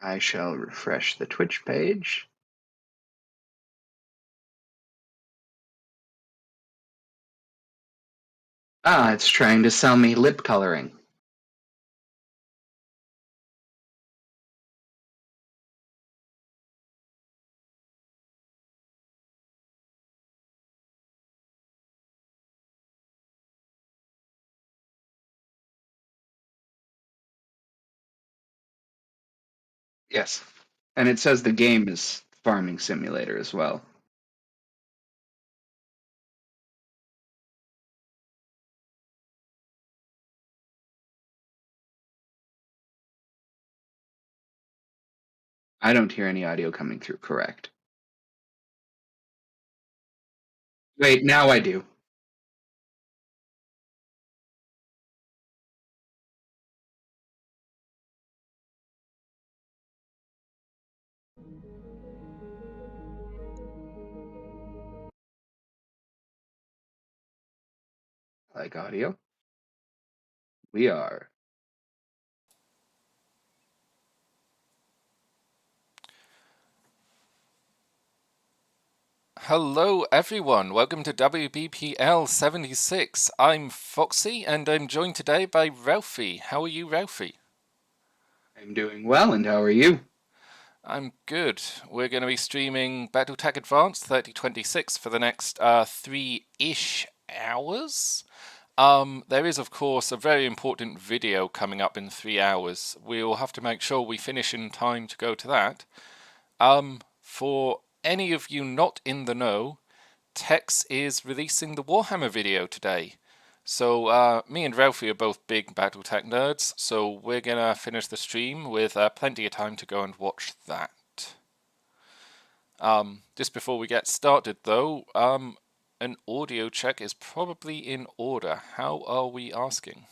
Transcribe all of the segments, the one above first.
I shall refresh the Twitch page. Ah, it's trying to sell me lip coloring. Yes. And it says the game is Farming Simulator as well. I don't hear any audio coming through, correct. Wait, now I do. Like audio. We are. Hello everyone, welcome to WBPL 76. I'm Foxy and I'm joined today by Ralphie. How are you, Ralphie? I'm doing well, and how are you? I'm good. We're going to be streaming Battletech Advanced 3026 for the next 3-ish hours. There is, of course, a very important video coming up in 3 hours. We'll have to make sure we finish in time to go to that. For any of you not in the know, Tex is releasing the Warhammer video today. So me and Ralphie are both big Battletech nerds, so we're gonna finish the stream with plenty of time to go and watch that. Just before we get started though, an audio check is probably in order. How are we asking?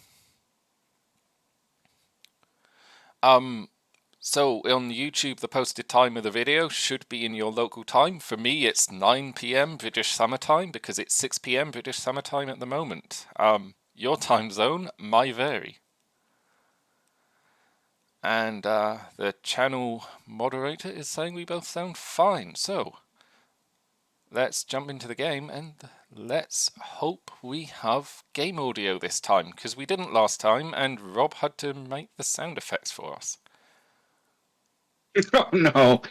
So on YouTube, the posted time of the video should be in your local time. For me, it's 9 p.m. British Summer Time because it's 6 p.m. British Summer Time at the moment. Your time zone might vary. And the channel moderator is saying we both sound fine. So let's jump into the game and let's hope we have game audio this time, because we didn't last time and Rob had to make the sound effects for us. Oh no.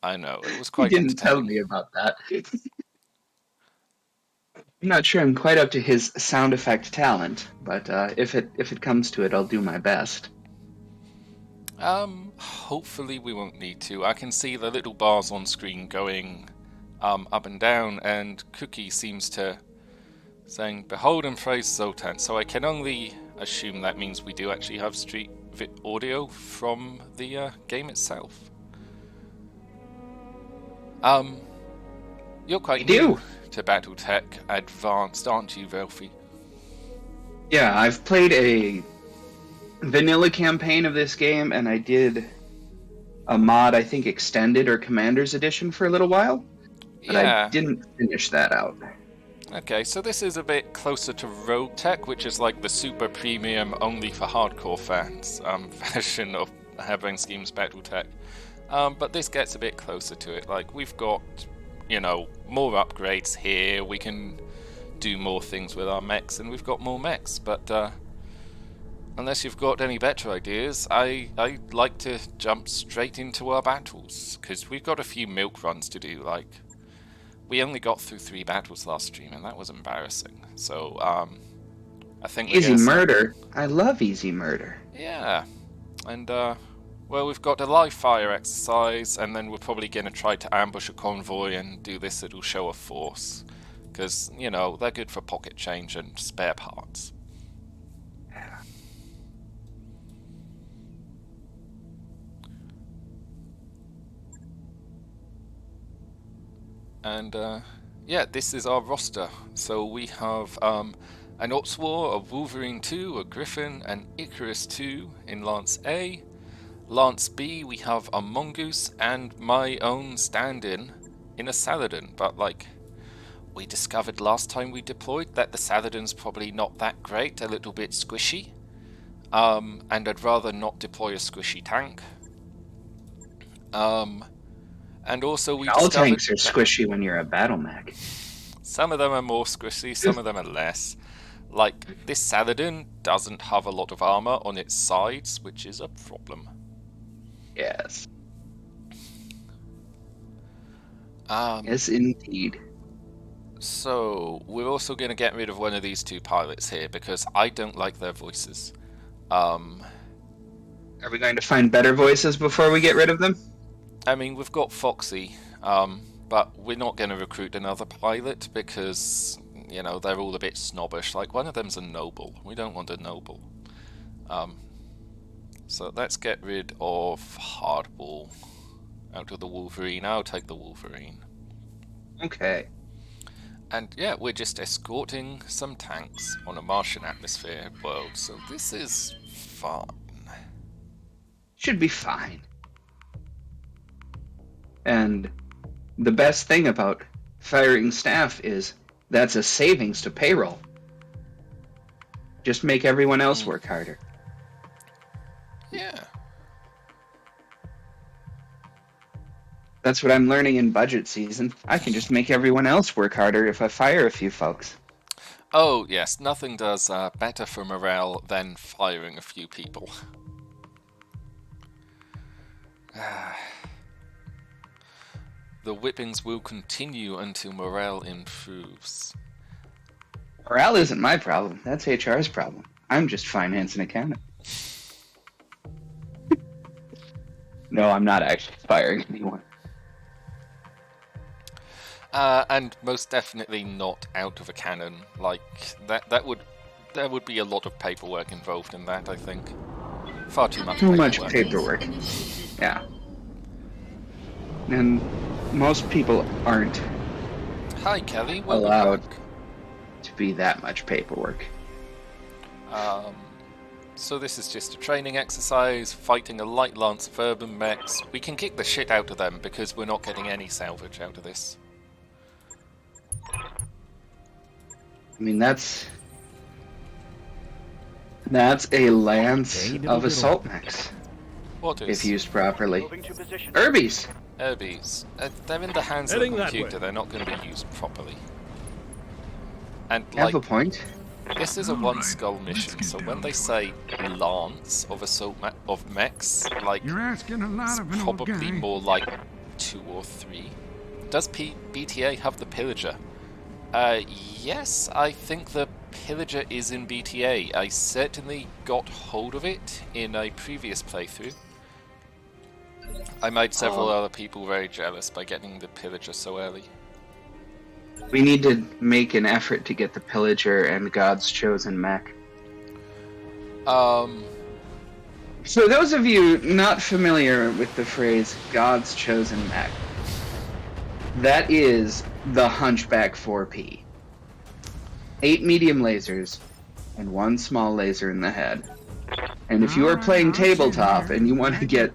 I know, it was He quite didn't tell entertaining. me about that. I'm not sure I'm quite up to his sound effect talent, but if it comes to it, I'll do my best. Hopefully we won't need to. I can see the little bars on screen going up and down, and Cookie seems to saying, "Behold and praise Zotan." So I can only assume that means we do actually have street audio from the game itself. You're quite new to Battletech Advanced, aren't you, Ralphie? Yeah, I've played a vanilla campaign of this game, and I did a mod, I think Extended or Commander's Edition for a little while, but I didn't finish that out. Okay, so this is a bit closer to Rogue Tech, which is like the super premium, only for hardcore fans version of Harebrained Schemes Battletech. But this gets a bit closer to it. Like, we've got, more upgrades here. We can do more things with our mechs, and we've got more mechs. But unless you've got any better ideas, I like to jump straight into our battles, because we've got a few milk runs to do. Like, we only got through 3 battles last stream, and that was embarrassing. So, I think Easy murder. I love easy murder. Yeah, and well, we've got a live fire exercise, and then we're probably going to try to ambush a convoy and do this little show of force, because they're good for pocket change and spare parts. Yeah. And yeah, this is our roster. So we have an Otswar, a Wolverine 2, a Griffin, an Icarus 2 in Lance A. Lance B, we have a Mongoose, and my own stand-in in a Saladin. But we discovered last time we deployed that the Saladin's probably not that great, a little bit squishy. and I'd rather not deploy a squishy tank. And also we All discovered tanks are that squishy when you're a battle mech. some of them are more squishy, some of them are less. Like, this Saladin doesn't have a lot of armor on its sides, which is a problem. Yes. Um, Yes, indeed. So, we're also going to get rid of one of these two pilots here, because I don't like their voices. Are we going to find better voices before we get rid of them? I mean, we've got Foxy, but we're not going to recruit another pilot because, you know, they're all a bit snobbish. Like, one of them's a noble. We don't want a noble. So let's get rid of Hardball out of the Wolverine. I'll take the Wolverine. Okay. And yeah, we're just escorting some tanks on a Martian atmosphere world, so this is fun. Should be fine. And the best thing about firing staff is that's a savings to payroll. Just make everyone else work harder. Yeah. That's what I'm learning in budget season. I can just make everyone else work harder if I fire a few folks. Oh, yes, nothing does better for morale than firing a few people. The whippings will continue until morale improves. Morale isn't my problem. That's HR's problem. I'm just finance and accounting. No, I'm not actually firing anyone. And most definitely not out of a cannon. Like, there would be a lot of paperwork involved in that, I think. Far too much Too paperwork. much paperwork. Yeah. And most people aren't Hi, Kelly. Welcome allowed back. to be that much paperwork. So this is just a training exercise, fighting a light lance of urban mechs. We can kick the shit out of them because we're not getting any salvage out of this. I mean, that's a lance of assault mechs, What is? if used properly. Irbies! Herbies. They're in the hands of the computer, they're not going to be used properly. And, You have like, a point. this is a one-skull mission, so when they say lance of assault of mechs, like, You're asking a lot it's of an old probably guy. more like 2 or 3. Does BTA have the Pillager? Yes, I think the Pillager is in BTA. I certainly got hold of it in a previous playthrough. I made several other people very jealous by getting the Pillager so early. We need to make an effort to get the Pillager and God's Chosen mech. For those of you not familiar with the phrase God's Chosen mech, that is the Hunchback 4P. 8 medium lasers and 1 small laser in the head. And if you are playing tabletop and you want to get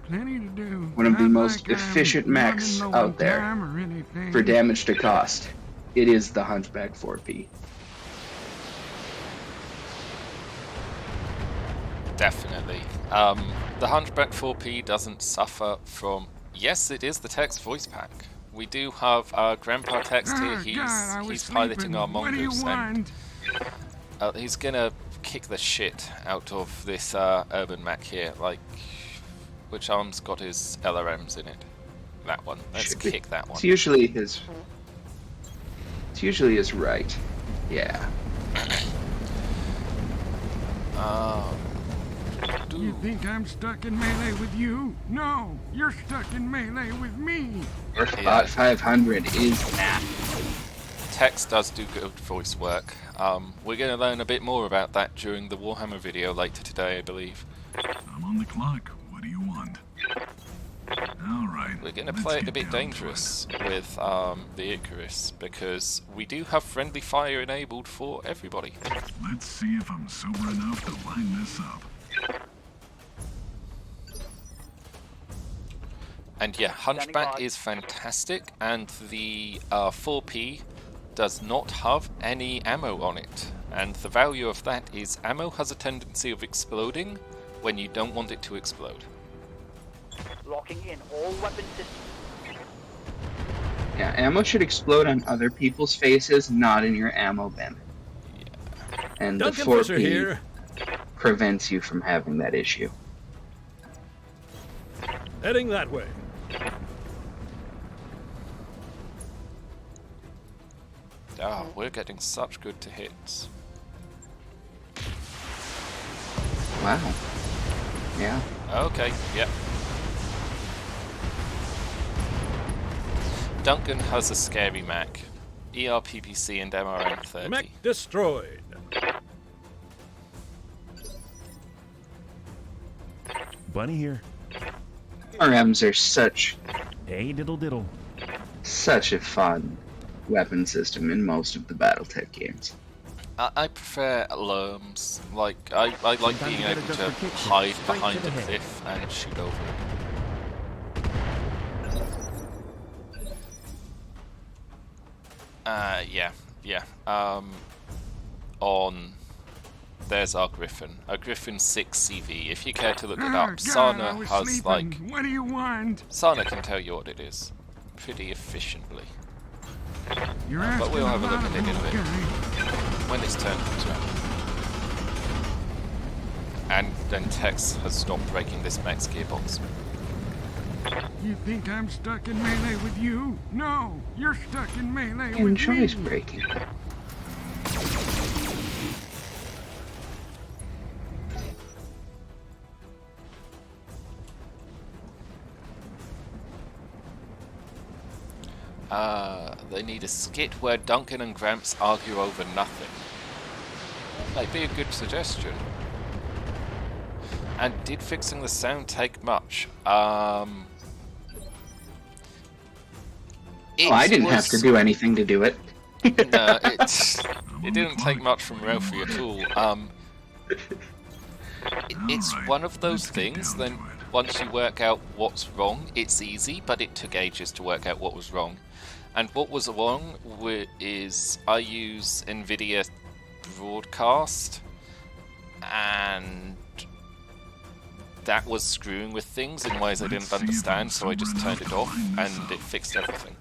one of the most efficient mechs out there for damage to cost, it is the Hunchback 4P. Definitely. The Hunchback 4P doesn't suffer from... Yes, it is the text voice pack. We do have Grandpa Text here. He's piloting our mongoose, and he's gonna kick the shit out of this urban mech here. Like, which arm's got his LRMs in it? That one. Let's kick that one. It's usually his right. Yeah. You think I'm stuck in melee with you? No, you're stuck in melee with me. Your Spot 500 is nah. Text does do good voice work. We're going to learn a bit more about that during the Warhammer video later today, I believe. I'm on the clock. What do you want? All right. We're going to play it a bit dangerous with the Icarus, because we do have friendly fire enabled for everybody. Let's see if I'm sober enough to line this up. And yeah, Hunchback is fantastic, and the 4P does not have any ammo on it. And the value of that is ammo has a tendency of exploding when you don't want it to explode. Locking in all weapon systems. Yeah, ammo should explode on other people's faces, not in your ammo bin. Yeah. And the Duncan 4P Fisher here. prevents you from having that issue. Heading that way. Oh, we're getting such good to hits. Wow. Yeah. Okay, yep. Duncan has a scary Mac. ERPPC and MRM30. Mech destroyed. Bunny here. RMs are such Hey, diddle diddle. a fun weapon system in most of the Battletech games. I prefer alarms. Like, I like Sometimes being you gotta able just to kick it hide straight behind to a the head. cliff and shoot over it. Yeah. There's our Griffin. A Griffin 6 CV. If you care to look it Oh, up, God, Sana I was has, sleeping. like... What do you want? Sana can tell you what it is. Pretty efficiently. You're But asking we'll have a lot look at it in a bit. guy. When its turn comes around. And then Tex has stopped breaking this mech's gearbox. You think I'm stuck in melee with you? No, you're stuck in melee He with enjoys me. breaking. They need a skit where Duncan and Gramps argue over nothing. Might be a good suggestion. And did fixing the sound take much? I didn't have to do anything to do it. No, it didn't take much from Ralphie at all. It's one of those things, then once you work out what's wrong, it's easy, but it took ages to work out what was wrong. And what was wrong is I use NVIDIA Broadcast, and that was screwing with things in ways I didn't understand, so I just turned it off, and it fixed everything.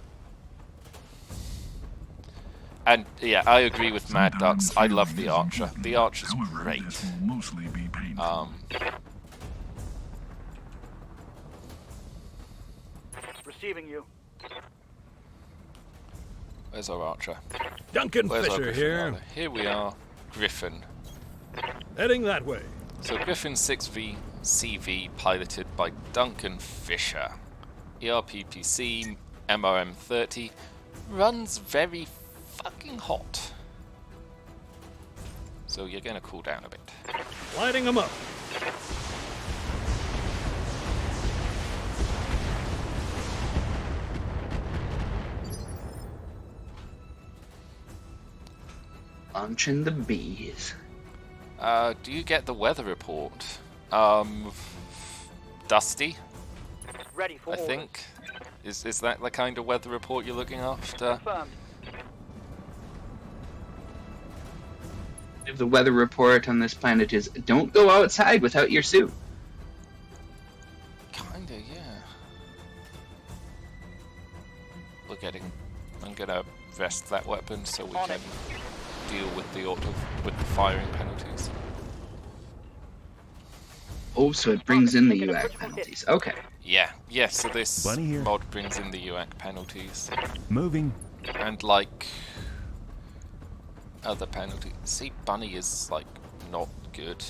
And yeah, I agree with Mad Ducks. I love the Archer. The Archer's great. Mostly be painful. Receiving you. Where's our Archer? Duncan Where's our Fisher Griffin, here. rather? Here we are, Griffin. Heading that way. So Griffin 6V CV piloted by Duncan Fisher. ERPPC MRM30 runs very fucking hot. So you're gonna cool down a bit. Lighting them up. Launching the bees. Do you get the weather report? Dusty, Ready for I orders. think. Is that the kind of weather report you're looking after? Confirmed. The weather report on this planet is don't go outside without your suit. Kinda, yeah. I'm gonna vest that weapon so we On can it. deal with the firing penalties. Oh, so it brings in the UAC penalties. Okay. Yeah, so this Bunny here. mod brings in the UAC penalties. Moving. And like other penalties. See, Bunny is like not good.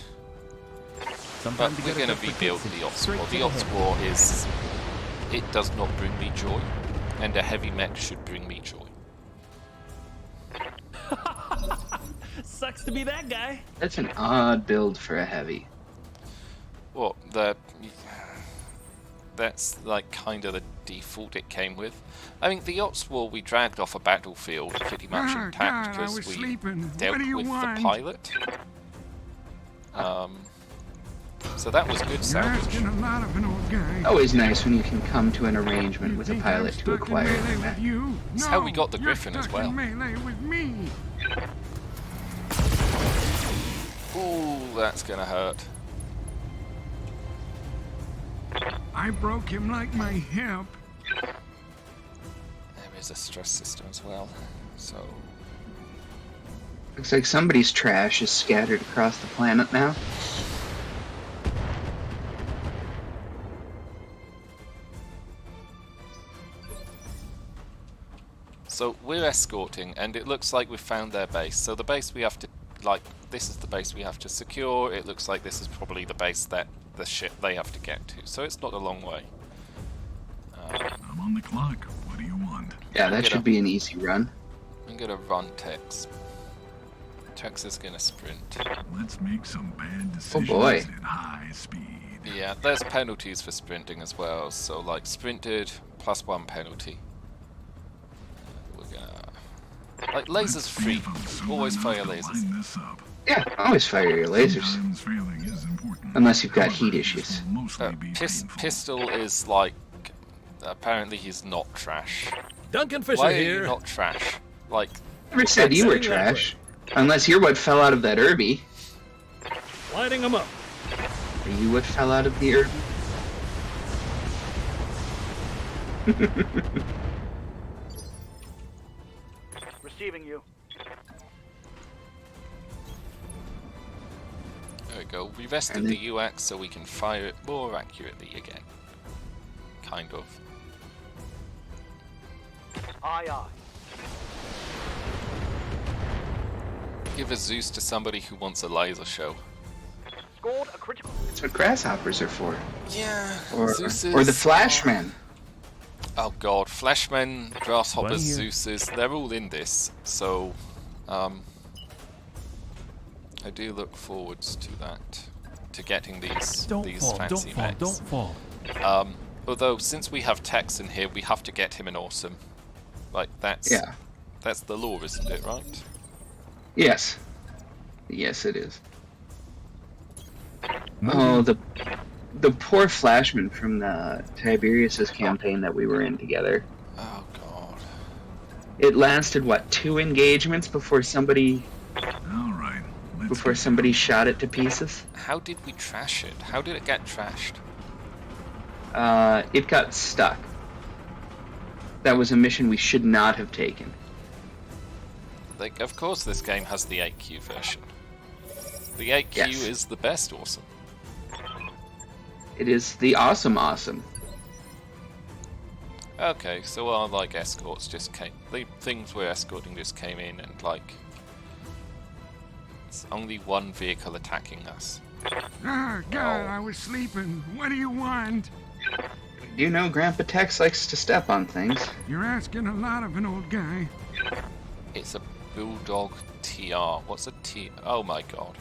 But Sometimes you we're gotta gonna cut the rebuild kids the Ops straight War. to The the Ops head. War is it does not bring me joy. And a heavy mech should bring me joy. Sucks to be that guy. That's an odd build for a heavy. Well, that's like kind of the default it came with. I mean, the Ops War we dragged off a battlefield pretty much Ah, intact God, I because was we sleeping. What dealt do you with want? the pilot. So that was good You're salvage. asking a lot of an old guy. Always nice when you can come to an arrangement You with a think I'm pilot to stuck in acquire melee a with mech. you? It's No, how we got the you're Griffin as stuck well. in melee with me. Ooh, that's gonna hurt. I broke him like my hip. There is a stress system as well. So, Looks like somebody's trash is scattered across the planet now. so we're escorting, and it looks like we've found their base. So the base we have to, like, this is the base we have to secure. It looks like this is probably the base that the ship they have to get to. So it's not a long way. I'm on the clock. What do you want? Yeah, that should be an easy run. I'm gonna run Tex. Tex is gonna sprint. Let's make some bad decisions boy. at high speed. Yeah, there's penalties for sprinting as well. So like sprinted +1 penalty. We're gonna like lasers Let's free. see if I'm sober Always enough fire to lasers. line this up. Yeah, always fire your lasers. Sometimes failing is important. Unless you've got However, heat this issues. will mostly be painful. Pistol is like apparently he's not trash. Duncan Fisher Why are here. you not trash? Like Never said you were Heading that trash. Unless you're what fell out of that Irby. Lighting them up. Are you what fell out of the Irby? Receiving you. there we go. We rested And the UX so we can fire it more accurately again. Kind of. Aye, aye. Give a Zeus to somebody who wants a laser show. Scored a critical. That's what grasshoppers are for. Yeah. Or Zeus the is- Flashmen. Oh god, Flashmen, Grasshoppers, Bunny here. Zeuses, they're all in this, so I do look forwards to that, to getting these Don't fall, fancy don't fall, mechs. don't fall. Although since we have Tex in here, we have to get him an awesome. Like that's the law, isn't it? Right? Yes. Yes, it is. Oh, the poor Flashman from the Tiberius's campaign that we were in together. Oh god. It lasted what, 2 engagements before somebody All right. Let's get shot it to pieces? How did we trash it? How did it get trashed? It got stuck. That was a mission we should not have taken. Like, of course this game has the 8Q version. The 8Q Yes. is the best awesome. It is the awesome. Okay, so our like escorts just came. The things we're escorting just came in, and like it's only one vehicle attacking us. Ah, God, I was sleeping. What do you want? You know, Grandpa Tex likes to step on things. You're asking a lot of an old guy. It's a Bulldog TR. What's a T? Oh my god.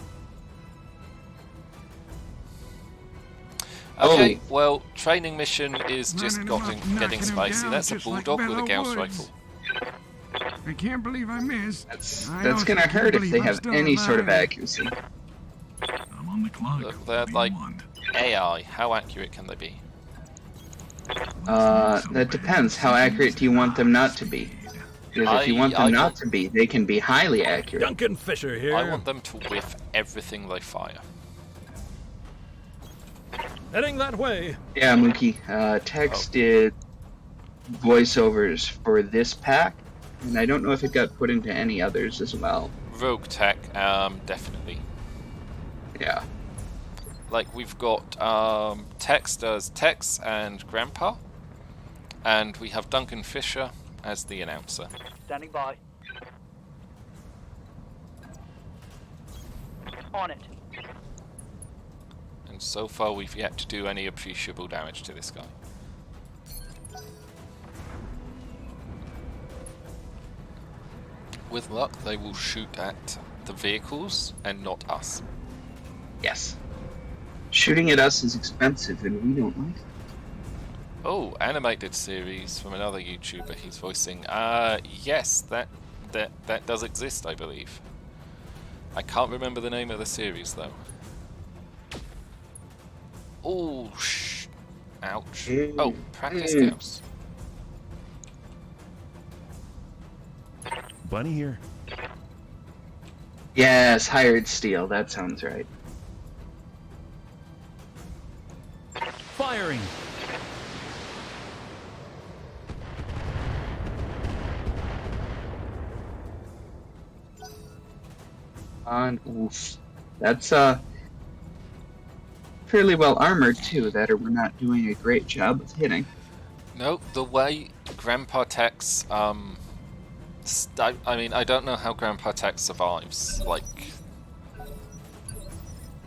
Okay, well, training mission is just Running him up, getting knocking him spicy. down That's a just like Bulldog with a Bello Gauss Woods. rifle. I can't believe I missed. That's I gonna also hurt can't if believe they I'm have still any sort of alive. accuracy. I'm on the clock. Look, they're What do you like want? AI. How accurate can they be? That depends. How accurate do you want them not to be? Because if you want them not to be, they can be highly accurate. Duncan Fisher here. I want them to whiff everything they fire. Heading that way. Yeah, Mookie. Tex did voiceovers for this pack, and I don't know if it got put into any others as well. Rogue Tech, definitely. Yeah. Like we've got Tex does Tex and Grandpa, and we have Duncan Fisher as the announcer. Standing by. On it. And so far we've yet to do any appreciable damage to this guy. With luck, they will shoot at the vehicles and not us. Yes. Shooting at us is expensive, and we don't like it. Oh, animated series from another YouTuber he's voicing. Yes, that does exist, I believe. I can't remember the name of the series though. Oh, ouch. Oh, practice counts. Bunny here. Yes, hired steel. That sounds right. Firing. Oof. That's fairly well armored too. That we're not doing a great job of hitting. No, the way Grandpa Tex, I mean, I don't know how Grandpa Tex survives. Like,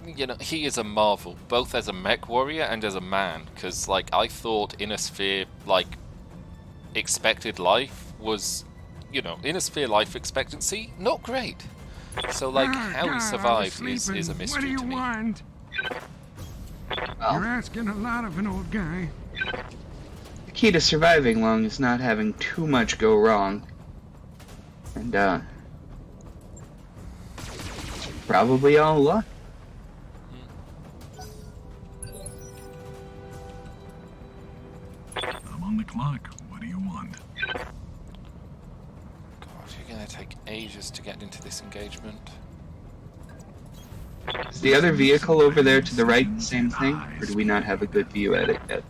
you know, he is a marvel, both as a mech warrior and as a man. Because, like, I thought Inner Sphere, like, expected life was, you know, Inner Sphere life expectancy, not great. So, like, how he survived is a What do mystery you to me. want? Well, You're asking a lot of an old guy. the key to surviving long is not having too much go wrong. And probably all luck. I'm on the clock. What do you want? God, you're gonna take ages to get into this engagement. Is the other vehicle over there to the right the same thing, or do we not have a good view at it yet?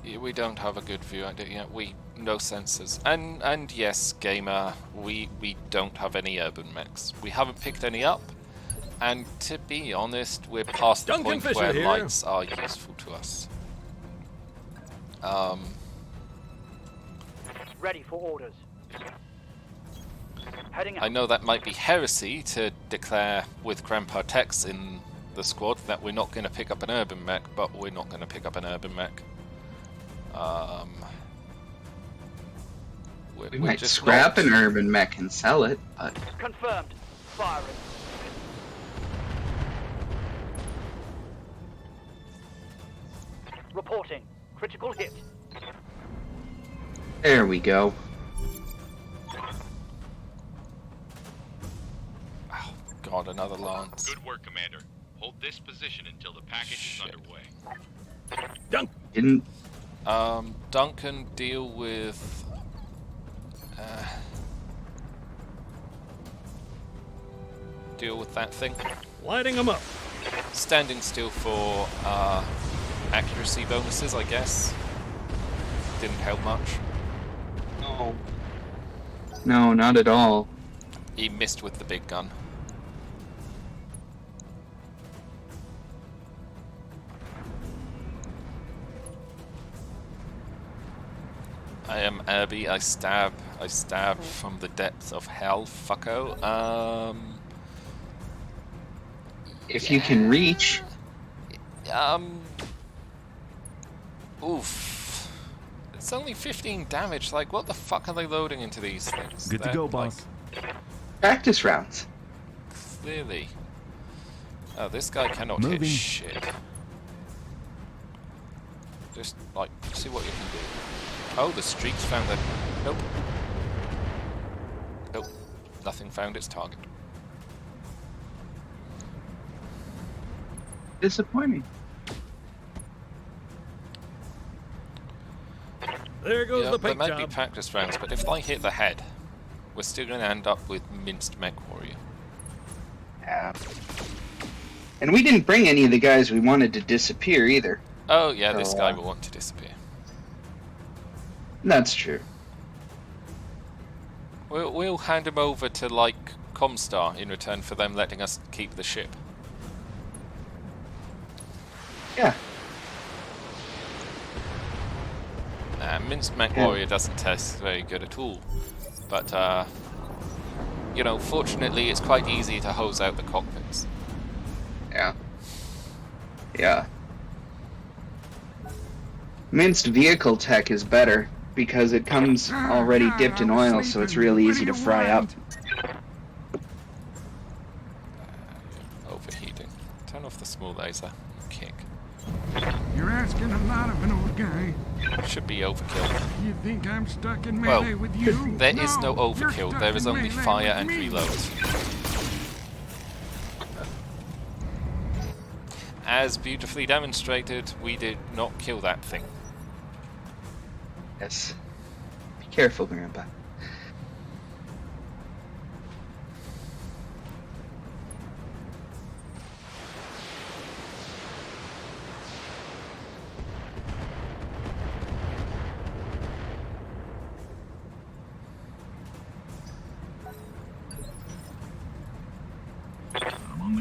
Yeah, we don't have a good view at it yet. No sensors. And yes, gamer, we don't have any urban mechs. We haven't picked any up. And to be honest, we're past the Duncan point Fisher where here. lights are useful to us. Ready for orders. Heading out. I know that might be heresy to declare with Grandpa Tex in the squad that we're not going to pick up an urban mech, but we're not going to pick up an urban mech. We might scrap an urban mech and sell it, but Confirmed. Firing. Reporting. Critical hit. there we go. Oh, God, another lance. Good work, Commander. Hold this position until the package Shit. is underway. Didn't Duncan, deal with... deal with that thing. Lighting them up. Standing still for accuracy bonuses, I guess. Didn't help much. no, not at all. He missed with the big gun. I am Irby. I stab from the depths of hell, fucko. If you can reach, Oof. It's only 15 damage. Like, what the fuck are they loading into these things? Good to They're, go, like, boss. practice rounds. Clearly. Oh, this guy cannot Moving. hit shit. Just, like, see what you can do. Oh, the streaks found that. Nope. Nope. Nothing found its target. Disappointing. There goes Yeah, the there paint might be job. practice rounds, but if they hit the head, we're still going to end up with minced mech warrior. Yeah. And we didn't bring any of the guys we wanted to disappear either. Oh yeah, this So, guy will want to disappear. That's true. We'll hand him over to, like, Comstar in return for them letting us keep the ship. Yeah. Minced Mech Yeah. Warrior doesn't taste very good at all. But, you know, fortunately it's quite easy to hose out the cockpits. Yeah. Yeah. Minced vehicle tech is better because it comes already dipped in oil, so it's really easy to fry up. Overheating. Turn off the small laser. Kick. You're asking a lot of an old guy. Should be overkill. You think I'm stuck in Well, melee with you? There is no you're overkill, stuck there is in only melee fire with and me. reload. As beautifully demonstrated, we did not kill that thing. Yes. Be careful, Grandpa.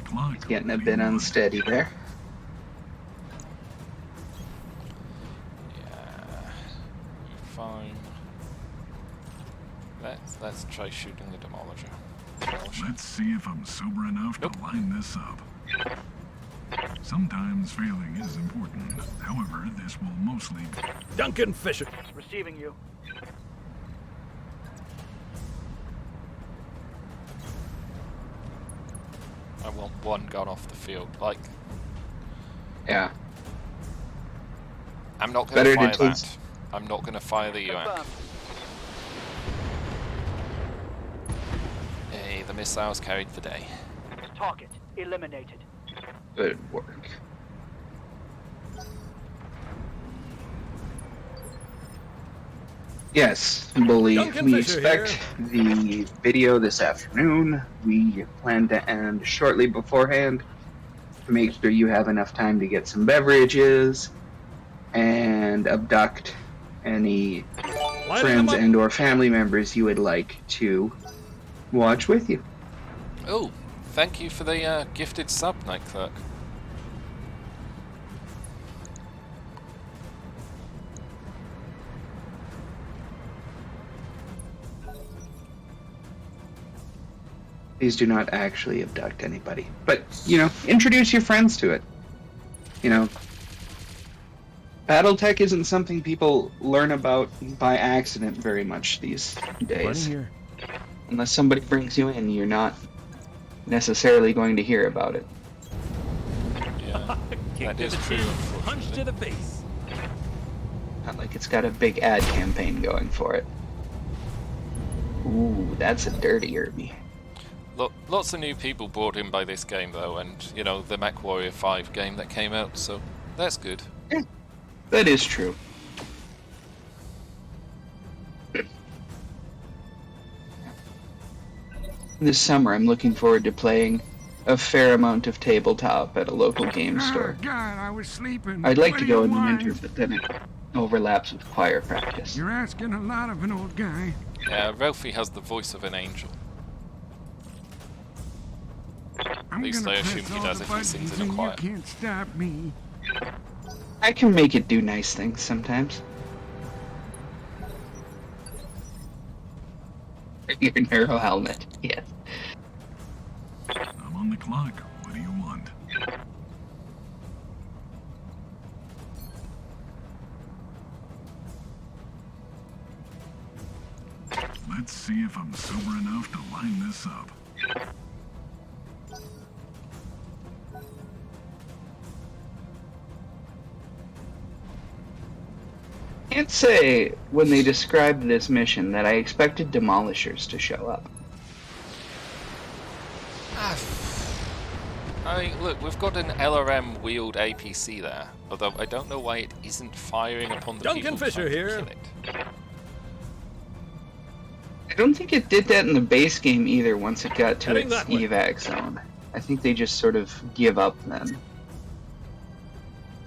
clock. Getting a What do bit you want? unsteady there. Yeah. Fine. Let's try shooting the demolisher. Let's see if I'm sober enough to line this up. Sometimes failing is important. However, this will mostly be... Duncan Fisher. Receiving you. I want one gun off the field. Like, Yeah. I'm not going Better to to fire taste- that. I'm not going to fire the UAC. Confirmed. Hey, the missiles carried the day. Target eliminated. Good work. Yes, Bully, Duncan we Fisher expect the video this afternoon. We plan to end shortly beforehand to make sure you have enough time to get some beverages and abduct any Lighting friends them up. and or family members you would like to watch with you. Oh, thank you for the gifted sub, Night Clerk. Please do not actually abduct anybody. But, you know, introduce your friends to it. You know, Battletech isn't something people learn about by accident very much these Bunny days. here. Unless somebody brings you in, you're not necessarily going to hear about it. Yeah, Kick that to is the true, chin. Punch unfortunately. to the face. Not like it's got a big ad campaign going for it. Ooh, that's a dirty Irby. Lots of new people brought in by this game, though, and, you know, the MechWarrior 5 game that came out, so that's good. That is true. This summer, I'm looking forward to playing a fair amount of tabletop at a local game store. Oh, God, I was sleeping. I'd like What to do go you in the want? winter, but then it overlaps with choir practice. You're asking a lot of an old guy. Yeah, Ralphie has the voice of an angel. I'm least gonna I assume press he all does the if he sings buttons in a and choir. You can't stop me. I can make it do nice things sometimes. Your narrow helmet, yes. I'm on the clock. What do you want? Let's see if I'm sober enough to line this up. Can't say when they described this mission that I expected demolishers to show up. I mean, look, we've got an LRM wheeled APC there, although I don't know why it isn't firing upon the Duncan people Fisher trying to here. kill it. I don't think it did that in the base game either once it got to Heading its that way. evac zone. I think they just sort of give up then.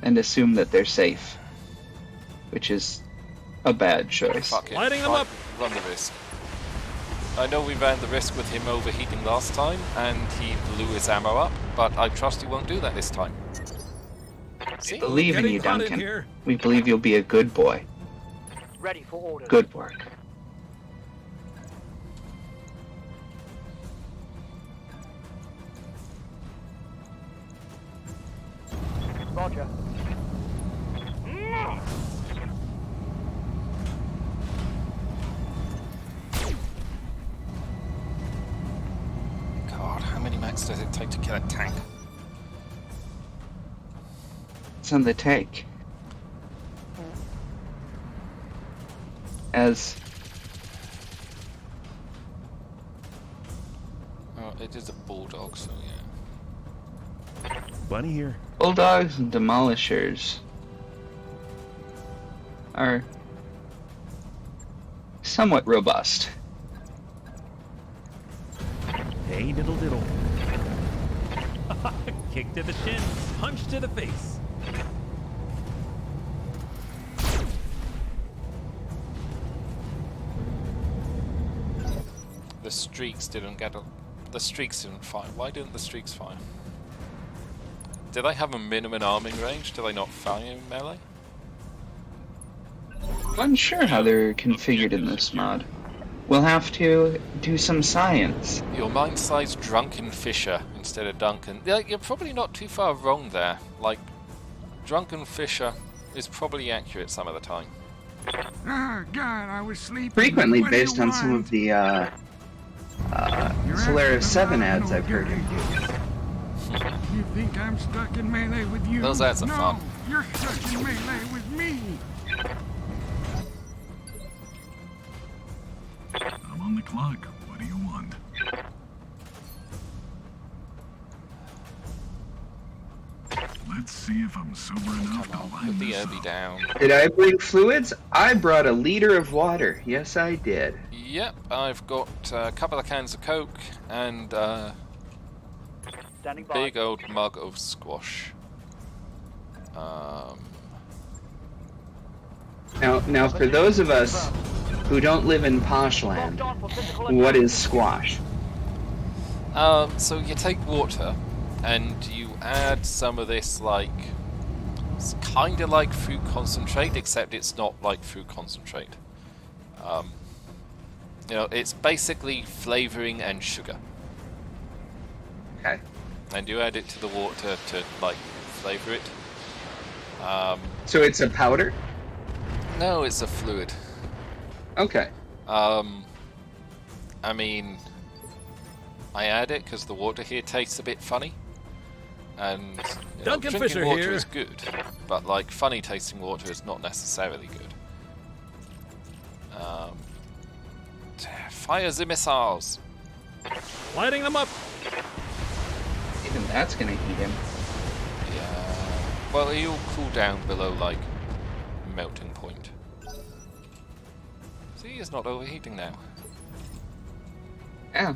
And assume that they're safe. Which is a bad choice. Fuck it. Lighting them Fine, up. Run the risk. I know we ran the risk with him overheating last time, and he blew his ammo up, but I trust he won't do that this time. See? Believe in Getting you, hot in Duncan. here. We believe you'll be a good boy. Ready for orders. Good work. Roger. God, how many max does it take to kill a tank? It's on the tank. As Oh, it is a bulldog, so yeah. Bunny here. bulldogs and demolishers are somewhat robust. Hey, diddle diddle. Kick to the chin. Punch to the face. The streaks didn't get a... The streaks didn't fire. Why didn't the streaks fire? Do they have a minimum arming range? Do they not fire melee? I'm unsure how they're configured in this mod. We'll have to do some science. Your mind size Drunken Fisher instead of Duncan. Yeah, you're probably not too far wrong there. Like, Drunken Fisher is probably accurate some of the time. Ah, God, I was sleeping. Frequently What do you based on some want? of the You're Solaris asking 7 about ads no I've heard good him do. idea. You think I'm stuck in melee with you? Those ads are no, fun. You're stuck in melee with me. I'm on the clock. What do you want? Let's see if I'm sober enough Come to on, put line the this Irby up. down. Did I bring fluids? I brought a liter of water. Yes, I did. Yep, I've got a couple of cans of Coke and a Standing by. big old mug of squash. Now, for those of us who don't live in posh land, Locked on for physical what attack. is squash? So you take water and you add some of this, like, it's kind of like fruit concentrate, except it's not like fruit concentrate. You know, it's basically flavoring and sugar. Okay. And you add it to the water to, like, flavor it. So it's a powder? No, it's a fluid. Okay. I mean, I add it because the water here tastes a bit funny. And you know, Duncan drinking Fisher water here. is good, but like funny tasting water is not necessarily good. Fire the missiles. Lighting them up. Even that's gonna heat him. Yeah. Well, he'll cool down below like melting point. See, he's not overheating now. Yeah.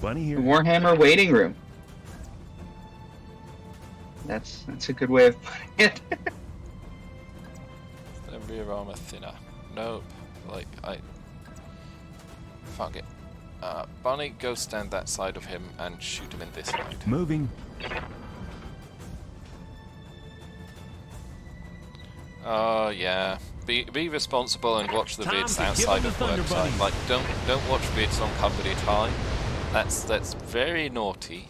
Bunny The here. Warhammer waiting room. That's a good way of putting it. The rear armor thinner. Nope. Like fuck it. Bunny, go stand that side of him and shoot him in this side. Moving. Yeah. Be responsible and watch the Time vids to give outside him of the work Thunder time. Bunny. Like don't watch vids on company time. That's very naughty.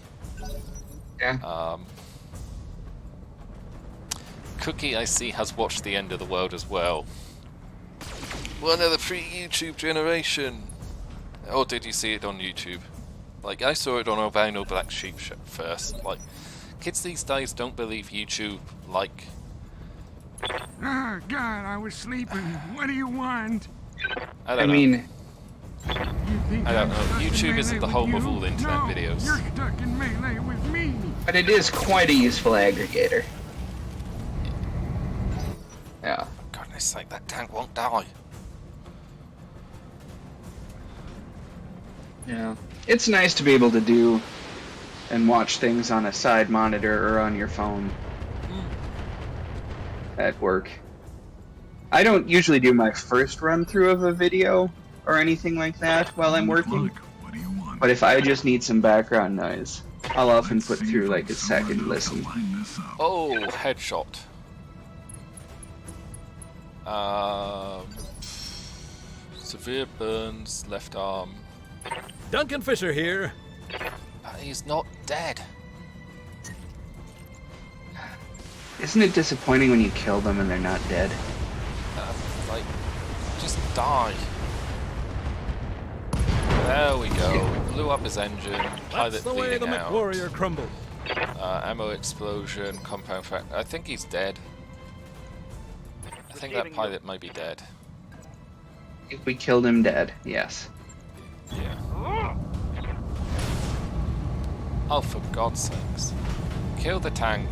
Yeah. Cookie, I see, has watched The End of the World as well. One of the pre-YouTube generation. Or did you see it on YouTube? Like, I saw it on Albino Black Sheep first. Like, kids these days don't believe YouTube, like... Ah, God, I was sleeping. What do you want? I I don't know. mean, You think I don't I'm know. stuck in YouTube isn't melee the home with of you? all internet no, videos. You're stuck in melee with me. but it is quite a useful aggregator. Yeah. Goodness sake, that tank won't die. Yeah. It's nice to be able to do and watch things on a side monitor or on your phone at work. I don't usually do my first run through of a video or anything like that while I'm On the working, clock. What do you want? but if I just need some background noise, I'll often Let's put see through if like I'm a sober second enough to listen. line this up. Oh, headshot. Severe burns, left arm. Duncan Fisher here. He's not dead. Isn't it disappointing when you kill them and they're not dead? Like, just die. There we go. Blew up his engine. Pilot That's the way the bleeding out. MechWarrior crumbled. Ammo explosion. Compound fracture. I think he's dead. I think that Receiving pilot might be dead. If we killed him dead, yes. Yeah. Oh, for God's sakes. Kill the tank.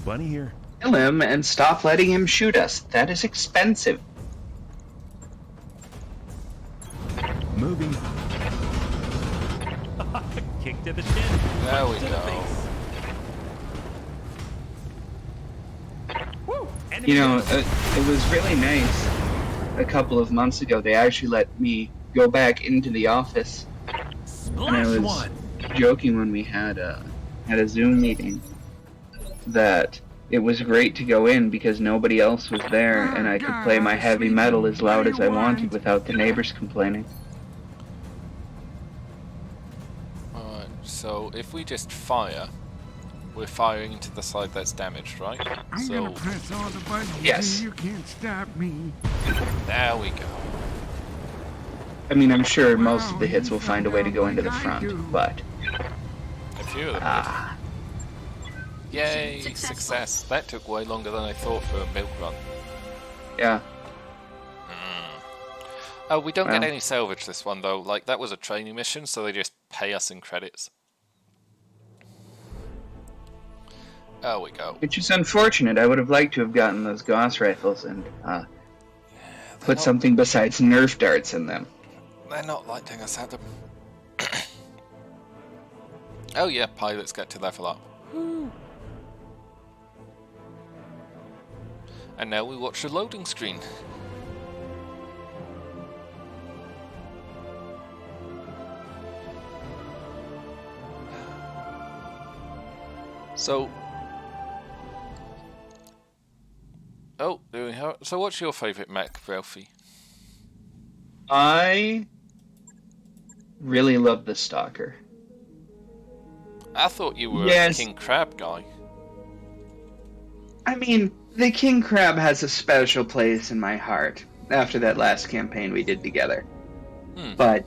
Bunny here. Kill him and stop letting him shoot us. That is expensive. Moving. Kick to the chin. There we Punch to the go. face. Enemy You know, down. it was really nice. A couple of months ago, they actually let me go back into the office, and I Splash was one. joking when we had a Zoom meeting that it was great to go in because nobody else was there, and I could play my heavy metal as loud as I wanted without the neighbors complaining. Alright, so if we just fire, we're firing into the side that's damaged, right? I'm So gonna press all the buttons Yes. and you can't stop me. there we go. I mean, I'm sure most Wow, of the hits you will find a found way to out go into the like I front, do. but A few of them ah, did. Yay, success. That took way longer than I thought for a milk run. yeah. Oh, we don't get Well. any salvage this one though. Like, that was a training mission, so they just pay us in credits. There we go. Which is unfortunate. I would have liked to have gotten those Gauss rifles and put not- something besides Nerf darts in them. They're not lighting us at them. Oh yeah, pilots get to level up. And now we watch the loading screen. So... Oh, there we have. So what's your favourite mech, Ralphie? I really love the Stalker. I thought you were Yes. a King Crab guy. I mean, the King Crab has a special place in my heart after that last campaign we did together. But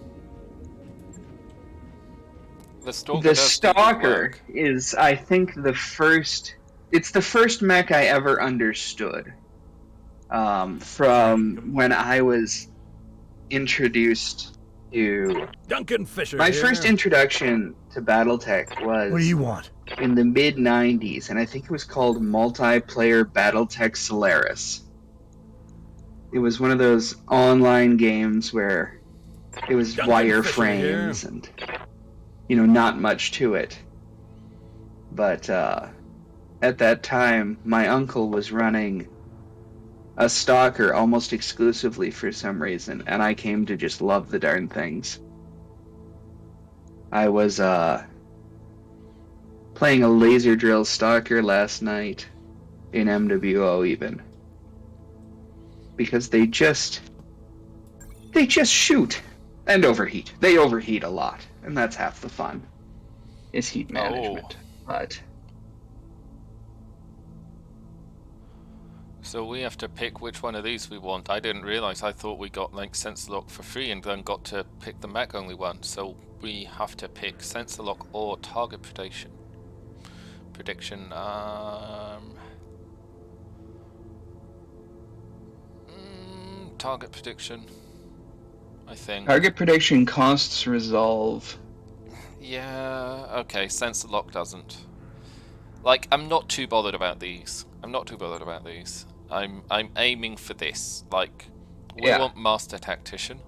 The Stalker the does do good Stalker work. is, I think, the first... It's the first mech I ever understood. From when I was introduced to... Duncan Fisher My here. first introduction to Battletech was What do you want? in the mid-90s, and I think it was called Multiplayer Battletech Solaris. It was one of those online games where it was Duncan wireframes and, you know, not much to it. But at that time, my uncle was running a Stalker almost exclusively for some reason, and I came to just love the darn things. I was playing a laser drill Stalker last night in MWO even. Because they just shoot and overheat. They overheat a lot, and that's half the fun. Is heat management. But So we have to pick which one of these we want. I didn't realize. I thought we got like sensor lock for free and then got to pick the mech only one. So we have to pick sensor lock or target prediction. Target prediction, I think. target prediction costs resolve. Yeah, okay, sensor lock doesn't. Like, I'm not too bothered about these. I'm aiming for this. Like, we want Master Tactician.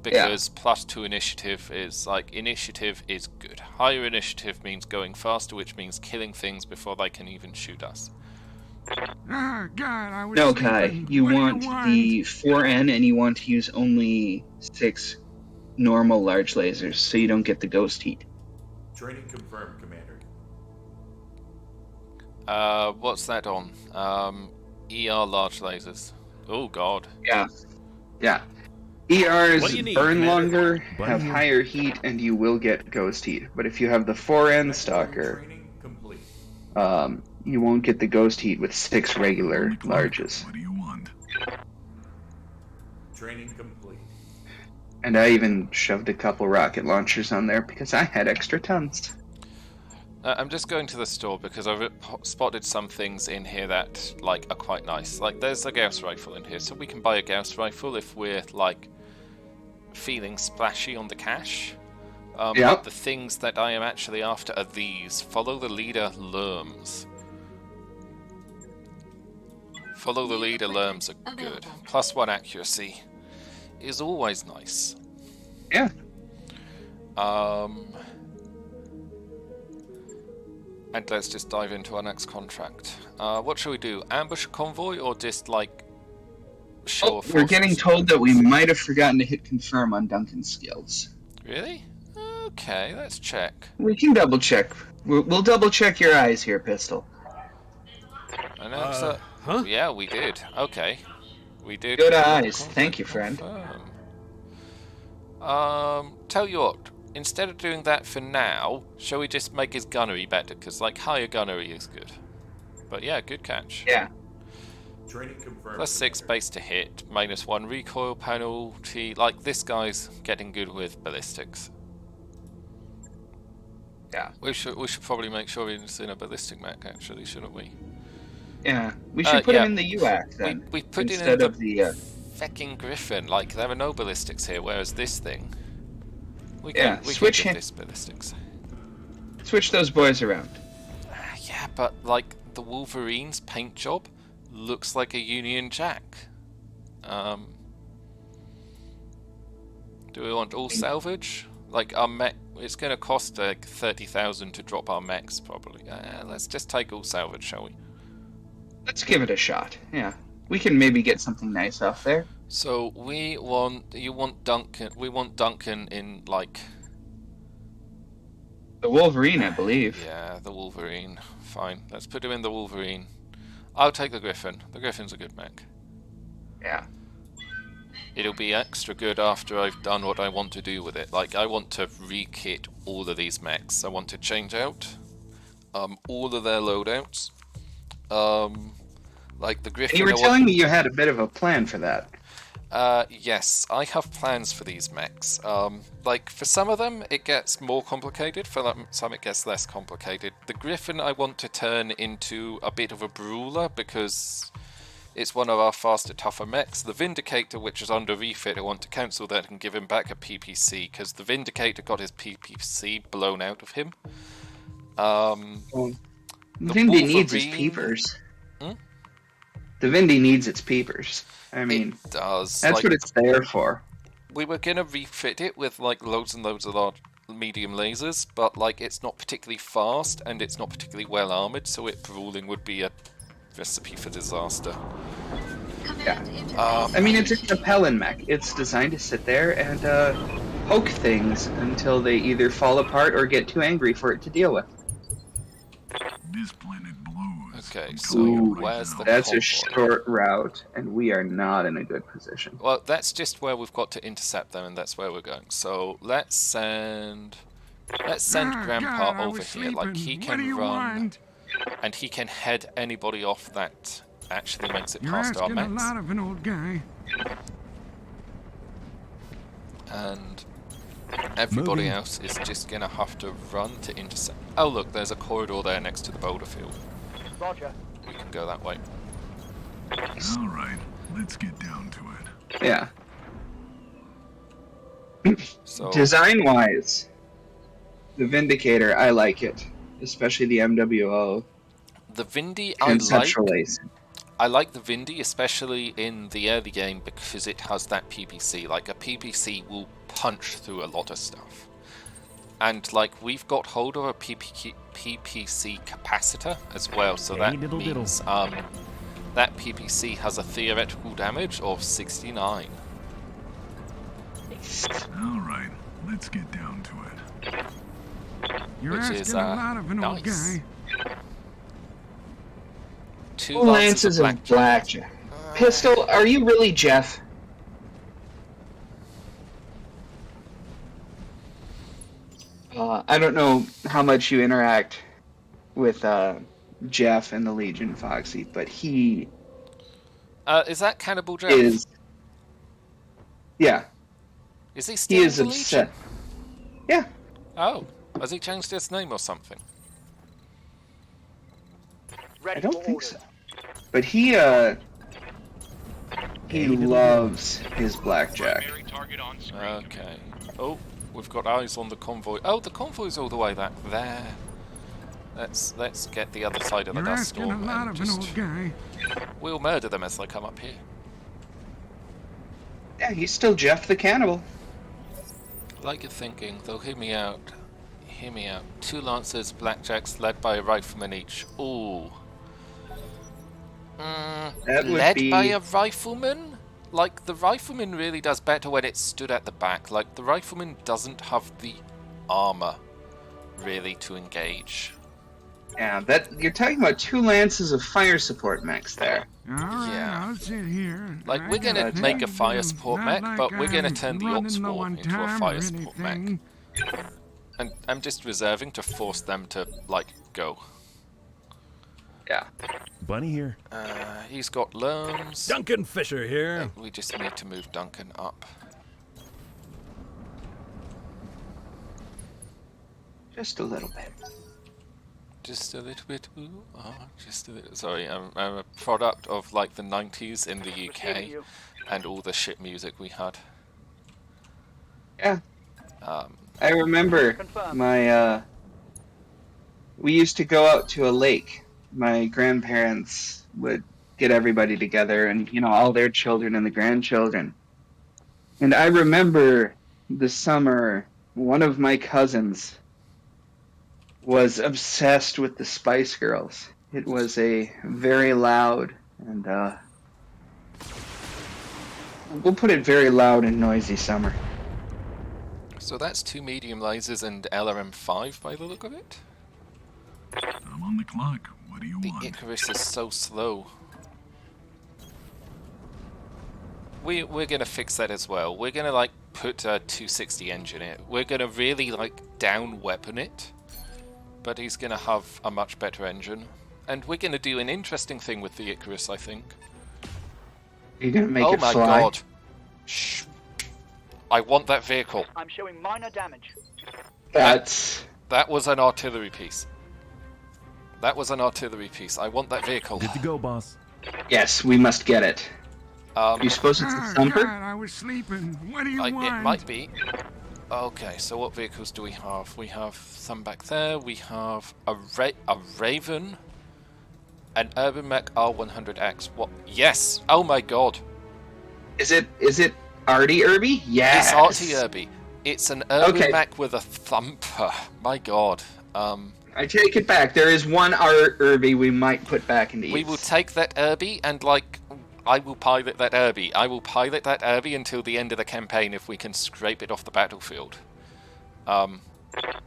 Because +2 initiative is, like, initiative is good. Higher initiative means going faster, which means killing things before they can even shoot us. Ah, God, I was No, sleeping. Kai, you What do want the 4N and you want to use only 6 normal large lasers so you don't get the ghost heat. Training confirmed, Commander. What's that on? ER large lasers. Oh god. Yeah. ERs What do you need, burn Commander? longer, Buddy have here. higher heat, and you will get ghost heat. But if you have the 4N Stalker, Training complete. you won't get the ghost heat with 6 regular Only clock. larges. What do you want? Training complete. And I even shoved a couple rocket launchers on there because I had extra tons. I'm just going to the store because I've spotted some things in here that, like, are quite nice. Like, there's a Gauss rifle in here, so we can buy a Gauss rifle if we're, like, feeling splashy on the cash. But the things that I am actually after are these. Follow the leader, Lerms. Follow the leader, Lerms are good. +1 accuracy is always nice. Yeah. And let's just dive into our next contract. What should we do? Ambush a convoy or just like show of We're getting forces? told that we might have forgotten to hit confirm on Duncan's skills. Really? Okay, let's check. We can double check. We'll double check your eyes here, Pistol. Announce that. Huh? Yeah, we did. Okay. We did. Good eyes. Thank you, friend. Tell you what. Instead of doing that for now, shall we just make his gunnery better? Because, like, higher gunnery is good. But yeah, good catch. Yeah. Training confirmed. +6 base to hit, -1 recoil penalty. Like, this guy's getting good with ballistics. Yeah. We should probably make sure he's in a ballistic mech, actually, shouldn't we? Yeah. We should put him in the UAC then. We put it instead in of the fucking Griffin. Like, there are no ballistics here, whereas this thing... We switch can him. give this ballistics. Switch those boys around. Yeah, but like the Wolverine's paint job looks like a Union Jack. Do we want all salvage? Like our mech, it's going to cost like 30,000 to drop our mechs probably. Let's just take all salvage, shall we? Let's give it a shot. Yeah, we can maybe get something nice off there. So we want Duncan in like the Wolverine, I believe. Yeah, the Wolverine. Fine, let's put him in the Wolverine. I'll take the Griffin. The Griffin's a good mech. Yeah. It'll be extra good after I've done what I want to do with it. Like, I want to re-kit all of these mechs. I want to change out all of their loadouts. Like the Griffin... And you were telling me you had a bit of a plan for that. Yes, I have plans for these mechs. Like, for some of them, it gets more complicated. For some, it gets less complicated. The Griffin I want to turn into a bit of a brawler, because it's one of our faster, tougher mechs. The Vindicator, which is under refit, I want to cancel that and give him back a PPC, because the Vindicator got his PPC blown out of him. Vindy needs its peepers. The Vindy needs its peepers. I mean, it does. That's like, what it's there for. We were gonna refit it with like loads and loads of large medium lasers, but like it's not particularly fast and it's not particularly well armored, so it brawling would be a recipe for disaster. Yeah. I mean, it's a Capellan mech. It's designed to sit there and poke things until they either fall apart or get too angry for it to deal with. This planet blows. Okay, so Ooh, where's the That's convoy? a short route, and we are not in a good position. Well, that's just where we've got to intercept them, and that's where we're going. So let's send Grandpa God, I over was here. Like, he sleeping. What can do you run, want? and he can head anybody off that actually makes it You're past our asking a mechs. lot of an old guy. And everybody Moving. else is just gonna have to run to intercept. Oh look, there's a corridor there next to the boulder field. Roger. We can go that way. All right, let's get down to it. Yeah. So Design-wise, the Vindicator, I like it. Especially the MWO. the Vindy Conceptualized. I like the Vindy, especially in the early game, because it has that PPC. Like, a PPC will punch through a lot of stuff. And, like, we've got hold of a PPC capacitor as well, so that Hey, diddle, means that PPC has a theoretical damage of 69. All right, let's get down to it. You're Which asking is, a lot of an old nice. guy. 2 Lances of Blackjack. Pistol, are you really Jeff? I don't know how much you interact with Jeff and the Legion, Foxy, but he is that Cannibal Jeff? is... Yeah, Is he he still is in the Legion? upset. Yeah, Oh, has he changed his name or something? Ready I don't for think orders. so. But he loves his blackjack. Primary target on screen. Okay. Oh, we've got eyes on the convoy. Oh, the convoy's all the way back there. Let's get the other side of the You're dust asking a storm lot and of an just old guy. we'll murder them as they come up here. Yeah, he's still Jeff the Cannibal. Like you're thinking, they'll hear me out hear me out. 2 lancers, blackjacks, led by a rifleman each. Ooh. That would Led be... by a rifleman? Like, the rifleman really does better when it's stood at the back. Like, the rifleman doesn't have the armor, really, to engage. Yeah, that you're talking about 2 lances of fire support mechs there. All right, Yeah. I'll sit here. Like, I we're gonna got make a things fire to do. support Not mech, but we're gonna I'm turn the running Ox one into a time fire or support mech. anything. And I'm just reserving to force them to, like, go. Yeah. Bunny here. He's got Lerms. Duncan Fisher here. We just need to move Duncan up. Just a little bit. Just a little bit. Ooh, just a little. Sorry, I'm a product of like the 90s in the UK and all the shit music we had. Yeah. I remember my, we used to go out to a lake. My grandparents would get everybody together and, you know, all their children and the grandchildren. And I remember the summer, one of my cousins was obsessed with the Spice Girls. It was a very loud and, we'll put it very loud and noisy summer. So that's 2 medium lasers and LRM5 by the look of it. I'm on the clock. What do you The want? Icarus is so slow. We're gonna fix that as well. We're gonna like put a 260 engine in it. We're gonna really like down weapon it, but he's gonna have a much better engine. And we're gonna do an interesting thing with the Icarus, I think. You're gonna make Oh it my fly? god. Shh. I want that vehicle. I'm showing minor damage. That's... That was an artillery piece. That was an artillery piece. I want that vehicle. Good to go, boss. Yes, we must get it. You suppose it's a God, thumper? I was sleeping. What do you want? It might be. Okay, so what vehicles do we have? We have some back there. We have a Raven, an Urban Mech R100X. What? Yes! Oh my god! Is it Artie Irby? Yes. It's Artie Irby. It's an Urban Mech with a thumper. My god. I take it back. There is one Irby we might put back into use. We will take that Irby and like. I will pilot that Irby. I will pilot that Irby until the end of the campaign if we can scrape it off the battlefield. I'm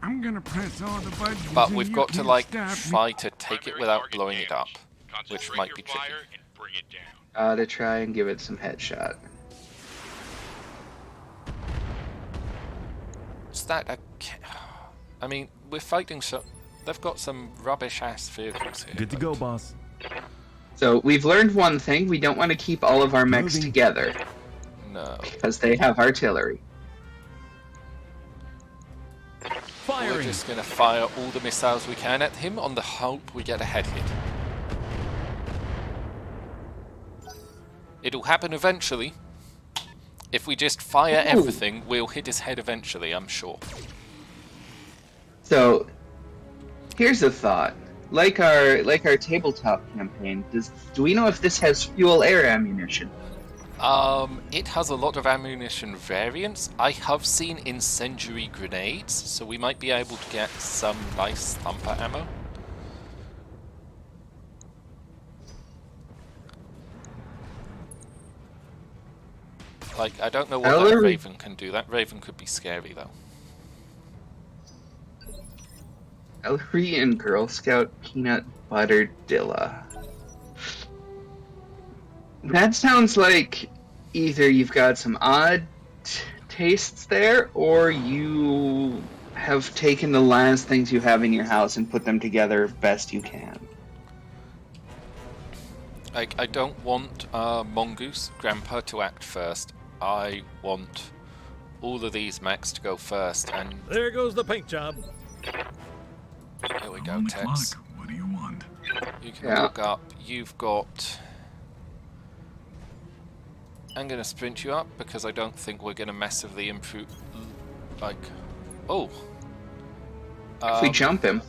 gonna press all the buttons. But and we've you got to can't like stop me. try to take it Primary without target blowing it up, damaged. which Concentrate might your be tricky. fire and bring it down. To try and give it some headshot. Is that a... I mean, we're fighting so... They've got some rubbish-ass vehicles here. Good to go, boss. So we've learned one thing: we don't want to keep all of our mechs Moving. together No. because they have artillery. We're Firing. just going to fire all the missiles we can at him on the hope we get a head hit. It'll happen eventually. If we just fire Ooh. everything, we'll hit his head eventually, I'm sure. So here's a thought: like our tabletop campaign, do we know if this has fuel air ammunition? It has a lot of ammunition variants. I have seen incendiary grenades, so we might be able to get some nice thumper ammo. Like, I don't know what that Ellery- Raven can do. That Raven could be scary, though. Ellery and Girl Scout peanut butter dilla. That sounds like either you've got some odd tastes there, or you have taken the last things you have in your house and put them together best you can. Like, I don't want Mongoose Grandpa to act first. I want all of these mechs to go first, and There goes the paint job. here we I'm go, on the Tex. clock. What do you want? You can Yeah. walk up. You've got... I'm going to sprint you up because I don't think we're going to massively improve... Like... Oh! If we jump him.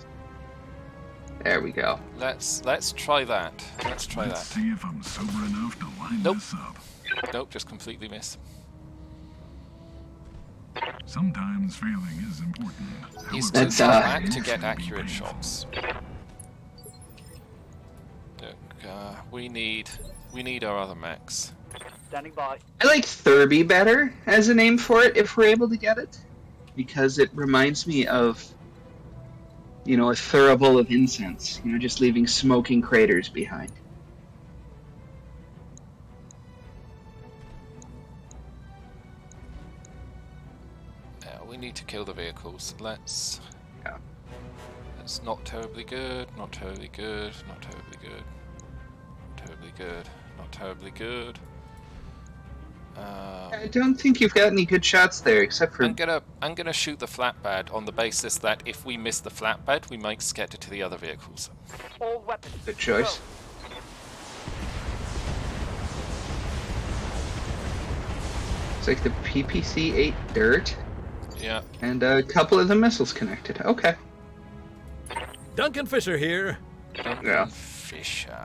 There we go. Let's try that. Let's try Let's that. see if I'm sober enough to line Nope. this up. Nope, just completely miss. Sometimes failing is important. He's However, too That's, far back to it get can be accurate painful. shots. Look, we need our other mechs. Standing by. I like Thurby better as a name for it if we're able to get it, because it reminds me of, you know, a thurible of incense. You know, just leaving smoking craters behind. We need to kill the vehicles. Let's. Yeah. It's not terribly good. Not terribly good. Not terribly good. Terribly good. Not terribly good. I don't think you've got any good shots there, except for... I'm gonna shoot the flatbed on the basis that if we miss the flatbed, we might get it to the other vehicles. All weapons. Good choice. It's like the PPC ate dirt, Yeah. and a couple of the missiles connected. Okay. Duncan Fisher here. Yeah. Fisher.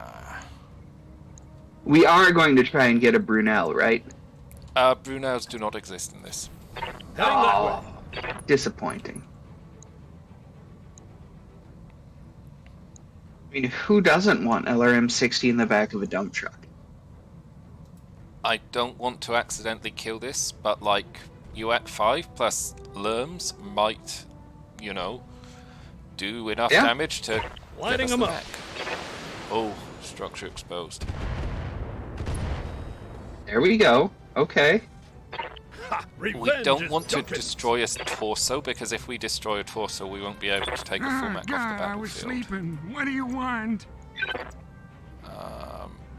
We are going to try and get a Brunel, right? Brunels do not exist in this. Heading that way. Disappointing. I mean, who doesn't want LRM-60 in the back of a dump truck? I don't want to accidentally kill this, but like UAT 5 plus Lerms might, you know, do enough Yeah. damage to Lighting get us them the up. mech. Oh, structure exposed. There we go. Okay. Ha! We Revenge don't is want to Duncan's. destroy a torso, because if we destroy a torso, we won't be able to take a full Ah, mech off the God, I was battlefield. sleeping. What do you want?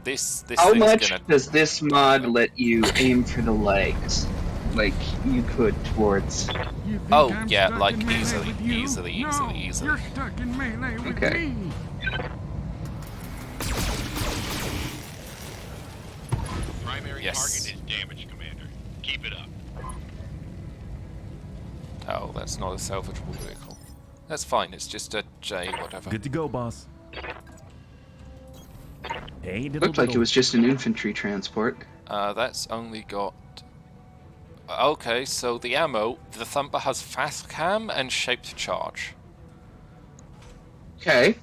This How thing's much gonna. does this mod let you aim for the legs? Like you could towards... You think Oh, I'm yeah, stuck like in melee easily, with you? easily, No, easily, easily. You're stuck in melee with Okay. me. Primary Yes. target is damaged, Commander. Keep it up. Oh, that's not a salvageable vehicle. That's fine. It's just a J, whatever. Good to go, boss. Hey, Looked like it was just an infantry transport. That's only got. Okay, so the ammo, the Thumper has fast cam and shaped charge. Okay.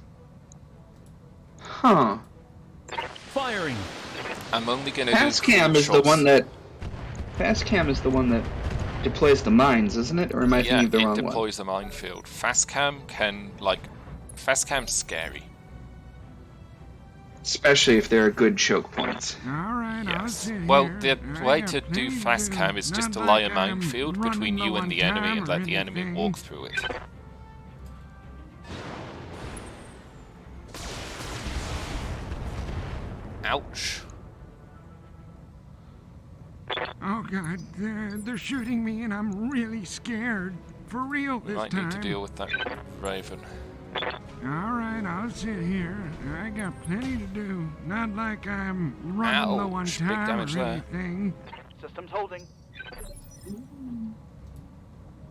Huh. Firing. I'm only gonna do. Fastcam is the one that... Fastcam is the one that deploys the mines, isn't it? Or am I Yeah, thinking of the it wrong one? deploys a minefield. Fast cam can like. Fast cam's scary. Especially if there are good choke points. All right, I'll Yes. sit Well, here. the I way got to do plenty fast do. cam is just Not to lie a like I'm minefield running between you low and on the enemy time and or let the enemy anything. walk through it. Ouch. Oh God, they're shooting me, and I'm really scared. For real We this might time. need to deal with that Raven. All right, I'll sit here. I got plenty to do. Not like I'm running low on Ouch, big time damage or there. anything. Systems holding.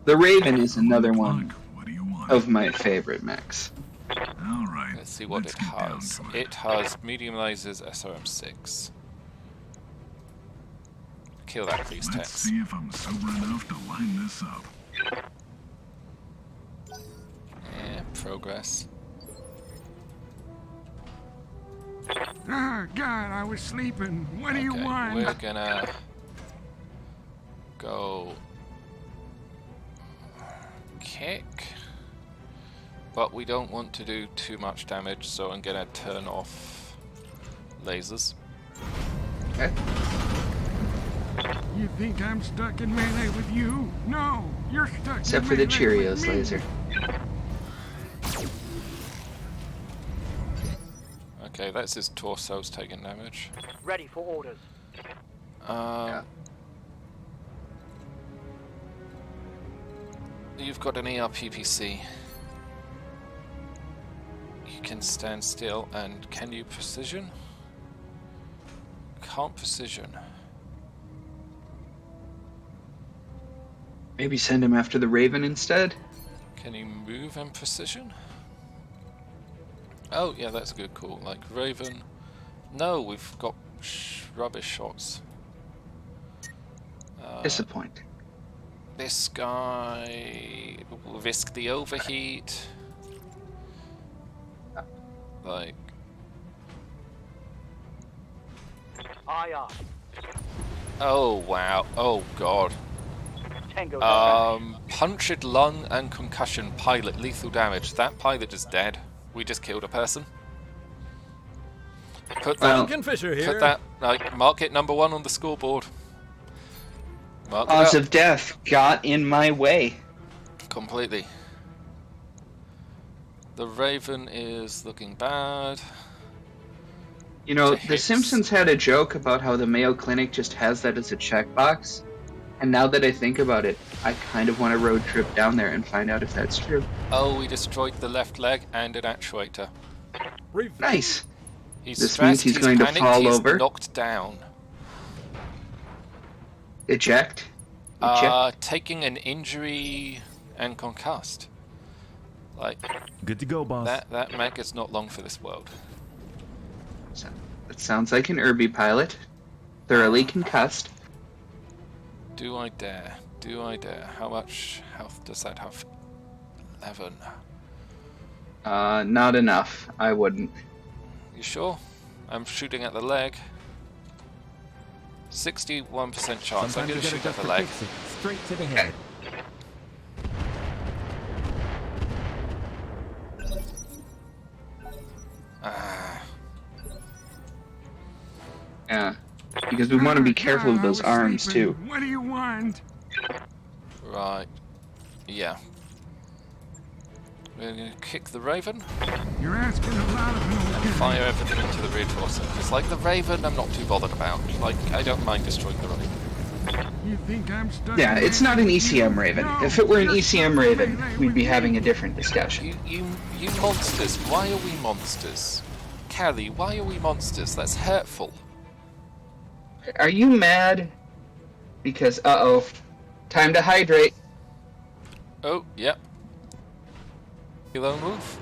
The Raven is another Look, one what do you want? of my favorite mechs. All right. Let's see what it get down has. to It has medium lasers, SRM6. Kill that, please, Let's Tex. see if I'm sober enough to line this up. Yeah, progress. Ah, God, I was sleeping. What do you Okay, want? we're gonna go kick, but we don't want to do too much damage, so I'm gonna turn off lasers. Okay. You think I'm stuck in melee with you? No, you're stuck Except in for the melee Cheerios with me. laser. Okay, that's his torso's taking damage. Ready for orders. You've got an ERPPC. You can stand still, and can you precision? Can't precision. Maybe send him after the Raven instead? Can you move and precision? Oh, yeah, that's a good call. Like Raven. No, we've got rubbish shots. Disappointing. this guy. Risk the overheat. Like. Aye, aye. Oh wow. Oh god. Tango down. Punctured lung and concussion. Pilot lethal damage. That pilot is dead. We just killed a person. Put that. Duncan Fisher here. Put that. Like, mark it number 1 on the scoreboard. Mark it Cause up. of death got in my way. Completely. The Raven is looking bad. You know, To The hits. Simpsons had a joke about how the Mayo Clinic just has that as a checkbox. And now that I think about it, I kind of want to road trip down there and find out if that's true. Oh, we destroyed the left leg and an actuator. Nice. He's This stressed, means he's going to panicked, fall he's over. knocked down. Eject. Eject. Taking an injury and concussed. Like, Good to go, boss. that mech is not long for this world. That sounds like an Irby pilot. Thoroughly concussed. Do I dare? Do I dare? How much health does that have? 11. Not enough. I wouldn't. You sure? I'm shooting at the leg. 61% chance. I'm Sometimes going you to gotta shoot at just the leg. fix it. Straight to the head. Ah, Yeah. Because we want to be careful with I those was arms, sleeping. too. What do you want? right. Yeah. We're going to kick the Raven. You're asking a lot of me. Fire everything into the reinforcer. It's like the Raven, I'm not too bothered about. Like, I don't mind destroying the Raven. You think I'm stuck? Yeah, in it's not an there? ECM Raven. No, If it were an you're ECM stuck Raven, melee we'd with be me. having a different discussion. You monsters. Why are we monsters? Callie, why are we monsters? That's hurtful. Are you mad? Because, uh-oh. Time to hydrate. Oh, yep. Kilo move.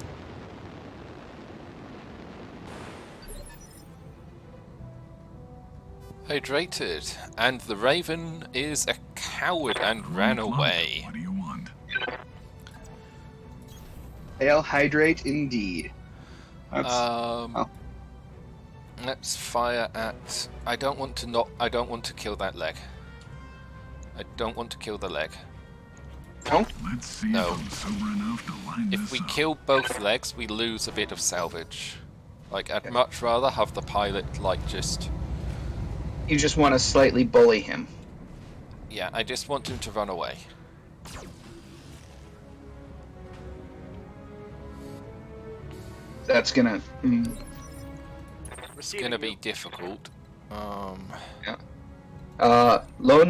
Hydrated. And the Raven is a coward and ran away. What do you want? They'll hydrate indeed. That's, Let's fire at. I don't want to kill that leg. I don't want to kill the leg. Let's see No. if I'm sober enough to line If this we up. kill both legs, we lose a bit of salvage. Like, I'd much rather have the pilot, like, just. you just want to slightly bully him. Yeah, I just want him to run away. That's gonna... It's gonna be difficult. Lone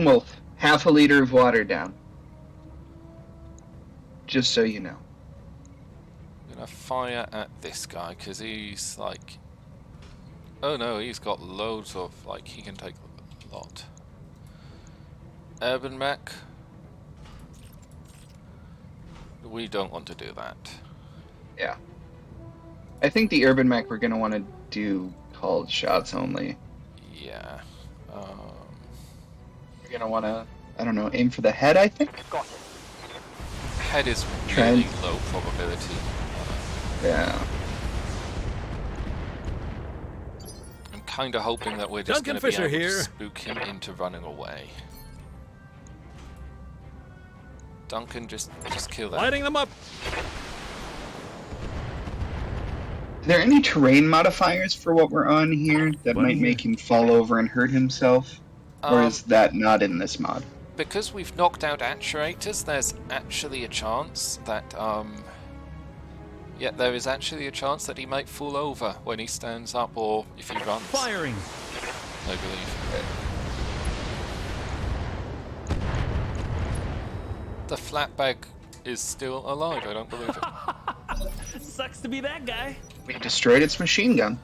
Wolf, half a liter of water down. Just so you know. I'm gonna fire at this guy, because he's, like... Oh no, he's got loads of, like, he can take a lot. Urban Mech. We don't want to do that. Yeah. I think the Urban Mech we're gonna want to do called shots only. Yeah. We're gonna want to, I don't know, aim for the head, I think? Got it. Head is Try really and- low probability. Yeah. I'm kind of hoping that we're just Duncan going to be Fisher able here. to spook him into running away. Duncan, just kill that. Lighting them up. Are there any terrain modifiers for what we're on here that Bunny might here. make him fall over and hurt himself? Or is that not in this mod? Because we've knocked out actuators, there's actually a chance that, yeah, there is actually a chance that he might fall over when he stands up or if he runs, Firing. I believe. The flatbag is still alive, I don't believe it. Sucks to be that guy. We destroyed its machine gun.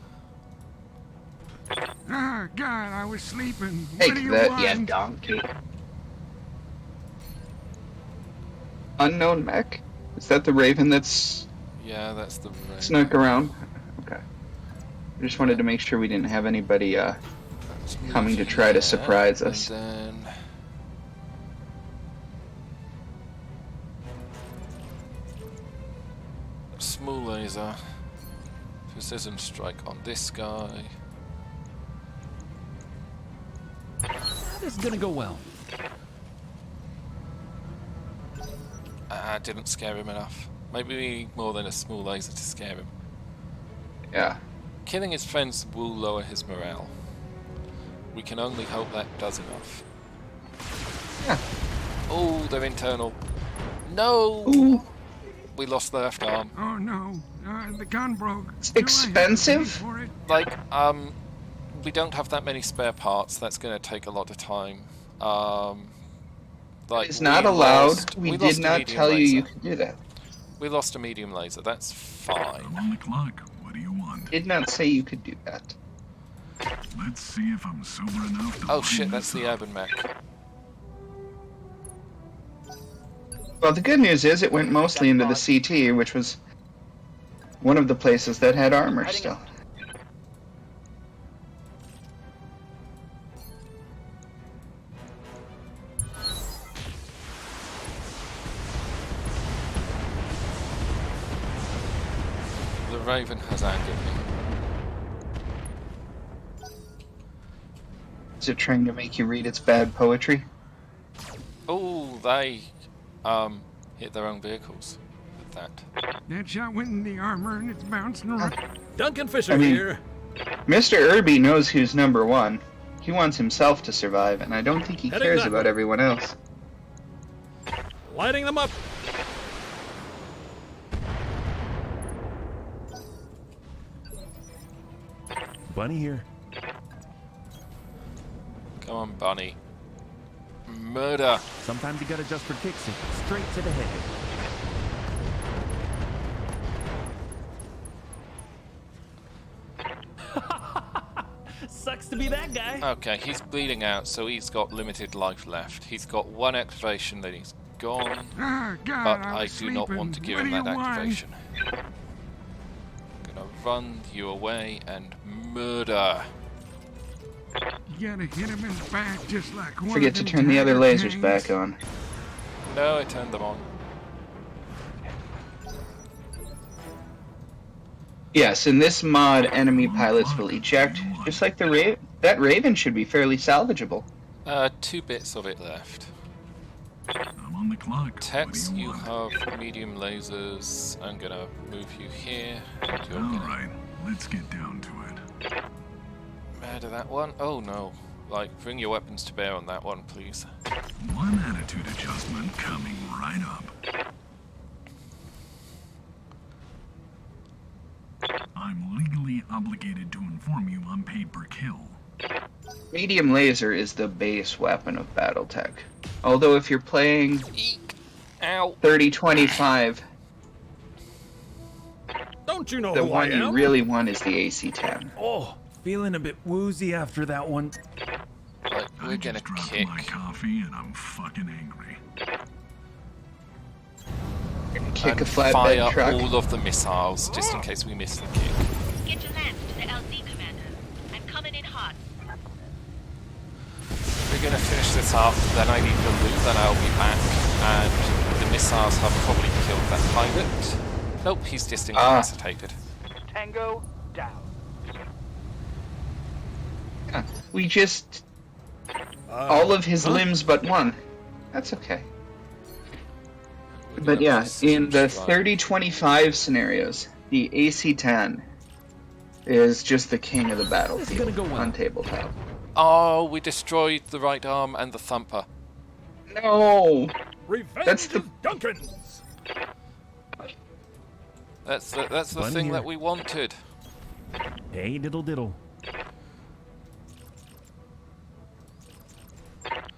Ah, God, I was sleeping. What Take do you that, want? yeah, donkey. Unknown mech? Is that the Raven that's Yeah, that's the Raven. snuck around? Okay. I just wanted to make sure we didn't have anybody, Let's coming to move try to here, surprise us. And then small laser. Precision strike on this guy. This is gonna go well. Didn't scare him enough. Maybe we need more than a small laser to scare him. Yeah. Killing his friends will lower his morale. We can only hope that does enough. Yeah. Oh, they're internal. No! Ooh. We lost the left arm. Oh no, the gun broke. It's Do I have to pay expensive? for it? Like, we don't have that many spare parts. That's going to take a lot of time. Like, It's not we allowed. lost- We lost did a not medium tell you laser. you could do that. We lost a medium laser. That's I'm fine. on the clock. What do you want? Did not say you could do that. Let's see if I'm sober enough to Oh line shit, that's this the up. urban mech. Well, the good news is it went mostly into the CT, which was one of the places that had armor still. The Raven has angered me. Is it trying to make you read its bad poetry? Oh, they hit their own vehicles with that. That shot went in the armor and it's bouncing around. Duncan Fisher I mean- here. Mr. Irby knows who's number one. He wants himself to survive, and I don't think he Heading cares that about way. everyone else. Lighting them up. Bunny here. Come on, Bunny. Murder. Sometimes you gotta just for kicks it straight to the head. Sucks to be that guy. Okay, he's bleeding out, so he's got limited life left. He's got one activation, then he's gone. Ah, God, But I I was do not want to sleeping. give What him do that you want? activation. Gonna run you away and murder. You gotta hit him in the back just like one Forget of to them turn the other tiger lasers tanks. back on. No, I turned them on. Yes, in this mod, enemy pilots will eject, just like the that Raven should be fairly salvageable. 2 bits of it left. I'm on the clock. Tex, what do you want? have medium lasers. I'm gonna move you here. And you're All gonna right, let's get down to it. murder that one. Oh no. Like, bring your weapons to bear on that one, please. One attitude adjustment coming right up. I'm legally obligated to inform you I'm paid per kill. Medium laser is the base weapon of Battletech. Although if you're playing Eek! Ow! 3025, Don't you know the who I one you am? really want is the AC-10. Oh, feeling a bit woozy after that one. Like, I we're gonna just dropped kick. my coffee and I'm fucking angry. Kick a And flatbed fire truck. all of the missiles, just in case we miss the kick. Get your lance to the LZ, Commander. I'm coming in hot. We're gonna finish this off, then I need to loot, then I'll be back, and the missiles have probably killed that pilot. Nope, he's just incapacitated. Tango down. Yeah, we just... all of his limbs but one. That's okay. We're But gonna yeah, precision in the strike. 3025 scenarios, the AC-10 is just the king of the This is battlefield gonna go well. on tabletop. Oh, we destroyed the right arm and the thumper. No! Revenge That's the- is Duncan's. That's the Bunny thing here. that we wanted. Hey, diddle diddle.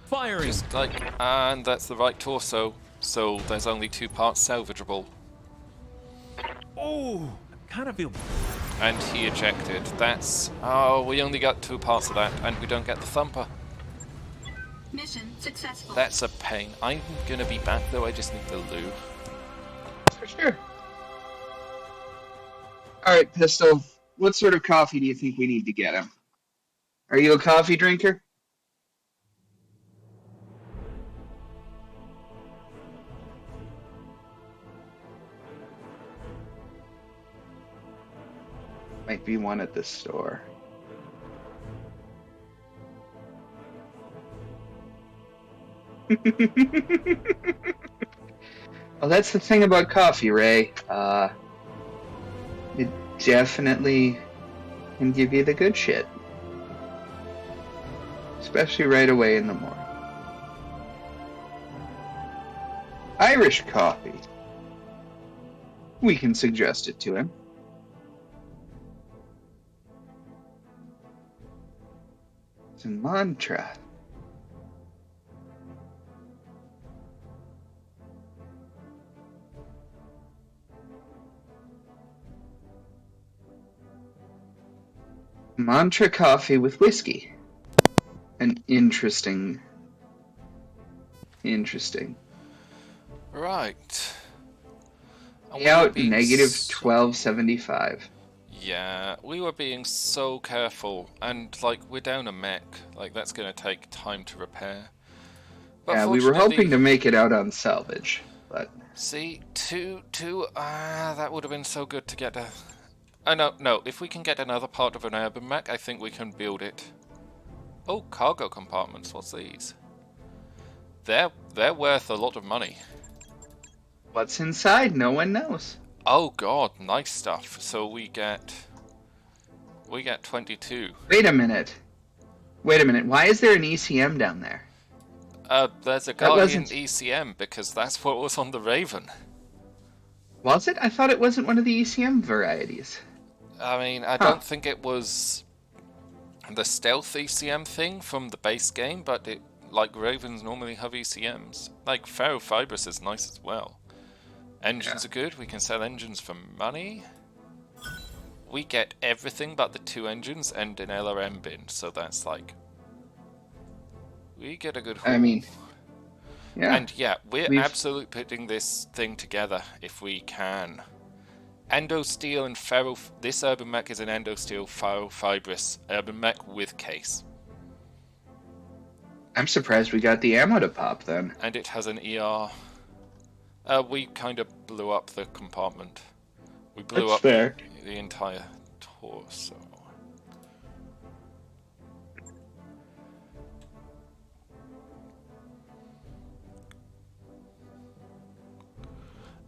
Firing. Just like, and that's the right torso, so there's only 2 parts salvageable. Oh, kind of feel. And he ejected. That's... oh, we only got 2 parts of that, and we don't get the thumper. Mission successful. That's a pain. I'm gonna be back though, I just need the loot. For sure. Alright, Pistol, what sort of coffee do you think we need to get him? Are you a coffee drinker? Might be one at the store. Well, that's the thing about coffee, Ray. It definitely can give you the good shit. Especially right away in the morning. Irish coffee. We can suggest it to him. It's a mantra. Mantra coffee with whiskey. An interesting. Right. Out negative 1275. Yeah, we were being so careful, and like we're down a mech, like that's gonna take time to repair. But Yeah, we were hoping to make it out on salvage, but see, that would have been so good to get a. No, if we can get another part of an urban mech, I think we can build it. Oh, cargo compartments. What's these? They're worth a lot of money. What's inside? No one knows. Oh god, nice stuff. So we get 22. Wait a minute. Why is there an ECM down there? There's a Guardian ECM because that's what was on the Raven. Was it? I thought it wasn't one of the ECM varieties. I mean, I don't think it was the stealth ECM thing from the base game, but it, like Ravens normally have ECMs. Like ferrofibrous is nice as well. Engines are good. We can sell engines for money. We get everything but the 2 engines and an LRM bin, so that's like we get a good haul. I mean, yeah. And yeah, we're absolutely putting this thing together if we can. Endo steel and ferro. This urban mech is an endo steel ferrofibrous urban mech with case. I'm surprised we got the ammo to pop then. And it has an ER. We kind of blew up the compartment. We blew up the entire torso.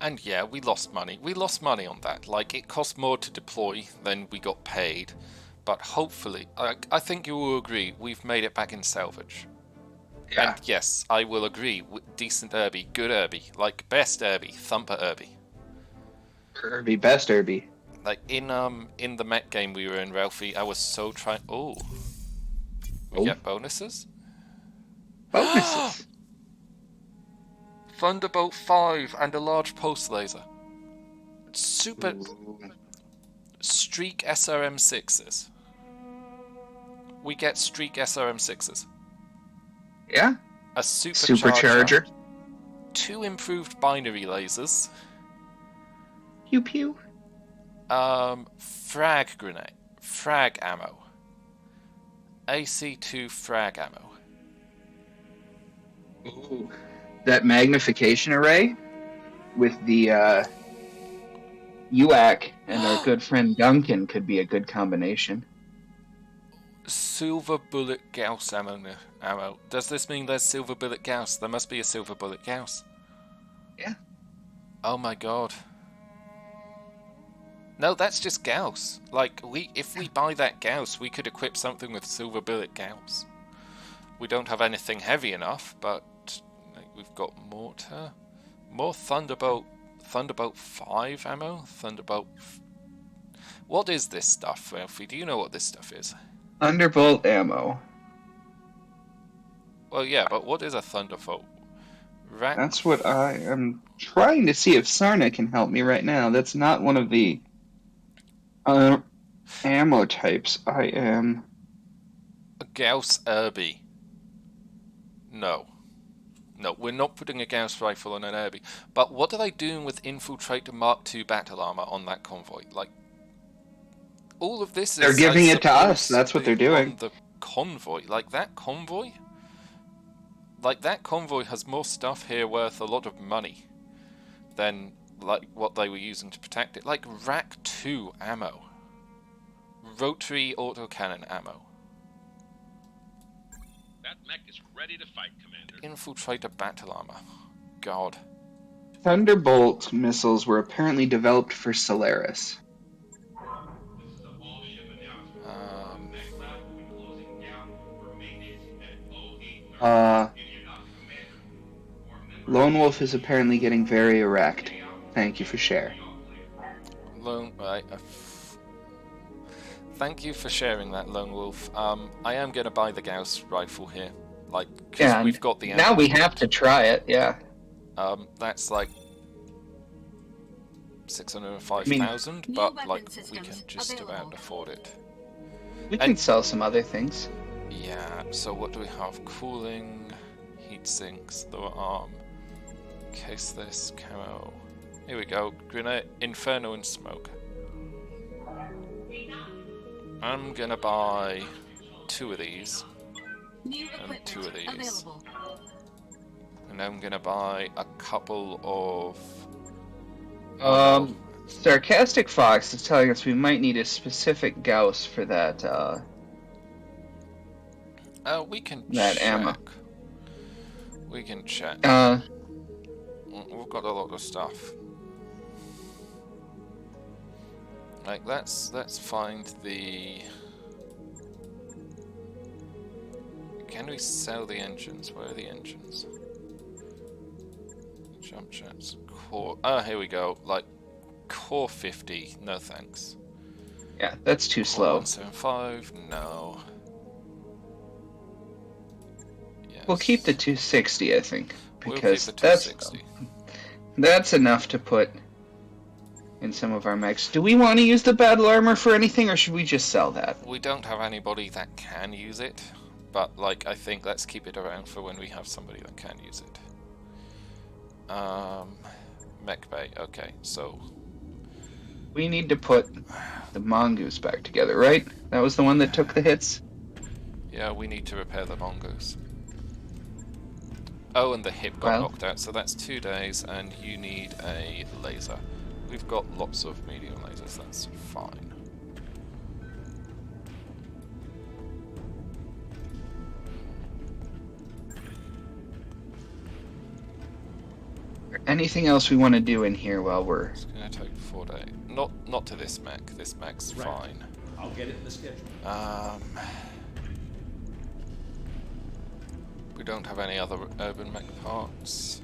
And yeah, we lost money. We lost money on that. Like, it cost more to deploy than we got paid. But hopefully, I think you will agree, we've made it back in salvage. Yeah. And yes, I will agree. Decent Irby, good Irby, like best Irby, thumper Irby. Irby, best Irby. Like in the Met game we were in, Ralphie, I was so trying. Oh, we get bonuses. Bonuses. Thunderbolt 5 and a large pulse laser. Super Streak SRM6s. We get Streak SRM6s. Yeah. A supercharger. 2 improved binary lasers. Pew pew. Frag grenade. Frag ammo. AC2 frag ammo. Ooh. That magnification array with the UAC and our good friend Duncan could be a good combination. Silver bullet Gauss ammo. Does this mean there's silver bullet Gauss? There must be a silver bullet Gauss. Yeah. Oh my god. No, that's just Gauss. Like, if we buy that Gauss, we could equip something with silver bullet Gauss. We don't have anything heavy enough, but like, we've got mortar. More Thunderbolt 5 ammo? What is this stuff, Ralphie? Do you know what this stuff is? Thunderbolt ammo. Well, yeah, but what is a Thunderbolt? That's what I am trying to see if Sarna can help me right now. That's not one of the ammo types. I am... A Gauss Irby. No, we're not putting a Gauss rifle on an Irby. But what are they doing with Infiltrator Mark II battle armor on that convoy? Like, all of this is... They're giving it to us. That's what they're doing. On the convoy. Like, that convoy has more stuff here worth a lot of money than, like, what they were using to protect it. Like, Rack 2 ammo. rotary autocannon ammo. That mech is ready to fight, Commander. Infiltrator battle armor. God. Thunderbolt missiles were apparently developed for Solaris. Lone Wolf is apparently getting very erect. Thank you for sharing. Thank you for sharing that, Lone Wolf. I am going to buy the Gauss rifle here. Like, because Yeah, we've got the now ammo. we have to try it, yeah. That's like 605,000, but like we can just about afford it. We can sell some other things. Yeah, so what do we have? Cooling, heat sinks, lower arm, case this, camo. Here we go, grenade, inferno and smoke. I'm gonna buy 2 of these, and 2 of these. And I'm gonna buy a couple of... Sarcastic Fox is telling us we might need a specific Gauss for that, we can that check. ammo. We can check. We've got a lot of stuff. Like, let's find the... Can we sell the engines? Where are the engines? Jump jets. Core... Oh, here we go. Like, Core 50. No thanks. Yeah, that's too slow. 175. No. Yes. We'll keep the 260, I think, because we'll keep the 260. That's enough to put in some of our mechs. Do we want to use the battle armor for anything, or should we just sell that? We don't have anybody that can use it, but like I think let's keep it around for when we have somebody that can use it. Mech bay. Okay, so we need to put the mongoose back together, right? That was the one that took the hits. Yeah, we need to repair the mongoose. Oh, and the hip got knocked out, so that's 2 days, and you need a laser. We've got lots of medium lasers, that's fine. Anything else we want to do in here while we're... It's gonna take 4 days. Not to this mech. This mech's fine. I'll get it in the schedule. We don't have any other urban mech parts.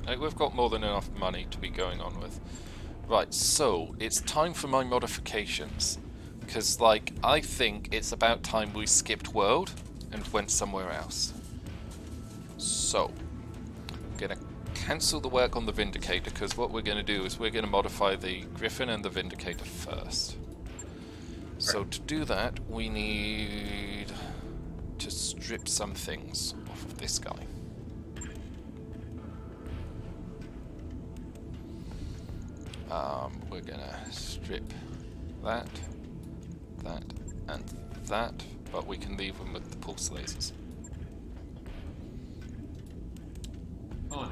Like, we've got more than enough money to be going on with. Right, so it's time for my modifications. Because, like, I think it's about time we skipped world and went somewhere else. So, I'm gonna cancel the work on the Vindicator, because what we're gonna do is we're gonna modify the Griffin and the Vindicator first. So to do that, we need to strip some things off of this guy. We're gonna strip that, and that, but we can leave them with the pulse lasers. On it.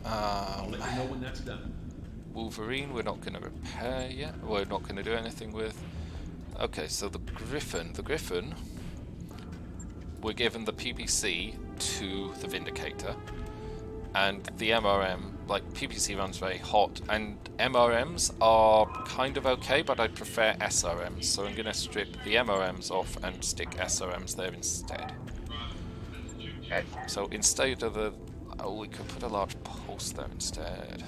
I'll let you know when that's done. Wolverine, we're not gonna repair yet. We're not gonna do anything with. Okay, so the Griffin, we're given the PPC to the Vindicator, and the MRM, like, PPC runs very hot, and MRMs are kind of okay, but I prefer SRMs, so I'm gonna strip the MRMs off and stick SRMs there instead. Okay. So instead of the... Oh, we could put a large pulse there instead.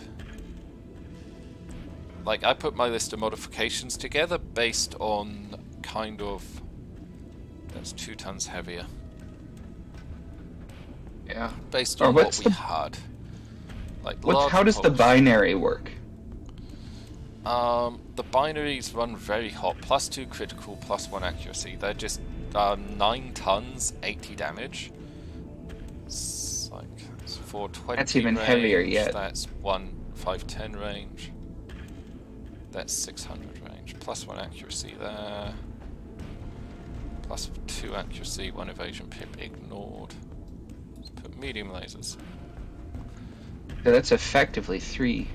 Like, I put my list of modifications together based on kind of... That's 2 tons heavier. Yeah. Based on what we had. Like, how does the binary work? The binaries run very hot. +2 critical, +1 accuracy. They're just 9 tons, 80 damage. It's like, it's 420 That's even range, heavier yet. That's 510 range. That's 600 range. +1 accuracy there. +2 accuracy, 1 evasion pip ignored. Let's put medium lasers. So that's effectively 3.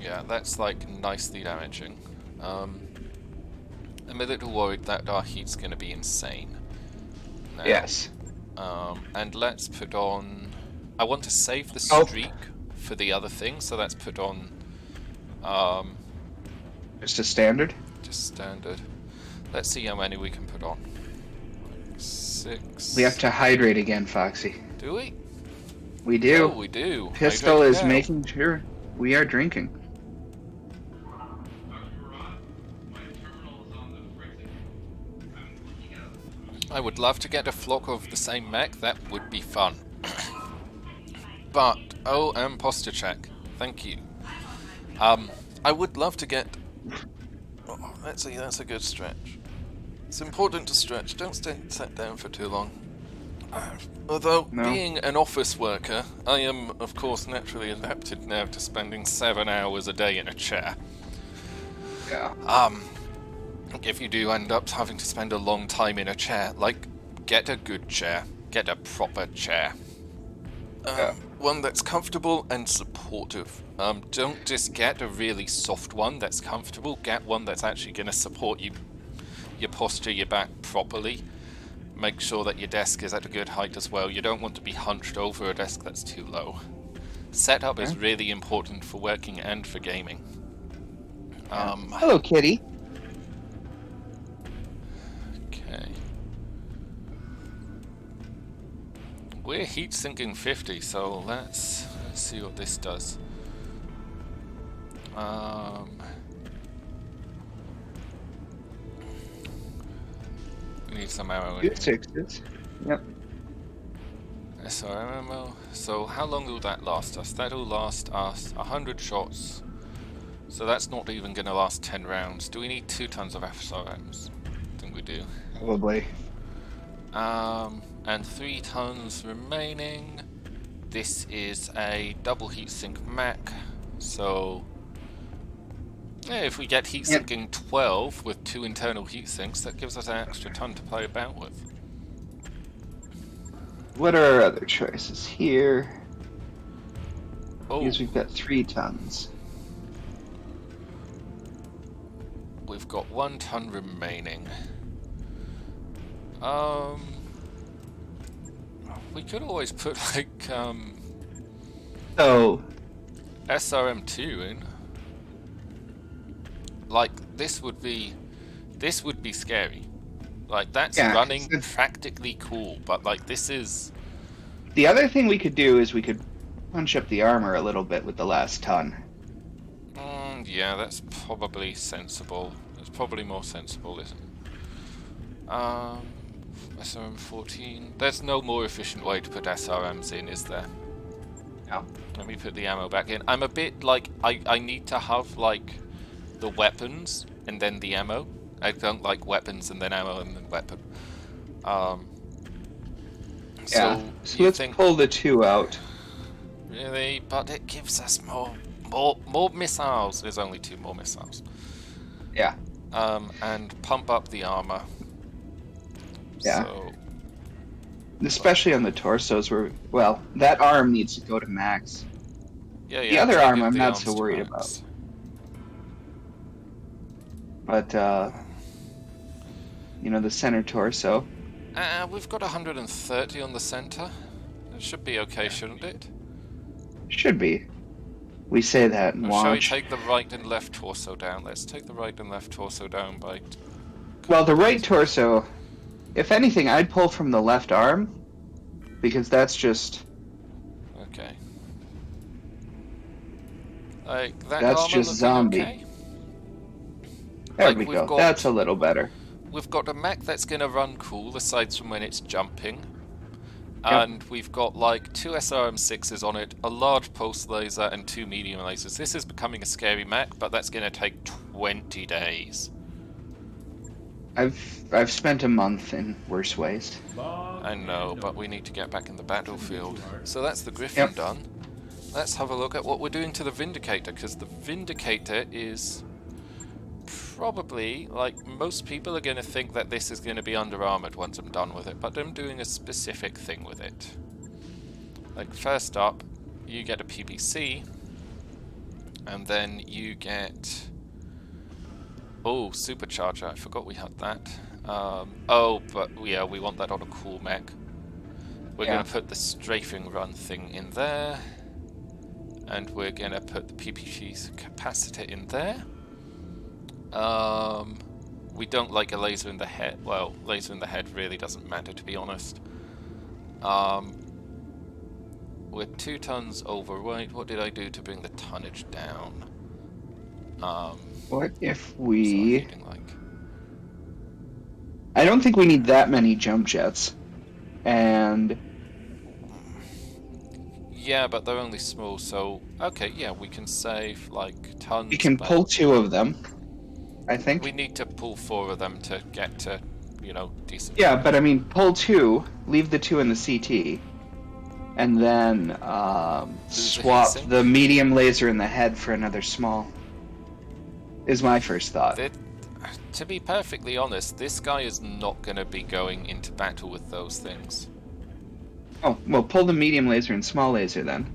Yeah, that's like nicely damaging. I'm a little worried that our heat's going to be insane. Now, Yes. And let's put on... I want to save the Oh. streak for the other thing, so let's put on... Just a standard? just standard. Let's see how many we can put on. 6... We have to hydrate again, Foxy. Do we? We do. Oh, we do. Pistol Hydrate is now. making sure we are drinking. I would love to get a flock of the same mech, that would be fun. But, posture check. Thank you. I would love to get... Oh, let's see, that's a good stretch. It's important to stretch, don't stay sat down for too long. Although, No. being an office worker, I am, of course, naturally adapted now to spending 7 hours a day in a chair. Yeah. If you do end up having to spend a long time in a chair, like, get a good chair. Get a proper chair. One that's comfortable and supportive. Don't just get a really soft one that's comfortable, get one that's actually going to support you, your posture, your back properly. Make sure that your desk is at a good height as well. You don't want to be hunched over a desk that's too low. Setup is really important for working and for gaming. Hello, kitty. Okay. We're heat sinking 50, so let's see what this does. We need some ammo in here. 2 6s. Yep. SRM ammo. So how long will that last us? That'll last us 100 shots. So that's not even going to last 10 rounds. Do we need 2 tons of SRMs? I think we do. Probably. And 3 tons remaining. This is a double heatsink Mac. So yeah, if we get heatsinking 12 with 2 internal heatsinks, that gives us an extra ton to play about with. What are our other choices here? Oh, Because we've got 3 tons. we've got 1 ton remaining. We could always put like So, SRM2 in. Like this would be scary. Like that's Yeah, running it's- practically cool, but like this is the other thing we could do is we could punch up the armor a little bit with the last ton. yeah, that's probably sensible. It's probably more sensible, isn't it? SRM14. There's no more efficient way to put SRMs in, is there? No. Let me put the ammo back in. I'm a bit like I need to have like the weapons and then the ammo. I don't like weapons and then ammo and then weapon. Yeah. So So you let's think pull the 2 out. really? But it gives us more missiles. There's only 2 more missiles. Yeah. And pump up the armor. Yeah. So Especially on the torsos where, well, that arm needs to go to max. yeah, The other take arm it I'm the not arms so to worried max. But, you know, the center torso. We've got 130 on the center. It should be okay, shouldn't it? Should be. We say that and Or shall we watch. take the right and left torso down? Let's take the right and left torso down by... Well, the right torso, if anything, I'd pull from the left arm. Because that's just... Okay. Like, that That's armor just looking zombie. okay? There Like, we we've go. got- That's a little better. We've got a mech that's going to run cool, aside from when it's jumping. Yep. And we've got like 2 SRM6s on it, a large pulse laser, and 2 medium lasers. This is becoming a scary mech, but that's going to take 20 days. I've spent a month in worse ways. I know, but we need to get back in the battlefield. So that's the Griffin Yep. done. Let's have a look at what we're doing to the Vindicator, because the Vindicator is probably, like, most people are going to think that this is going to be under-armored once I'm done with it, but I'm doing a specific thing with it. Like, first up, you get a PPC, and then you get Oh, supercharger. I forgot we had that. Oh, but yeah, we want that on a cool mech. We're going to put the strafing run thing in there. And we're going to put the PPG's capacitor in there. We don't like a laser in the head. Well, laser in the head really doesn't matter, to be honest. We're 2 tons overweight. What did I do to bring the tonnage down? What if we... Like... I don't think we need that many jump jets. And... Yeah, but they're only small, so... Okay, yeah, we can save, like, tons... We can pull 2 of them, I think. We need to pull 4 of them to get to, you know, decent... Yeah, but I mean, pull 2, leave the 2 in the CT, and then swap the medium laser in the head for another small. Is my first thought. To be perfectly honest, this guy is not going to be going into battle with those things. Oh, well, pull the medium laser and small laser then.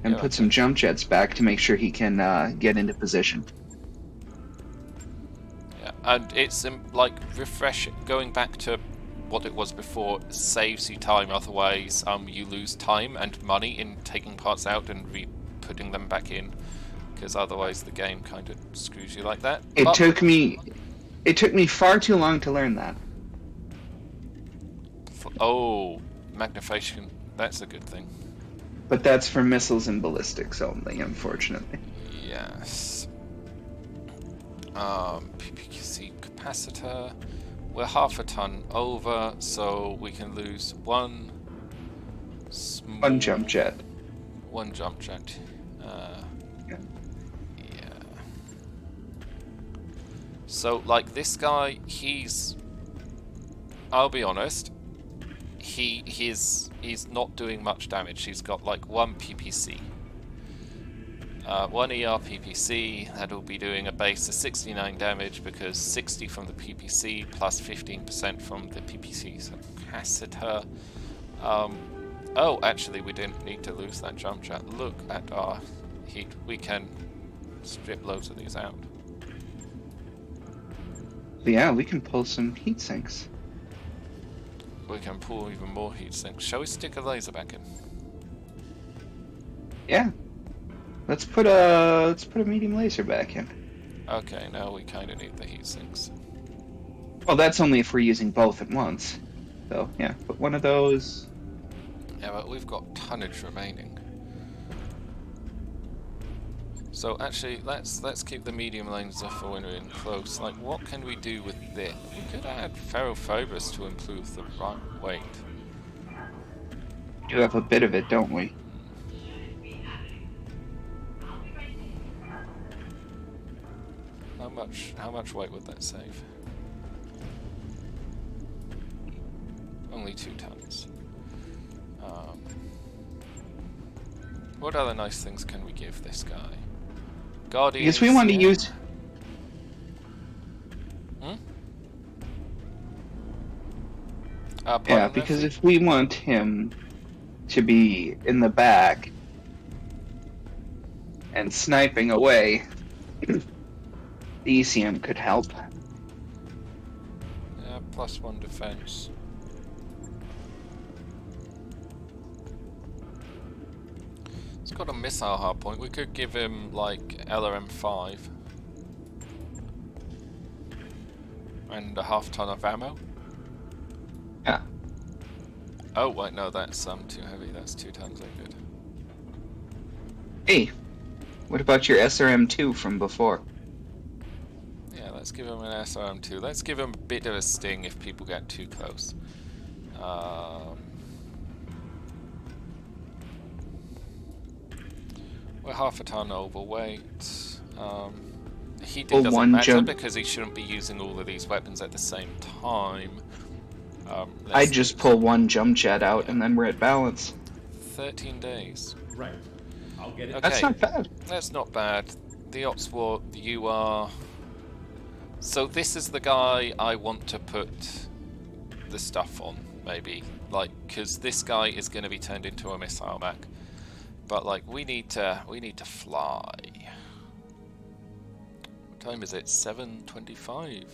And put some jump jets back to make sure he can get into position. Yeah, and it's like going back to what it was before saves you time, otherwise you lose time and money in taking parts out and putting them back in. Because otherwise the game kind of screws you like that. It took me far too long to learn that. Oh, magnification, that's a good thing. But that's for missiles and ballistics only, unfortunately. Yes. PPC capacitor. We're half a ton over, so we can lose one jump jet. One jump jet. Yeah. So, like, this guy, I'll be honest, he's not doing much damage. He's got, like, 1 PPC. 1 ER PPC, that'll be doing a base of 69 damage because 60 from the PPC plus 15% from the PPC capacitor. Oh, actually, we didn't need to lose that jump jet. Look at our heat. We can strip loads of these out. Yeah, we can pull some heat sinks. We can pull even more heat sinks. Shall we stick a laser back in? Yeah. Let's put a medium laser back in. Okay, now we kind of need the heat sinks. Well, that's only if we're using both at once. So yeah, put one of those. Yeah, but we've got tonnage remaining. So actually, let's keep the medium laser for when we're in close. Like, what can we do with this? We could add ferrofibrous to improve the weight. We do have a bit of it, don't we? How much weight would that save? Only 2 tons. What other nice things can we give this guy? Guardians. Because we want to use. Yeah, because if we want him to be in the back and sniping away, the ECM could help. Yeah, +1 defense. He's got a missile hardpoint. We could give him like LRM-5 and a half ton of ammo. Yeah. Oh wait, no, that's too heavy. That's 2 tons. Ain't good. Hey, what about your SRM-2 from before? Yeah, let's give him an SRM-2. Let's give him a bit of a sting if people get too close. We're half a ton overweight. He doesn't matter because he shouldn't be using all of these weapons at the same time. I just pull 1 jump jet out and then we're at balance. 13 days. Right. I'll get it. Okay. That's not bad. That's not bad. The Ops War, you are... So this is the guy I want to put the stuff on, maybe. Like, because this guy is going to be turned into a missile mech. But like, we need to fly. time is it? 7:25.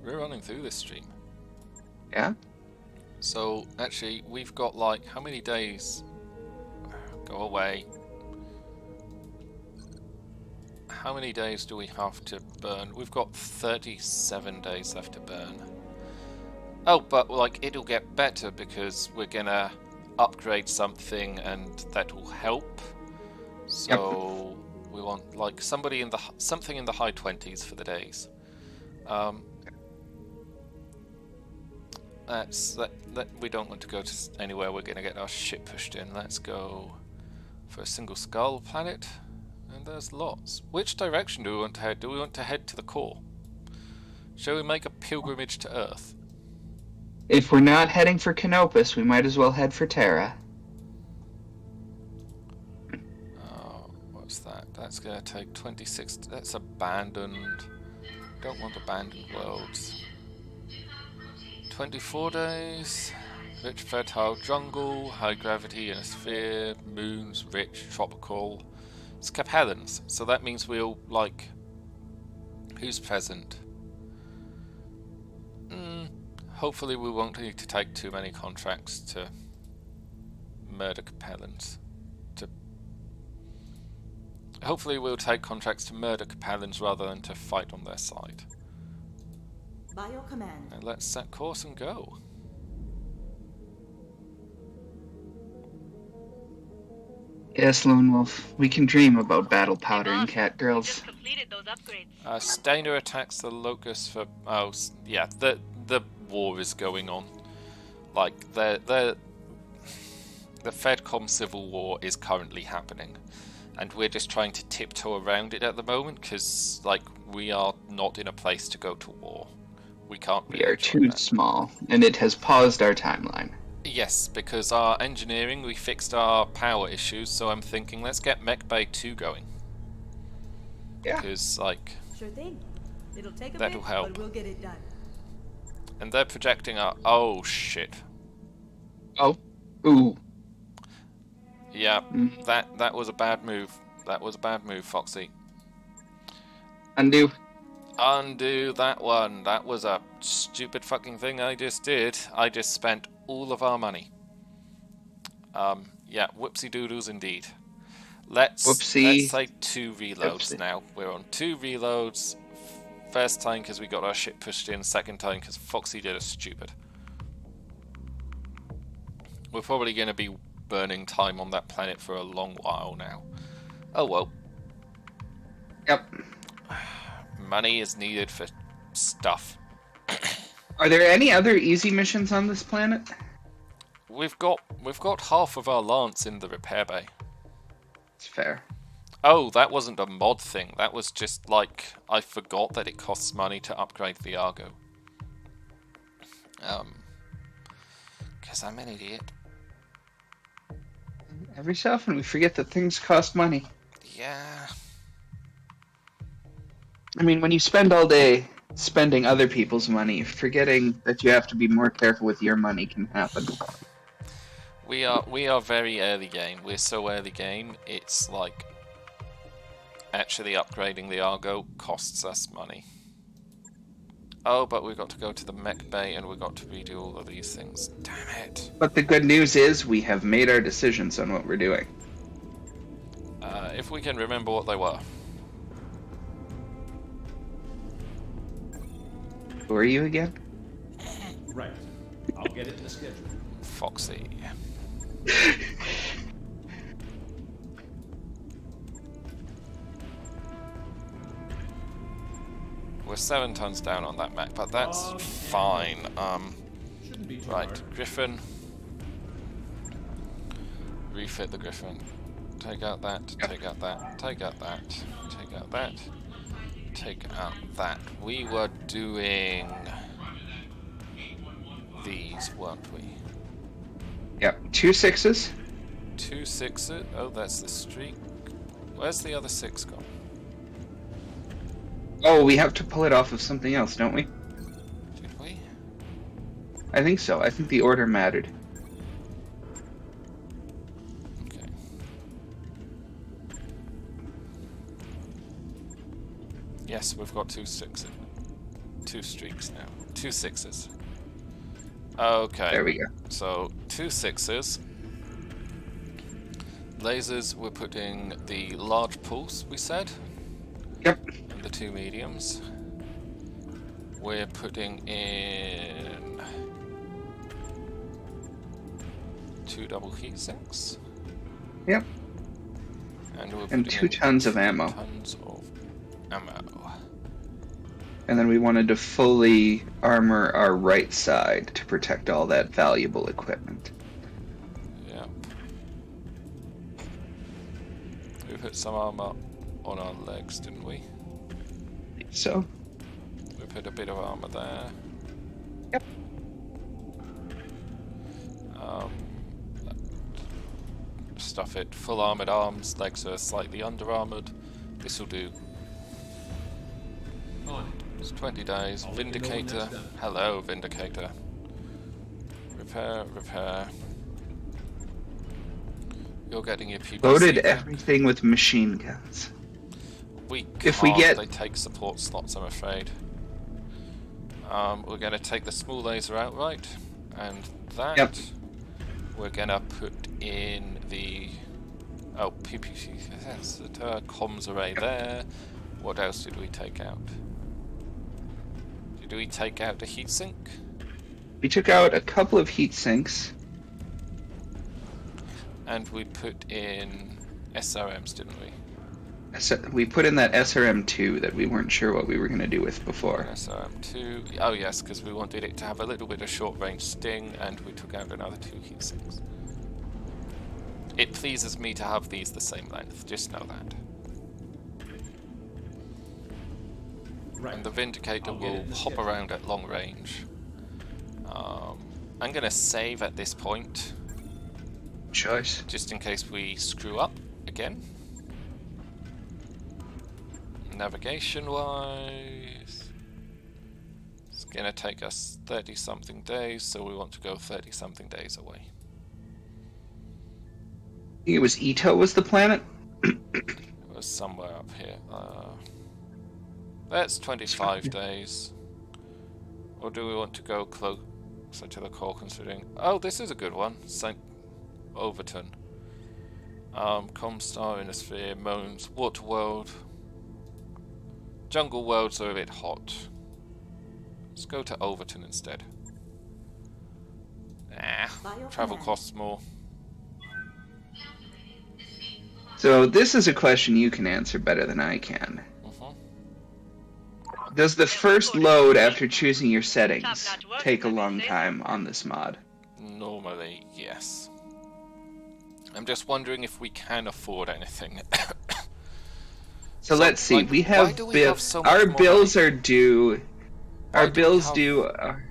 We're running through this stream. Yeah? So, actually, we've got like, how many days? Go away. How many days do we have to burn? We've got 37 days left to burn. Oh, but like, it'll get better because we're gonna upgrade something and that will help. So, we want like something in the high 20s for the days. That we don't want to go to anywhere we're going to get our ship pushed in. Let's go for a single skull planet, and there's lots. Which direction do we want to head? Do we want to head to the core? Shall we make a pilgrimage to Earth? If we're not heading for Canopus, we might as well head for Terra. What's that? That's going to take 26. That's abandoned. Don't want abandoned worlds. 24 days. Rich fertile jungle, high gravity ionosphere, moons, rich, tropical. It's Capellans, so that means we'll, like... Who's present? Hopefully we won't need to take too many contracts to murder Capellans. Hopefully we'll take contracts to murder Capellans rather than to fight on their side. By your command. And let's set course and go. Yes, Lone Wolf. We can dream about battle powder and cat girls. Just completed those upgrades. Stainer attacks the Locust for... Oh, yeah, the war is going on. Like, the Fedcom civil war is currently happening. And we're just trying to tiptoe around it at the moment, because, like, we are not in a place to go to war. We can't really. We are too small, and it has paused our timeline. Yes, because our engineering, we fixed our power issues, so I'm thinking let's get Mech Bay 2 going. Yeah. Because, like... Sure thing. It'll take a that'll bit, help. but we'll get it done. And they're projecting our... Oh, shit. Oh. Ooh. Yeah, that was a bad move. That was a bad move, Foxy. Undo. Undo that one. That was a stupid fucking thing I just did. I just spent all of our money. Yeah, whoopsie doodles indeed. Let's say 2 reloads now. We're on 2 reloads. First time because we got our ship pushed in. Second time because Foxy did us stupid. We're probably going to be burning time on that planet for a long while now. Oh well. Yep. Money is needed for stuff. Are there any other easy missions on this planet? We've got half of our Lance in the repair bay. It's fair. Oh, that wasn't a mod thing. That was just like I forgot that it costs money to upgrade the Argo. Because I'm an idiot. Every so often we forget that things cost money. Yeah. I mean, when you spend all day spending other people's money, forgetting that you have to be more careful with your money can happen. We are very early game. We're so early game, it's like actually upgrading the Argo costs us money. Oh, but we've got to go to the mech bay and we've got to redo all of these things. Damn it. But the good news is we have made our decisions on what we're doing. If we can remember what they were. Who are you again? Right. I'll get it in the schedule. Foxy. We're 7 tons down on that mech, but that's fine. Shouldn't be too Right, hard. Griffin. Refit the Griffin. Take out that, take out that, take out that, take out that, take out that. We were doing these, weren't we? Yep, 2 6s. 2 6s. Oh, that's the streak. Where's the other 6 gone? Oh, we have to pull it off of something else, don't we? Did we? I think so. I think the order mattered. Yes, we've got 2 6s. 2 streaks now. 2 6s. Okay. There we go. So 2 6s. Lasers, we're putting the large pulse, we said. Yep. And the 2 mediums. We're putting in 2 double heat sinks. Yep. And we're And putting 2 in tons of 2 ammo. tons of ammo. And then we wanted to fully armor our right side to protect all that valuable equipment. Yep. We put some armor on our legs, didn't we? So, We put a bit of armor there. Yep. Stuff it. Full armored arms, legs are slightly under armored. This will do. On it. It's 20 days. I'll let you know when Vindicator. that's done. Hello, Vindicator. Repair, repair. You're getting your PPC. loaded back. everything with machine guns. We If we can't, get- they take support slots, I'm afraid. We're going to take the small laser outright, and that Yep. we're going to put in the PPC comms array there. What else did we take out? Did we take out a heatsink? We took out a couple of heat sinks. And we put in SRMs, didn't we? We put in that SRM2 that we weren't sure what we were going to do with before. SRM2. Oh yes, because we wanted it to have a little bit of short-range sting, and we took out another 2 heatsinks. It pleases me to have these the same length, just know that. Right. And the Vindicator I'll get it will in the hop schedule. around at long range. I'm going to save at this point, Choice. just in case we screw up again. Navigation-wise, it's going to take us 30-something days, so we want to go 30-something days away. I think it was Ito was the planet. It was somewhere up here. That's 25 days. Or do we want to go closer to the core, considering... Oh, this is a good one. St. Overton. Comstar, Innosphere, Moans, Waterworld. Jungle Worlds are a bit hot. Let's go to Overton instead. Travel costs more. So this is a question you can answer better than I can. Does the first load after choosing your settings take a long time on this mod? Normally, yes. I'm just wondering if we can afford anything. So let's see. like, We why have do we have so much our more bills money? are due. Why Our do we bills have- due are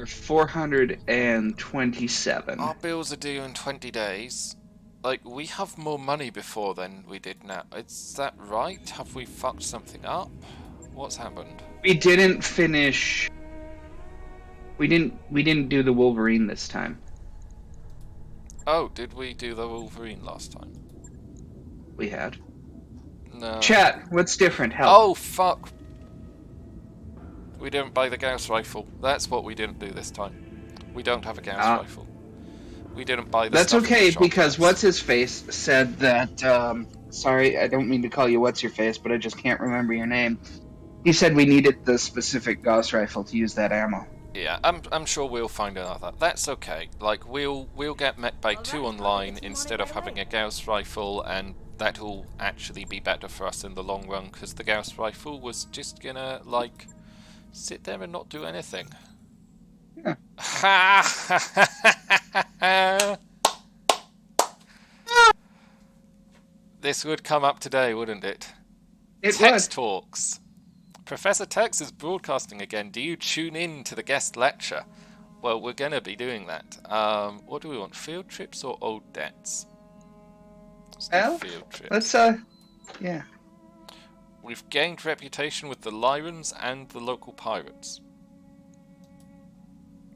427. Our bills are due in 20 days. Like, we have more money before than we did now. Is that right? Have we fucked something up? What's happened? We didn't finish. We didn't do the Wolverine this time. Oh, did we do the Wolverine last time? We had. No. Chat, what's different? Help. Oh, fuck. We didn't buy the Gauss rifle. That's what we didn't do this time. We don't have a Gauss rifle. We didn't buy the That's stuff in the okay, shop because yet. what's his face said that. Sorry, I don't mean to call you what's your face, but I just can't remember your name. He said we needed the specific Gauss rifle to use that ammo. Yeah, I'm sure we'll find another. That's okay. Like, we'll get Mechbite 2 online instead of having a Gauss rifle, and that'll actually be better for us in the long run, because the Gauss rifle was just gonna, like, sit there and not do anything. Yeah. This would come up today, wouldn't it? It Tex would. Talks. Professor Tex is broadcasting again. Do you tune in to the guest lecture? Well, we're going to be doing that. What do we want? Field trips or old debts? Let's do Well, field trips. let's yeah. We've gained reputation with the Lyrans and the local pirates.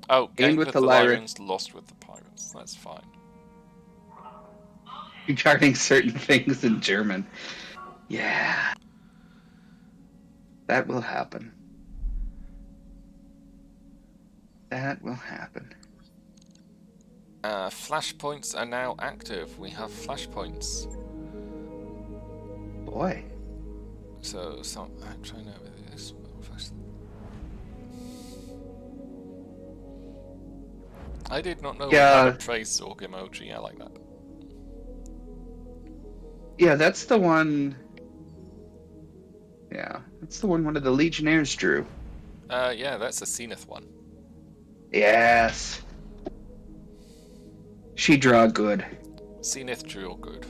Oh, gained with the Lyrans, lost with the pirates. That's fine. regarding certain things in German. Yeah. That will happen. That will happen. Flashpoints are now active. We have flashpoints. Boy. So I'm trying to this. I did not know we had a trace org emoji. I like that. Yeah, that's the one. Yeah, that's the one of the Legionnaires drew. Yeah, that's a Zenith one. Yes. She draw good. Zenith drew good.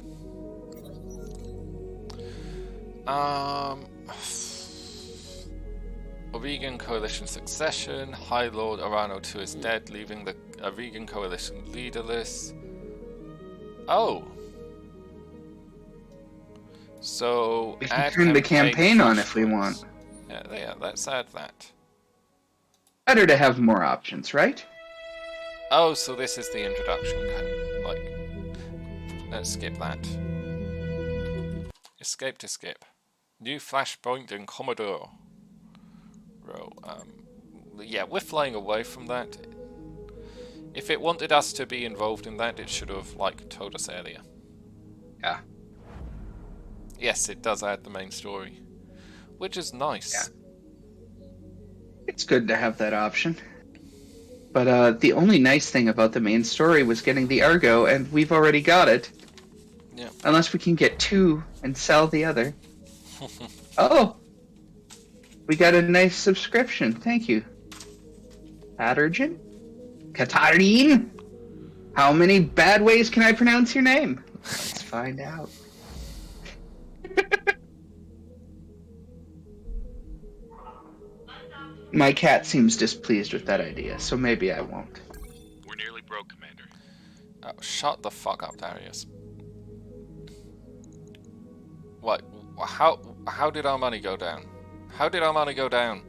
Aurigan Coalition succession. High Lord Arano II is dead, leaving the Aurigan Coalition leaderless. Oh. So We can turn the campaign on if we want. Yeah, let's add that. Better to have more options, right? Oh, so this is the introduction, let's skip that. Escape to skip. New flashpoint in Commodore. Yeah, we're flying away from that. If it wanted us to be involved in that, it should have, told us earlier. Yeah. Yes, it does add the main story. Which is nice. Yeah. It's good to have that option. But the only nice thing about the main story was getting the Argo, and we've already got it. Yeah. Unless we can get 2 and sell the other. Oh! We got a nice subscription. Thank you. Katarjin? Katarine? How many bad ways can I pronounce your name? Let's find out. My cat seems displeased with that idea, so maybe I won't. We're nearly broke, Commander. Oh, shut the fuck up, Darius. What? How did our money go down? How did our money go down?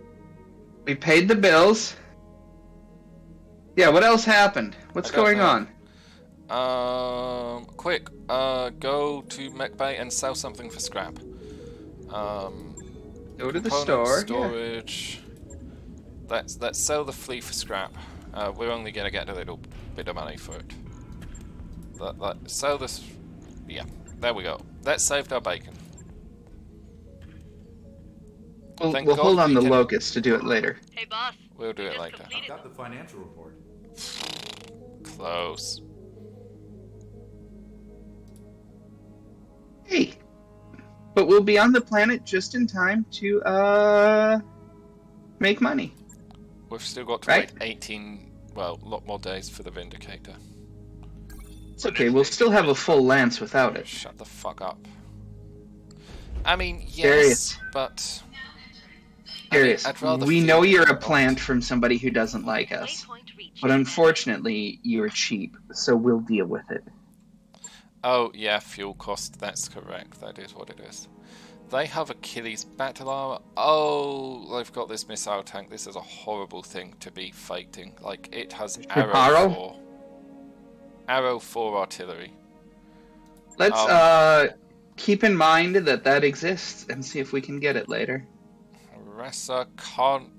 We paid the bills. Yeah, what else happened? What's going on? Quick, go to MechBay and sell something for scrap. Go to the store. Storage. Yeah. Let's sell the flea for scrap. We're only gonna get a little bit of money for it. Sell this. Yeah, there we go. That saved our bacon. We'll hold on the locust to do it later. Hey, boss. We'll do it later. I've got the financial report. Close. Hey, but we'll be on the planet just in time to make money. We've still got to wait 18, a lot more days for the Vindicator. It's okay, we'll still have a full lance without it. Shut the fuck up. I mean, yes, Darius. but... Darius, I'd rather we feel know you're a not. plant from somebody who doesn't like us. But unfortunately, you're cheap, so we'll deal with it. Oh, yeah, fuel cost, that's correct. That is what it is. They have Achilles battle armor. Oh, they've got this missile tank. This is a horrible thing to be fighting. It has arrow 4 artillery. Let's keep in mind that exists and see if we can get it later. Ressa can't...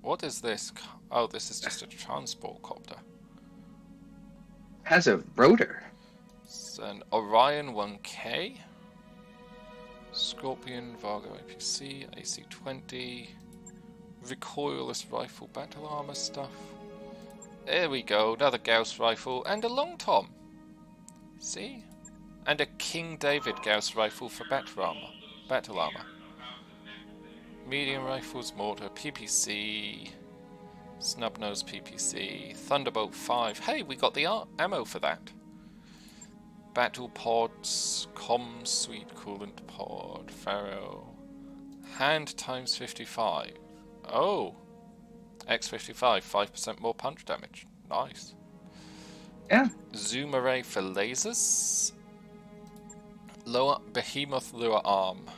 What is this? Oh, this is just a transport copter. Has a rotor. It's an Orion 1K. Scorpion, Vargo APC, AC-20, recoilless rifle battle armor stuff. There we go, another Gauss rifle, and a Long Tom. See? And a King David Gauss rifle for battle armor. Medium rifles, mortar, PPC, snub-nose PPC, Thunderbolt 5. Hey, we got the ammo for that. Battle pods, comms, sweet coolant pod, Pharaoh, hand times 55. Oh, X55, 5% more punch damage. Nice. Yeah. Zoom array for lasers. Lower behemoth lure arm.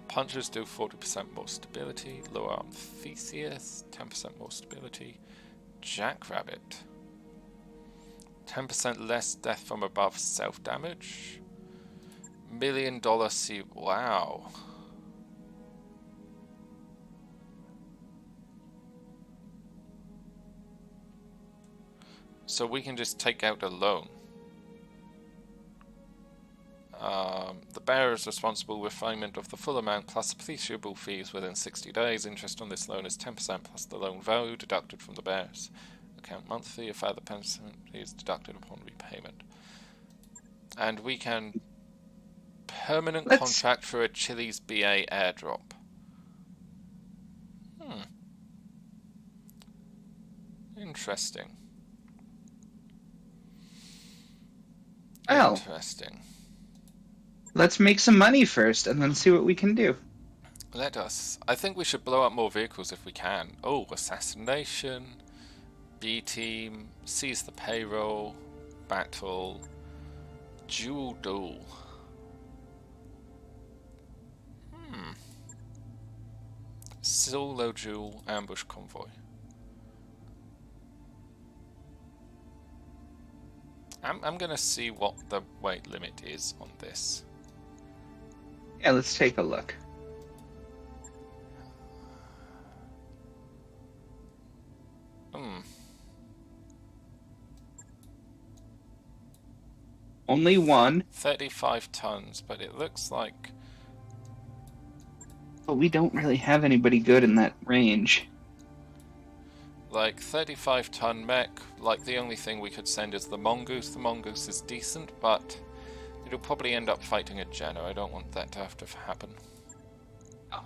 Punches do 40% more stability. Lower arm Theseus, 10% more stability. Jackrabbit. 10% less death from above self-damage. $1 million C. Wow. So we can just take out a loan. The bearer is responsible refinement of the full amount plus appreciable fees within 60 days. Interest on this loan is 10% plus the loan value deducted from the bearer's account monthly. A further penalty is deducted upon repayment. And we can permanent contract for a Chili's BA airdrop. Interesting. Well, interesting. Let's make some money first and then see what we can do. Let us. I think we should blow up more vehicles if we can. Oh, assassination, B-team, seize the payroll, battle, dual duel. Solo duel, ambush convoy. I'm gonna see what the weight limit is on this. Yeah, let's take a look. Only one. 35 tons, but it looks like... But we don't really have anybody good in that range. Like, 35-ton mech, like, the only thing we could send is the Mongoose. The Mongoose is decent, but it'll probably end up fighting a Jenna. I don't want that to have to happen. Oh.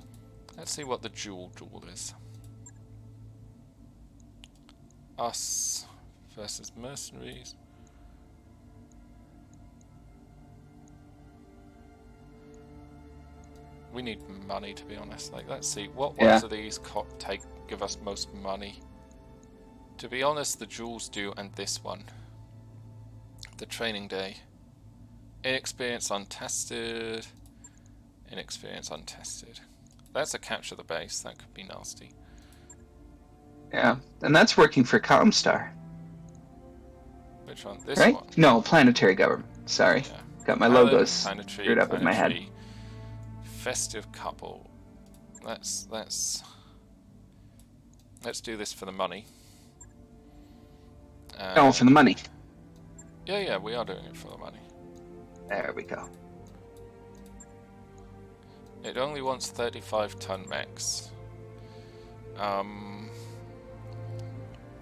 Let's see what the dual is. Us versus mercenaries. We need money, to be honest. Like, let's see, what ones of these give us most money? To be honest, the duels do, and this one. The training day. Inexperience untested. Inexperience untested. That's a capture the base. That could be nasty. Yeah, and that's working for Comstar. Which one? This right? one? No, Planetary Government. Sorry. Yeah. Got my logos screwed up in my head. Festive couple. Let's do this for the money. Oh, for the money. Yeah, we are doing it for the money. There we go. It only wants 35-ton mechs.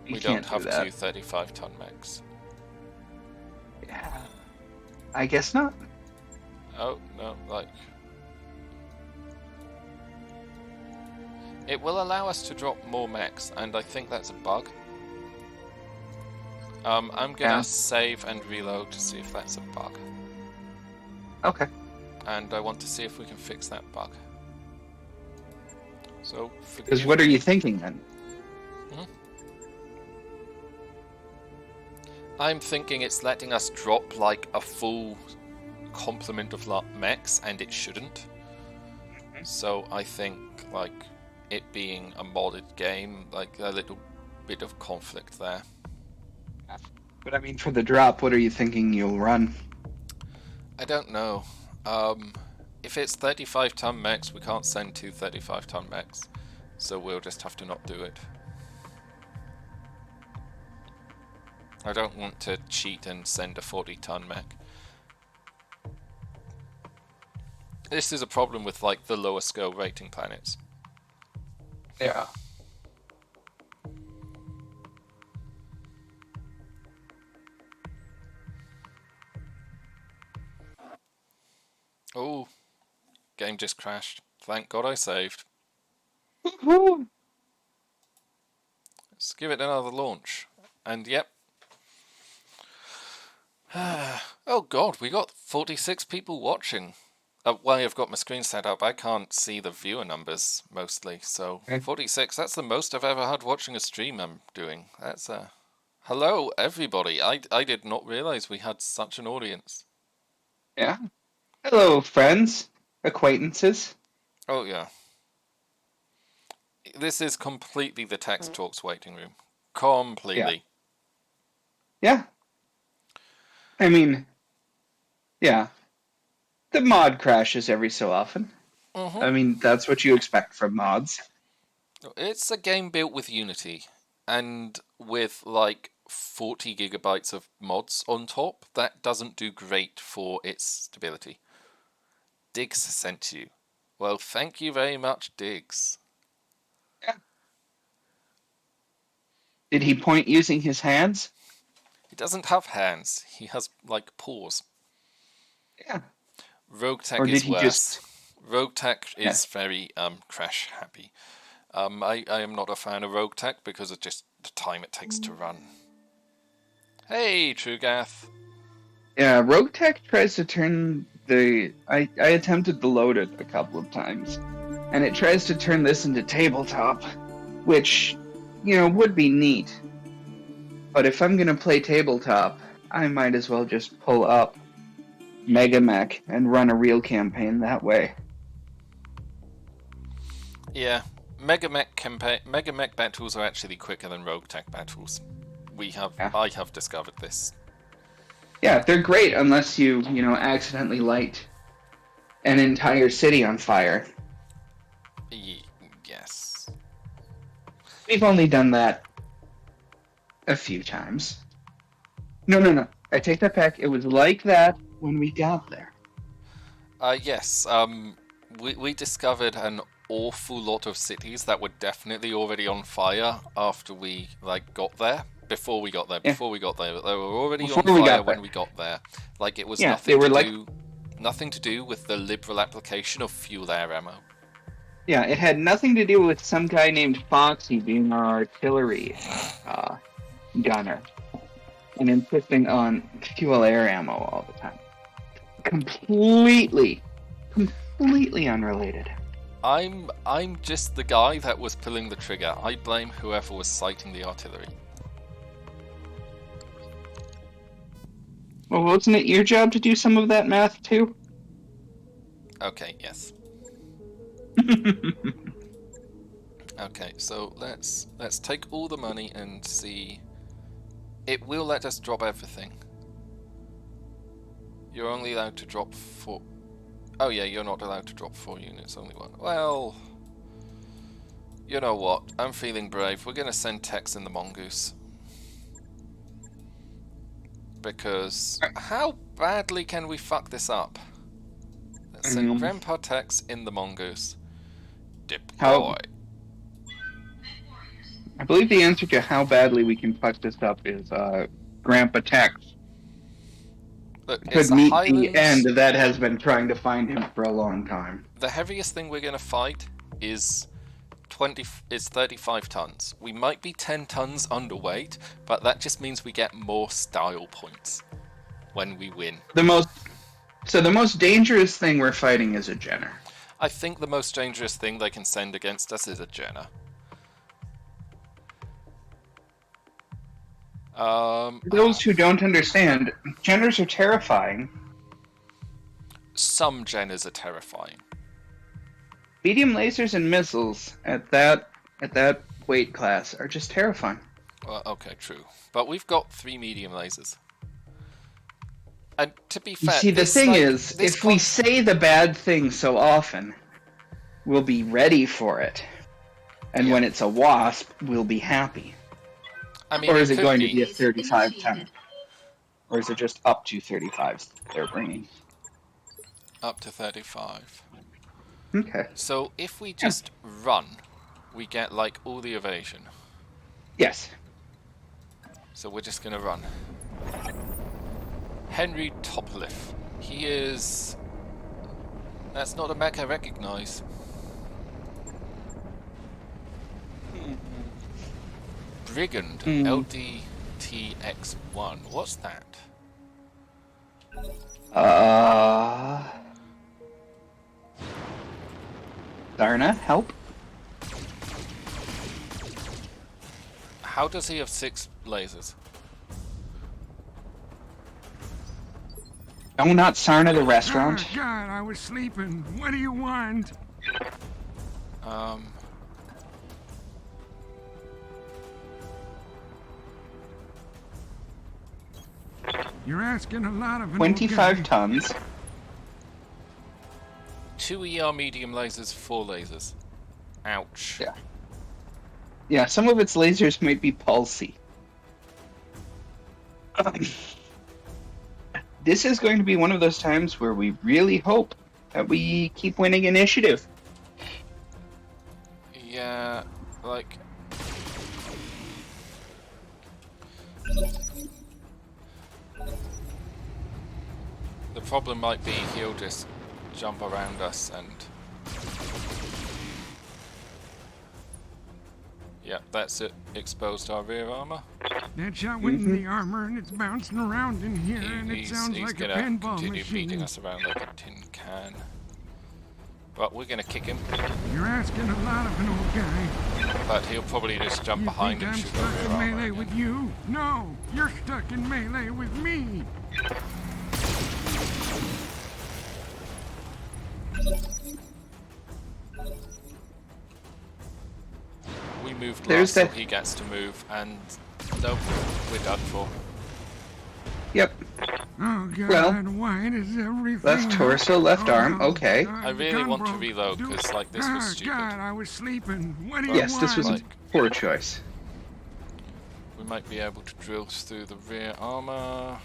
We don't have two 35-ton mechs. Yeah. I guess not. Oh, no, like... It will allow us to drop more mechs, and I think that's a bug. I'm gonna save and reload to see if that's a bug. Okay. And I want to see if we can fix that bug. So, because what are you thinking then? I'm thinking it's letting us drop like a full complement of mechs, and it shouldn't. So I think like it being a modded game, like a little bit of conflict there. But I mean, for the drop, what are you thinking you'll run? I don't know. If it's 35-ton mechs, we can't send two 35-ton mechs, so we'll just have to not do it. I don't want to cheat and send a 40-ton mech. This is a problem with like the lower scale rating planets. Yeah. Oh, game just crashed. Thank God I saved. Woo-hoo. Let's give it another launch. And yep. Oh God, we got 46 people watching. Well, I've got my screen set up. I can't see the viewer numbers mostly, so 46. That's the most I've ever had watching a stream I'm doing. That's hello everybody. I did not realize we had such an audience. Yeah. Hello, friends, acquaintances. Oh yeah. This is completely the Text Talks waiting room. Completely. Yeah. I mean, yeah, the mod crashes every so often. I mean, that's what you expect from mods. It's a game built with Unity, and with like 40 gigabytes of mods on top, that doesn't do great for its stability. Diggs sent you. Well, thank you very much, Diggs. Yeah. Did he point using his hands? He doesn't have hands. He has, like, paws. Yeah. Rogue Tech Or did is he worse. just... Rogue Tech Yeah. is very crash happy. I am not a fan of Rogue Tech because of just the time it takes to run. Hey, Trugath. Yeah, Rogue Tech tries to turn the... I attempted to load it a couple of times, and it tries to turn this into tabletop, which, you know, would be neat. But if I'm gonna play tabletop, I might as well just pull up Mega Mech and run a real campaign that way. Yeah, Mega Mech battles are actually quicker than Rogue Tech battles. I have discovered this. Yeah, they're great unless you know, accidentally light an entire city on fire. Yes. We've only done that a few times. No. I take that back. It was like that when we got there. Yes. We discovered an awful lot of cities that were definitely already on fire after we got there. Before we got there, they were already on fire when we got there. Like, it was nothing to do with the liberal application of fuel air ammo. Yeah, it had nothing to do with some guy named Foxy being our artillery gunner and insisting on fuel air ammo all the time. Completely unrelated. I'm just the guy that was pulling the trigger. I blame whoever was sighting the artillery. Well, wasn't it your job to do some of that math too? Okay, yes. Okay, so let's take all the money and see. It will let us drop everything. You're only allowed to drop 4. Oh yeah, you're not allowed to drop 4 units, only 1. Well, you know what? I'm feeling brave. We're gonna send Tex in the Mongoose. Because how badly can we fuck this up? Let's send Grandpa Tex in the Mongoose. Deploy. I believe the answer to how badly we can fuck this up is Grandpa Tex. Look, Could meet the end that has been trying to find him for a long time. The heaviest thing we're going to fight is 35 tons. We might be 10 tons underweight, but that just means we get more style points when we win. The most dangerous thing we're fighting is a Jenner. I think the most dangerous thing they can send against us is a Jenner. For those who don't understand, Jenners are terrifying. Some Jenners are terrifying. Medium lasers and missiles at that weight class are just terrifying. Well, okay, true. But we've got 3 medium lasers. And to be fair, see, the thing is, if we say the bad thing so often, we'll be ready for it. And when it's a wasp, we'll be happy. I mean, or is it going to be a 35 ton? Or is it just up to 35s they're bringing? Up to 35. Okay. So if we just run, we get like all the evasion. Yes. So we're just gonna run. Henry Topliff. He is... That's not a mech I recognize. Brigand, LDTX1. What's that? Darna, help? How does he have 6 lasers? No, not Sarna the restaurant. Oh, God, I was sleeping. What do you want? You're asking a lot of an 25 old guy. tons. 2 ER medium lasers, 4 lasers. Ouch. Yeah. Yeah, some of its lasers might be pulsy. This is going to be one of those times where we really hope that we keep winning initiative. Yeah, like... The problem might be he'll just jump around us and... Yeah, that's it. Exposed our rear armor. That shot went in the armor and it's bouncing around in here and it sounds like a gonna pinball continue beating machine. us around like a tin can. But we're gonna kick him. You're asking a lot of an old guy. But he'll probably just jump You behind think and I'm shoot our stuck rear in armor melee again. with you? No, you're stuck in melee with me. We moved There's last, so that- he gets to move, and nope, we're done for. Yep. Oh god, Well, why does everything... left torso, left arm, okay. God, I the really gun want to broke. reload, Do- because, like, this was stupid. God, I was sleeping. What do you Yes, want? this was a Like- poor choice. We might be able to drill through the rear armor.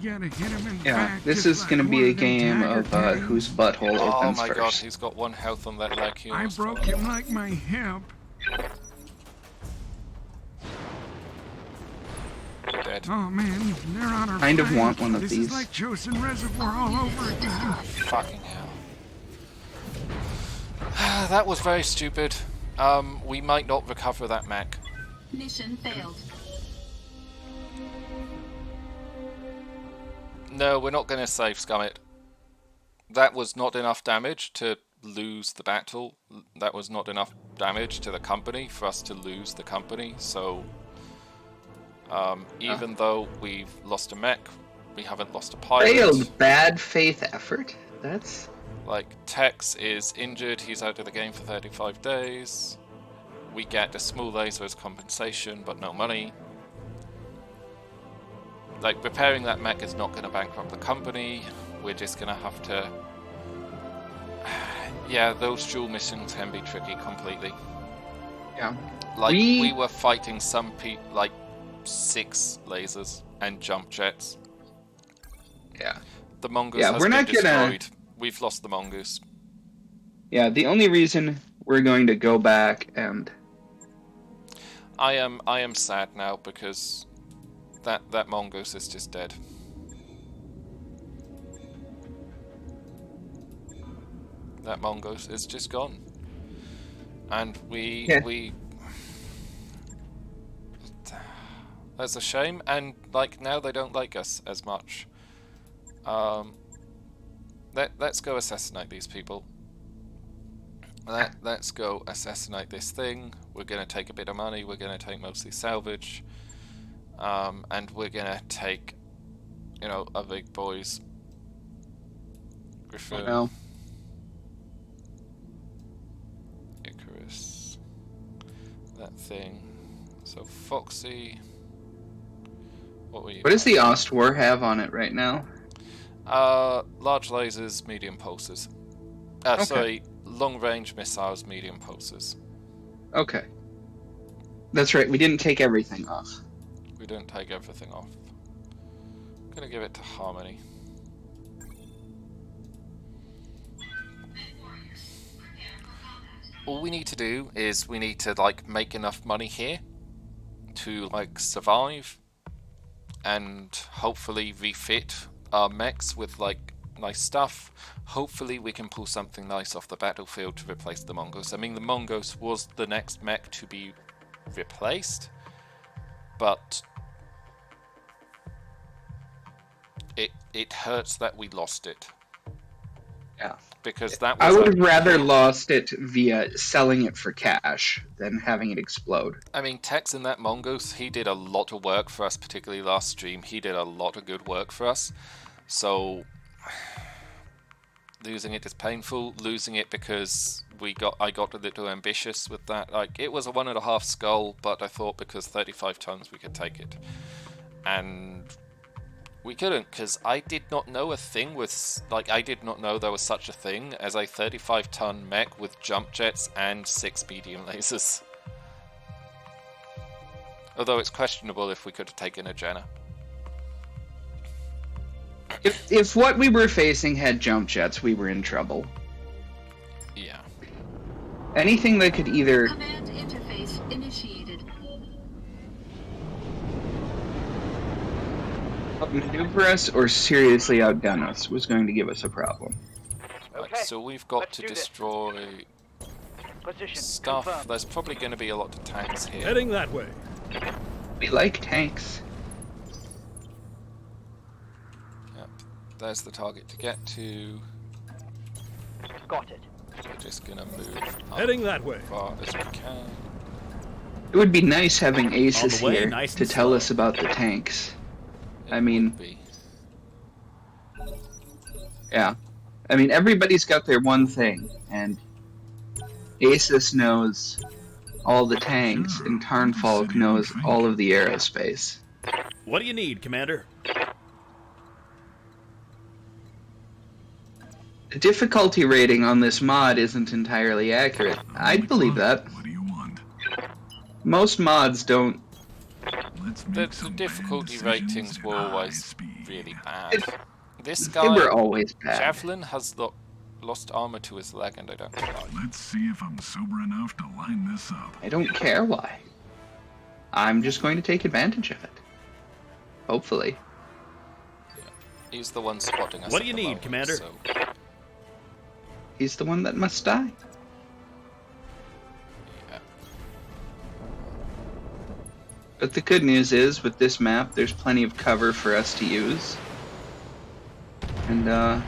You gotta hit him in the Yeah, back this just is like going to be one a of them game tiger of tags. whose butthole Oh opens my first. god, he's got 1 health on that leg. He I almost broke fell. him like my hip. Dead. Oh man, they're on our Kind of flank. want one of this these. is like Chosen Reservoir all over again. Fucking hell. That was very stupid. We might not recover that mech. Mission failed. No, we're not going to save Scummit. That was not enough damage to lose the battle. That was not enough damage to the company for us to lose the company. So, even though we've lost a mech, we haven't lost a pilot. Failed bad faith effort. That's... Like, Tex is injured. He's out of the game for 35 days. We get a small laser as compensation, but no money. Like, repairing that mech is not going to bankrupt the company. We're just going to have to... Yeah, those dual missions can be tricky completely. Yeah. Like, we were fighting some like 6 lasers and jump jets. Yeah. The mongoose Yeah, has we're been not gonna- destroyed. We've lost the mongoose. Yeah, the only reason we're going to go back and... I am sad now because that mongoose is just dead. That mongoose is just gone. And we that's a shame, and like now they don't like us as much. Let's go assassinate these people. Let's go assassinate this thing. We're gonna take a bit of money. We're gonna take mostly salvage, and we're gonna take, you know, a big boys. Griffin, Well, Icarus, that thing. So Foxy. What were you? what does the Ostwar have on it right now? Large lasers, medium pulses. Okay. Sorry, long-range missiles, medium pulses. Okay. That's right, we didn't take everything off. We don't take everything off. I'm gonna give it to Harmony. All we need to do is we need to like make enough money here to like survive and hopefully refit our mechs with like nice stuff. Hopefully we can pull something nice off the battlefield to replace the Mongoose. I mean, the Mongoose was the next mech to be replaced, but it hurts that we lost it. Yeah. Because that I was would have rather lost it via selling it for cash than having it explode. I mean, Tex in that Mongoose, he did a lot of work for us, particularly last stream. He did a lot of good work for us. So losing it is painful. Losing it because I got a little ambitious with that. Like, it was a 1.5 skull, but I thought because 35 tons we could take it. And We couldn't, because I did not know a thing with... Like, I did not know there was such a thing as a 35-ton mech with jump jets and 6 medium lasers. Although it's questionable if we could have taken a Jenna. If what we were facing had jump jets, we were in trouble. Yeah. Anything that could either... Command interface initiated. outmaneuver us or seriously outgun us was going to give us a problem. Right, so we've got to destroy Position stuff. confirmed. There's probably going to be a lot of tanks here. Heading that way. We like tanks. Yep. There's the target to get to. Got it. We're just going to move up Heading that way. as far as we can. It would be nice having Aces the way, here nice to and tell slow. us about the tanks. It I mean- would be. Yeah. I mean, everybody's got their one thing, and Asus knows all the tanks, and Tarnfalk knows all of the aerospace. What do you need, Commander? The difficulty rating on this mod isn't entirely accurate. I'd believe that. What do you want? Most mods don't. Let's The make some difficulty bad decisions ratings were at high always speed. really bad. This They guy, were always bad. Javelin, has lost armor to his leg, and I don't know why. Let's see if I'm sober enough to line this up. I don't care why. I'm just going to take advantage of it. Hopefully. He's the one spotting us. What at do you the need, moment, Commander? So He's the one that must die. yeah. But the good news is, with this map, there's plenty of cover for us to use. And,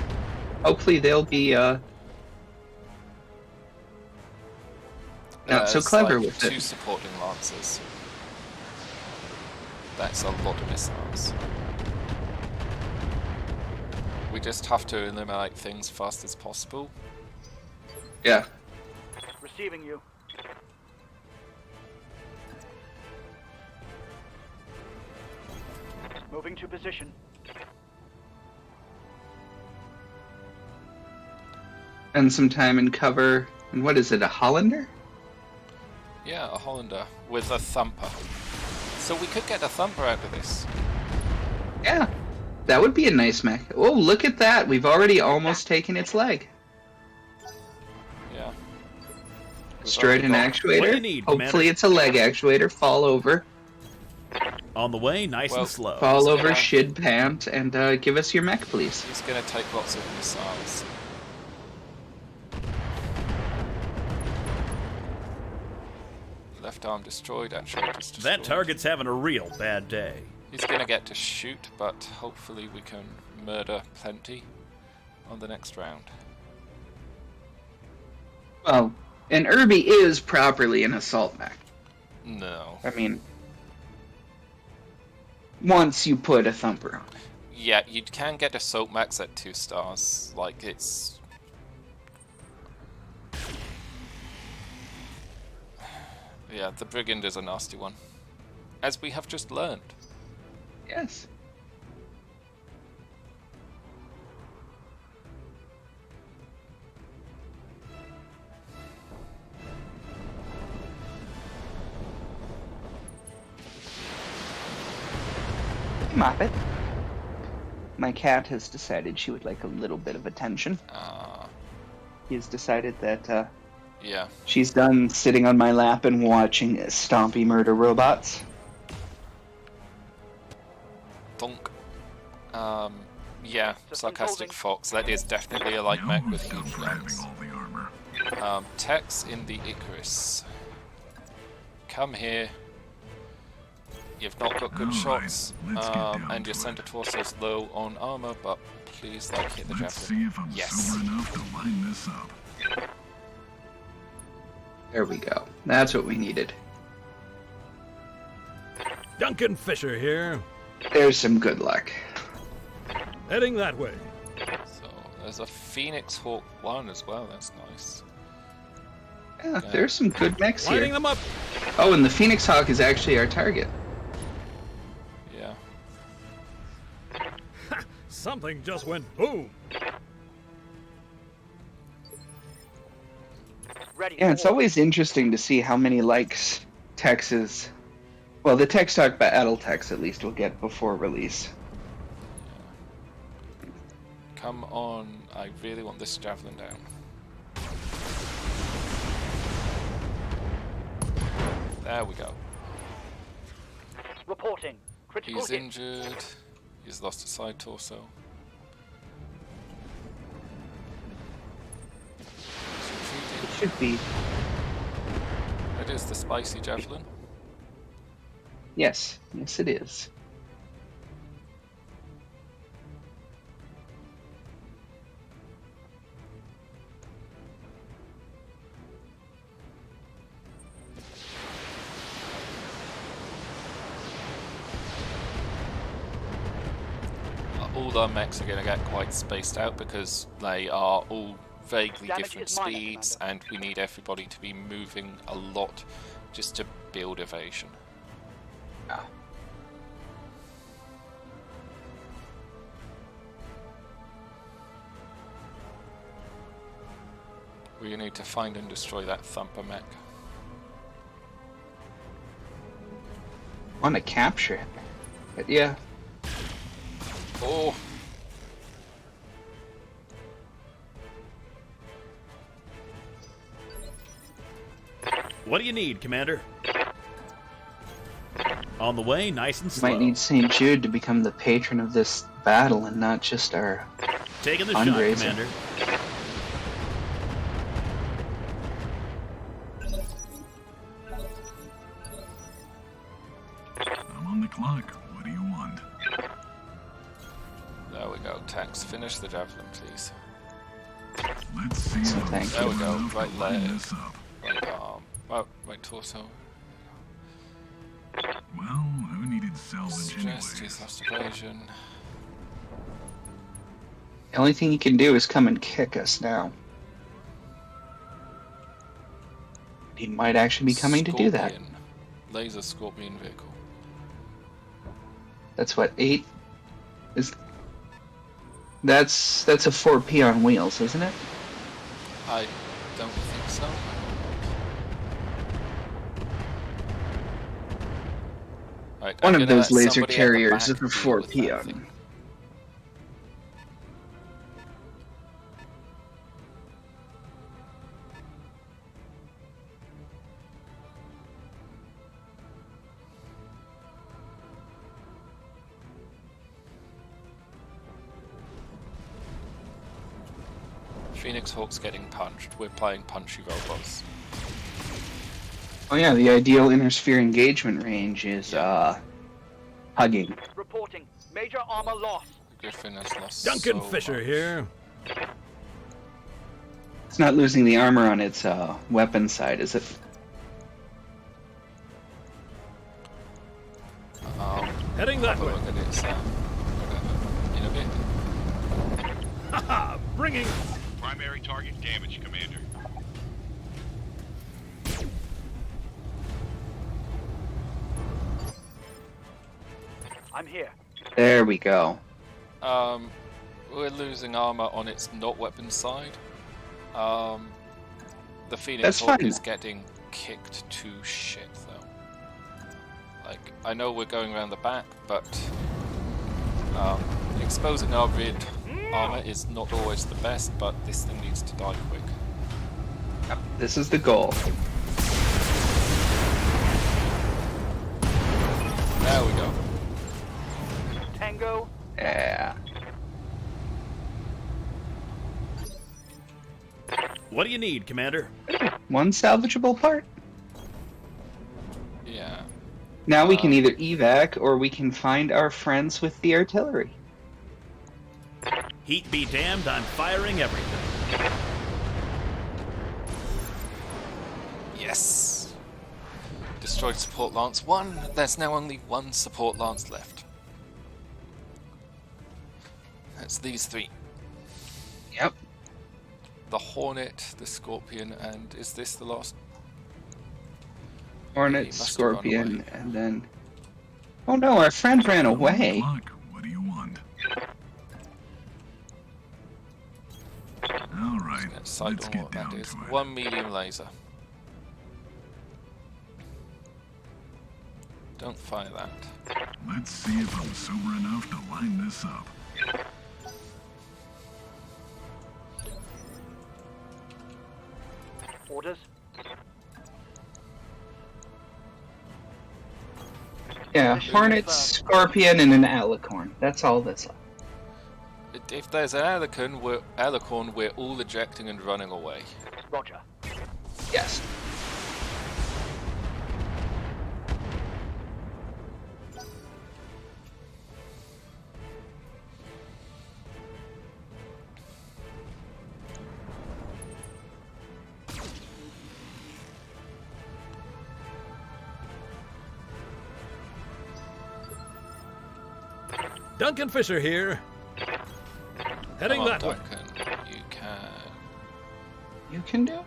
hopefully they'll be, not so There's, clever like, with 2 it. supporting lancers. That's a lot of missiles. We just have to eliminate things fast as possible. Yeah. Receiving you. Moving to position. Spend some time in cover. And what is it, a Hollander? Yeah, a Hollander with a thumper. So we could get a thumper out of this. Yeah. That would be a nice mech. Oh, look at that. We've already almost taken its leg. Yeah. Destroyed an What do you actuator. need, Hopefully Commander? it's a leg actuator. Fall over. On the way, nice Well, and slow. Fall over, gonna- shid pant, and give us your mech, please. He's going to take lots of missiles. Left arm destroyed, actuators destroyed. That target's having a real bad day. He's going to get to shoot, but hopefully we can murder plenty on the next round. Well, an Irby is properly an assault mech. No. I mean, once you put a thumper on it. Yeah, you can get assault max at 2 stars. Like, it's... Yeah, the Brigand is a nasty one. As we have just learned. Yes. Moppet. My cat has decided she would like a little bit of attention. He's decided that Yeah. she's done sitting on my lap and watching stompy murder robots. Thunk. Yeah, Systems sarcastic holding. Fox. That is definitely a light Now mech who's with done huge for having guns. all the armor? Tex in the Icarus. Come here. You've not got good All right, shots, let's get down and your to center it. torso's low on armor, but please, like, hit the Let's see javelin. if I'm Yes. sober enough to line this up. There we go. That's what we needed. Duncan Fisher here. There's some good luck. Heading that way. So there's a Phoenix Hawk 1 as well. That's nice. Yeah, there's some good mechs Lining here. them up. Oh, and the Phoenix Hawk is actually our target. Yeah. Something just went boom. Ready. Yeah, it's always interesting to see how many likes Texas, well, the Tech Talk Battletechs at least will get before release. Come on, I really want this javelin down. There we go. Reporting. Critical He's hit. injured. He's lost a side torso. It should be. It is the spicy javelin. Yes, yes it is. All our mechs are going to get quite spaced out because they are all vaguely Damage different is minor, speeds, and we need everybody to be moving a lot just to build evasion. Ah. We need to find and destroy that thumper mech. Want to capture it. But yeah. Oh! What do you need, Commander? On the way, nice and slow. Might need St. Jude to become the patron of this battle and not just our Taking the shot, fundraiser. Commander. I'm on the clock. What do you want? There we go, Tex. Finish the javelin, please. Let's see if Thank There we I'm go. enough to Right line leg. this up. Right arm. Oh, right torso. Well, who needed salvage Stressed, anyways? he's lost evasion. The only thing he can do is come and kick us now. He might actually be coming to do that. Scorpion. Laser Scorpion vehicle. That's what, 8? That's a 4P on wheels, isn't it? I don't think so. Right, One I'm of gonna those let laser somebody at the carriers back is a deal with 4P that on. thing. Phoenix Hawk's getting punched. We're playing punchy robots. Oh yeah, the ideal intersphere engagement range is hugging. Reporting. Major armor loss. Griffin has lost Duncan so Fisher much. here. It's not losing the armor on its weapon side, is it? Heading that have a way. look at its in a bit. Haha, bringing. Primary target damage, Commander. I'm here. There we go. We're losing armor on its not weapon side. The Phoenix That's Hawk fine. is getting kicked to shit, though. Like, I know we're going around the back, but exposing our rid armor is not always the best, but this thing needs to die quick. Yep, this is the goal. There we go. Tango. Yeah. What do you need, Commander? One salvageable part. Yeah. Now we can either evac or we can find our friends with the artillery. Heat be damned, I'm firing everything. Yes! Destroyed support lance 1. There's now only 1 support lance left. That's these 3. Yep. The Hornet, the Scorpion, and is this the last? He Hornet, must have Scorpion, run away. and then... Oh no, our friend ran away. Clock. What do you want? decide Let's on get what that down is. to it. 1 medium laser. Don't fire that. Let's see if I'm sober enough to line this up. Orders? Yeah, Hornet, Scorpion, and an Alicorn. That's all that's up. If there's an alicorn, we're all ejecting and running away. Roger. Yes. Duncan Fisher here. Heading Come on, that way. Duncan. You can. You can do?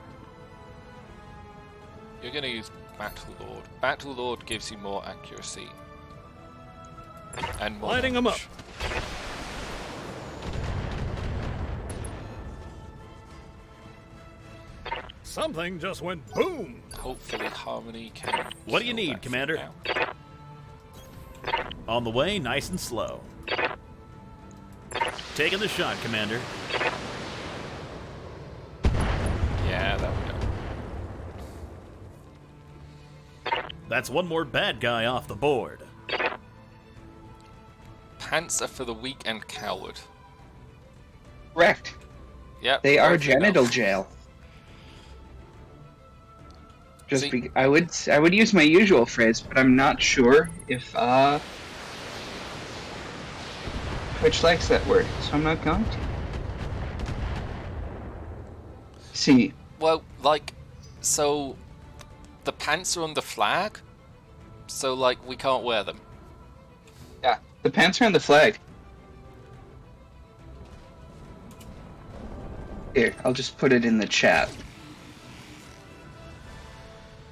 You're going to use Battle Lord. Battle Lord gives you more accuracy. And more Lighting them up. damage. Something just went boom. Hopefully Harmony can. What do you kill need, that Commander? thing now. On the way, nice and slow. Taking the shot, Commander. Yeah, there we go. That's one more bad guy off the board. Pants are for the weak and coward. Correct. Yep. They are correct enough. genital jail. Just See- I would use my usual phrase, but I'm not sure if Twitch likes that word, so I'm not going to. See, Well, like, so the pants are on the flag, so like we can't wear them. yeah, the pants are on the flag. Here, I'll just put it in the chat.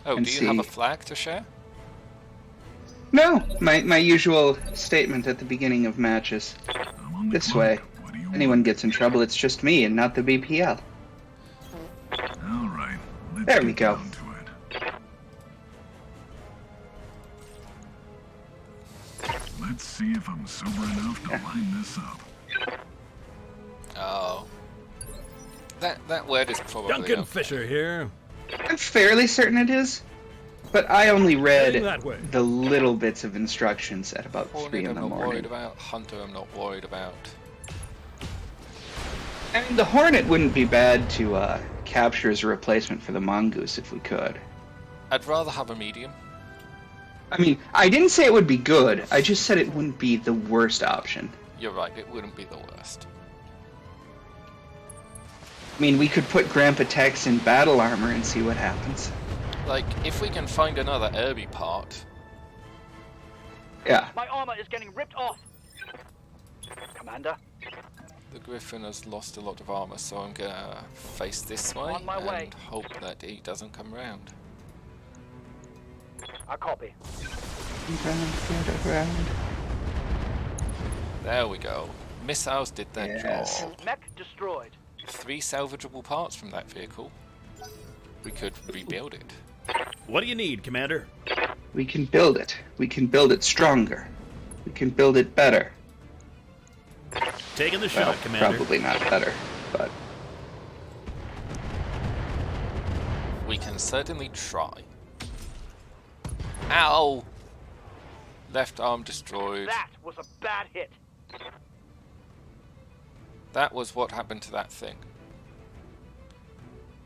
Oh, And do you have a see. flag to share? No, my usual statement at the beginning of matches. I'm on the This clock. way. What do you Anyone want? gets in trouble, it's just me and not the BPL. All right. Let's There get we go. down to it. Let's see if I'm sober enough to line this up. Oh. That word is probably Duncan okay. Fisher here. I'm fairly certain it is, but I only Heading read that way. the little bits of instructions at about 3 Hornet in I'm the not worried morning. about. Hunter I'm not worried about. I mean, the Hornet wouldn't be bad to capture as a replacement for the Mongoose if we could. I'd rather have a medium. I mean, I didn't say it would be good, I just said it wouldn't be the worst option. You're right, it wouldn't be the worst. I mean, we could put Grandpa Tex in battle armor and see what happens. Like, if we can find another Irby part, Yeah. My armor is getting ripped off. Commander, the Griffin has lost a lot of armor, so I'm gonna face this way On my and way. hope that he doesn't come round. I copy. There we go. Missiles did their Yes. job. Mech destroyed. 3 salvageable parts from that vehicle. We could rebuild it. What do you need, Commander? We can build it. We can build it stronger. We can build it better. Taking the Well, shot, Commander. probably not better, but We can certainly try. Ow! Left arm destroyed. That was a bad hit. That was what happened to that thing.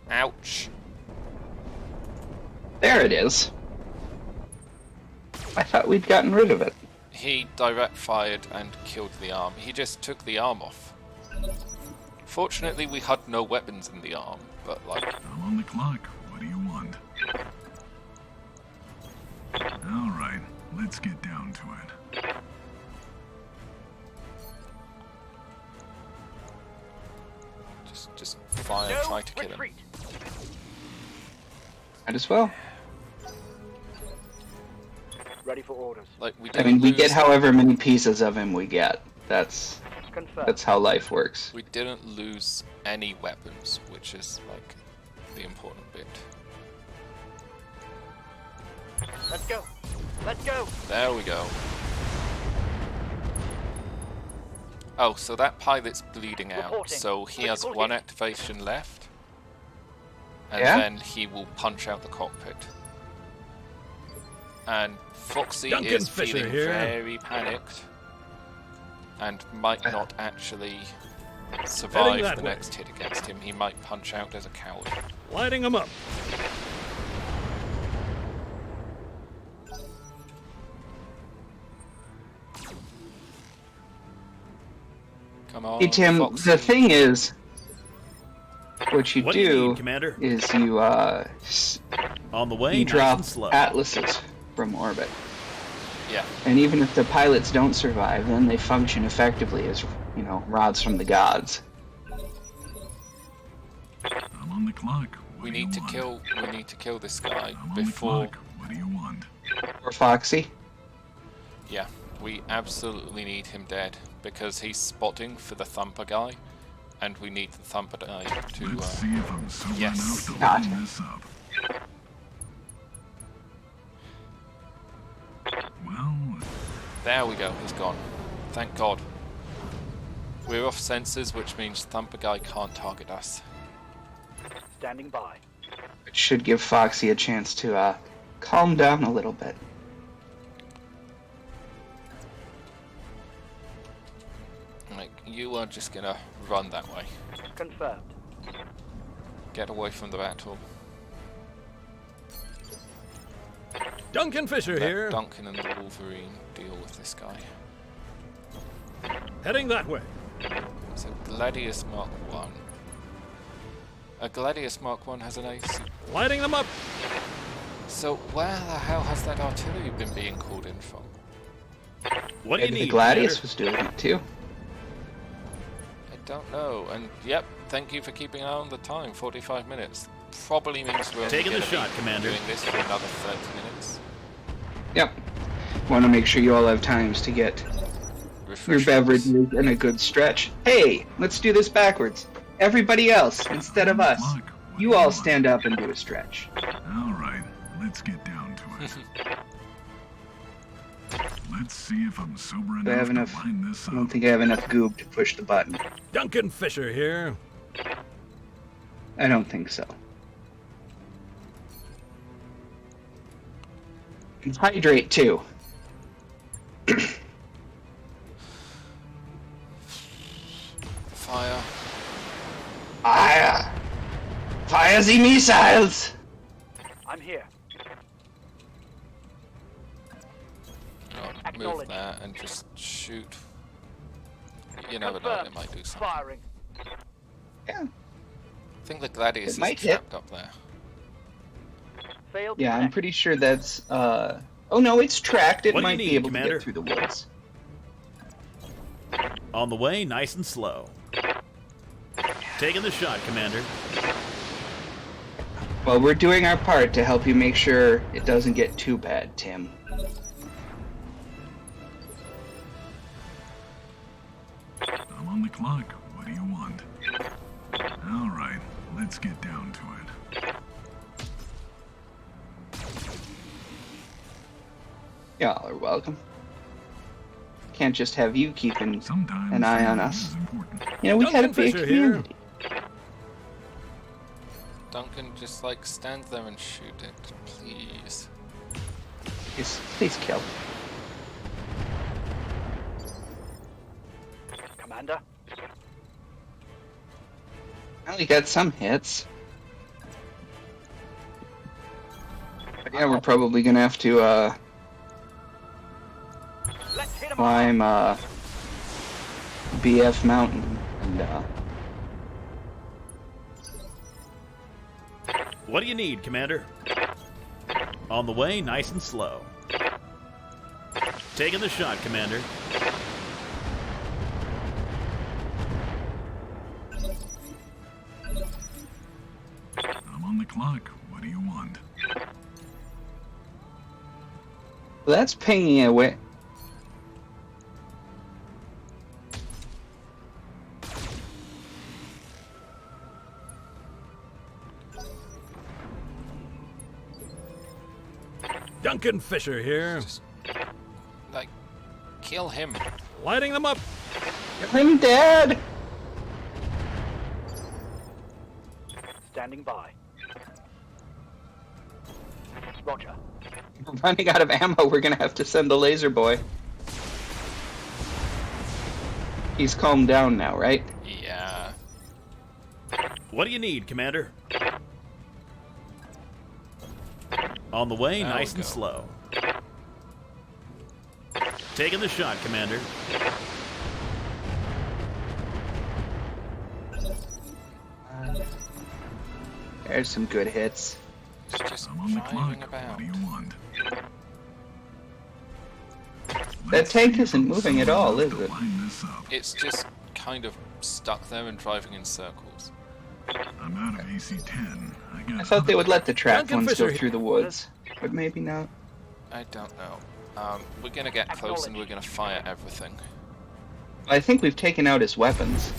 Ouch. there it is. I thought we'd gotten rid of it. He direct fired and killed the arm. He just took the arm off. Fortunately, we had no weapons in the arm, but like, I'm on the clock. What do you want? All right. Let's get down to it. just fire, No try to kill him. retreat. Might as well. Ready for orders. Like we I didn't mean, we lose- get however many pieces of him we get. That's Confirmed. That's how life works. We didn't lose any weapons, which is like the important bit. Let's go. Let's go. There we go. Oh, so that pilot's bleeding out, Reporting. so he has Critical one hit. activation left. And Yeah? then he will punch out the cockpit. And Foxy Duncan is Fisher feeling here. very panicked. And might not actually survive that the way. next hit against him. He might punch out as a coward. Lighting them up. Come on, Hey Tim, Foxy. the thing is, what you What do you do need, Commander? is you On the way, you nice drop and slow. atlases from orbit, Yeah. and even if the pilots don't survive, then they function effectively as rods from the gods. I'm on the clock. What We do you need to want? kill this guy I'm on before. the clock. What do you want? Or Foxy. Yeah, we absolutely need him dead because he's spotting for the Thumper guy, and we need the Thumper guy to. Let's see if I'm sober yes. enough to God. line this up. Well, There we go. He's gone. Thank God. We're off sensors, which means Thumper guy can't target us. Standing by. It should give Foxy a chance to calm down a little bit. Like, you are just gonna run that way. Confirmed. Get away from the battle. Duncan Fisher Let here. Duncan and the Wolverine deal with this guy. Heading that way. So Gladius Mark 1. A Gladius Mark 1 has an AC. Lighting them up. So where the hell has that artillery been being called in from? What do you Maybe need, the Gladius Commander? was doing it too. I don't know. And yep, thank you for keeping an eye on the time. 45 minutes. Probably means we're only Taking the gonna shot, be Commander. doing this for another 30 minutes. Yep. Want to make sure you all have times to get your Refreshments. beverages and a good stretch. Hey, let's do this backwards. Everybody else, instead of us, Look, what you do all want? stand up and do a stretch. All right, let's get down to it. Let's see if I'm sober Do I have enough enough? to line this I don't up. think I have enough goob to push the button. Duncan Fisher here. I don't think so. And hydrate too. Fire. Fire! Fire the missiles! I'm here. Move Acknowledge. that and just shoot. You never know, Confirmed. it might do something. Firing. Yeah. I think the Gladius It is might hit. trapped up there. Failed to Yeah, I'm connect. pretty sure that's, oh no, it's tracked. It What do you might be need, able Commander? to get through the woods. On the way, nice and slow. Taking the shot, Commander. Well, we're doing our part to help you make sure it doesn't get too bad, Tim. I'm on the clock. What do you want? All right, let's get down to it. Y'all are welcome. Can't just have you keeping Sometimes an eye on family us. is important. You know, we gotta Duncan be a Fisher here. community. Duncan, just like stand there and shoot it, please. Please kill. Commander. Well, we got some hits. But yeah, we're probably gonna have to Let's hit 'em. climb BF Mountain and What do you need, Commander? On the way, nice and slow. Taking the shot, Commander. I'm on the clock. What do you want? well, that's pinging away. Duncan Fisher here. Just, like, kill him. Lighting them up. I'm dead. Standing by. Roger. We're running out of ammo. We're gonna have to send the laser boy. He's calmed down now, right? Yeah. What do you need, Commander? On the way, There nice we and go. slow. Taking the shot, Commander. There's some good hits. It's just I'm on the driving clock. about. What do you want? That tank isn't moving at all, is it? Line this up. It's just kind of stuck there and driving in circles. I'm out of AC-10. I got I thought they would let the trapped Duncan ones go Fisher. through the woods, but maybe not. I don't know. We're gonna get close and we're gonna fire everything. I think we've taken out his weapons.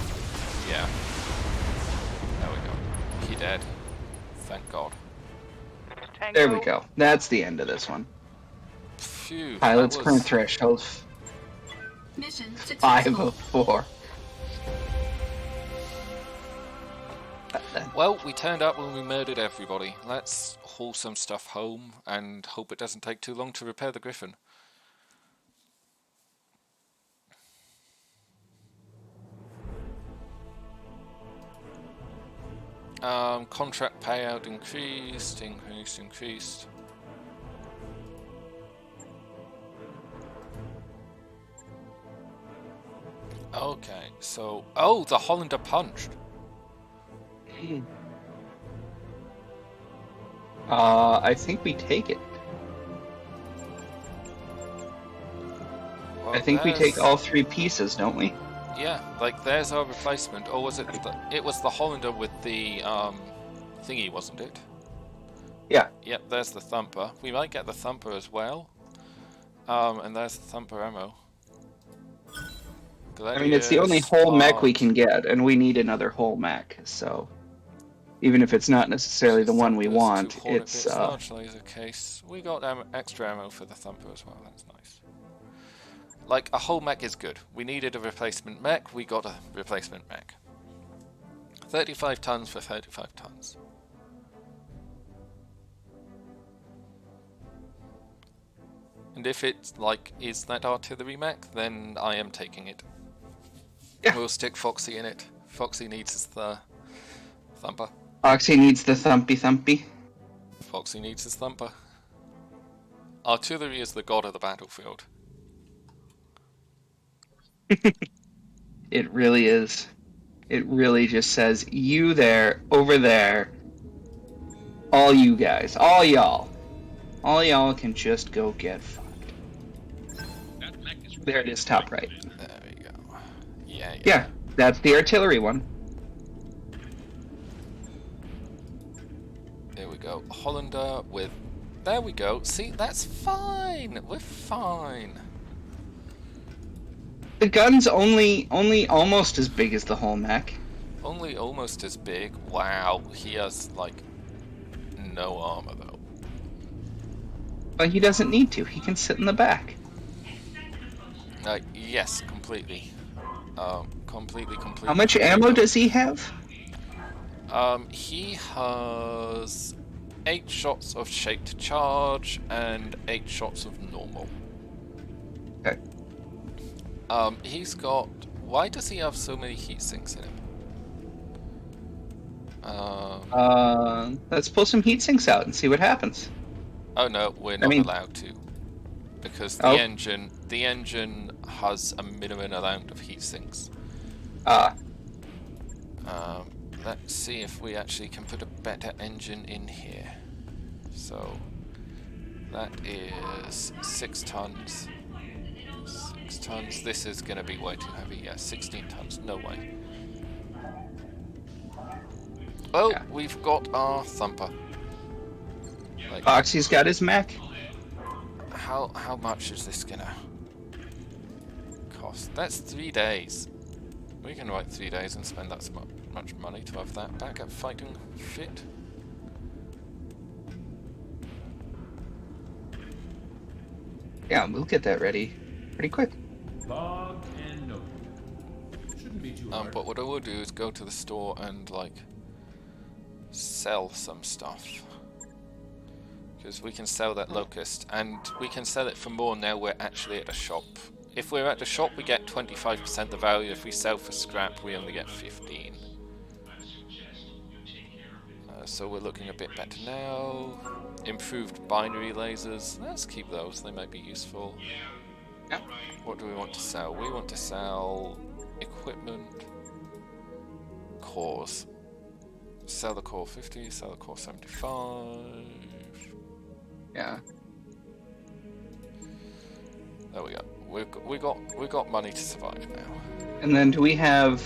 Yeah. There we go. He dead. Thank God. Tango. There we go. That's the end of this one. Phew. Pilot's that current was... threshold Mission 5 successful. of 4. Well, we turned up when we murdered everybody. Let's haul some stuff home and hope it doesn't take too long to repair the Griffin. Contract payout increased. Okay, so... Oh, the Hollander punched. I think we take it. Well, I think we there's- take all 3 pieces, don't we? Yeah, like there's our replacement. Or was it it was the Hollander with the thingy, wasn't it? Yeah. Yep, there's the Thumper. We might get the Thumper as well. And there's the Thumper ammo. I mean, it's the only whole mech we Gladiators, can get, and we need another whole mech, so... Even if it's not necessarily the one we Thumpers, want, 2 Hornet it's, bits, large laser case. We got extra ammo for the Thumper as well, that's nice. Like, a whole mech is good. We needed a replacement mech, we got a replacement mech. 35 tons for 35 tons. And if it's, like, is that artillery mech, then I am taking it. Yeah. We'll stick Foxy in it. Foxy needs the Thumper. Foxy needs the thumpy. Foxy needs his Thumper. Artillery is the god of the battlefield. It really is. It really just says, you there, over there, all you guys, all y'all can just go get fucked. That mech is There it is, top right. There we go. Yeah. Yeah, that's the artillery one. There we go. Hollander with... There we go. See, that's fine. We're fine. The gun's only almost as big as the whole mech. Only almost as big. Wow. He has, like, no armor, though. But he doesn't need to. He can sit in the back. Yes, completely. Completely. How much ammo does he have? He has 8 shots of shaped charge and 8 shots of normal. Okay. He's got... Why does he have so many heat sinks in him? Let's pull some heat sinks out and see what happens. Oh no, we're not allowed to. Because the engine has a minimum amount of heat sinks. Let's see if we actually can put a better engine in here. So that is 6 tons. 6 tons. This is going to be way too heavy. Yeah, 16 tons. No way. Oh, Yeah. we've got our Thumper. Like, Foxy's got his mech. how much is this gonna cost? That's 3 days. We can wait 3 days and spend that much money to have that back at fighting fit. Yeah, we'll get that ready pretty quick. Log and note. Shouldn't be too hard. But what I will do is go to the store and like sell some stuff. Because we can sell that locust, and we can sell it for more now we're actually at a shop. If we're at the shop, we get 25% the value. If we sell for scrap, we only get 15. So we're looking a bit better now. Improved binary lasers. Let's keep those. They might be useful. Yeah. What do we want to sell? We want to sell equipment. Cores. Sell the core 50. Sell the core 75. Yeah. There we go. We got money to survive now. And then do we have...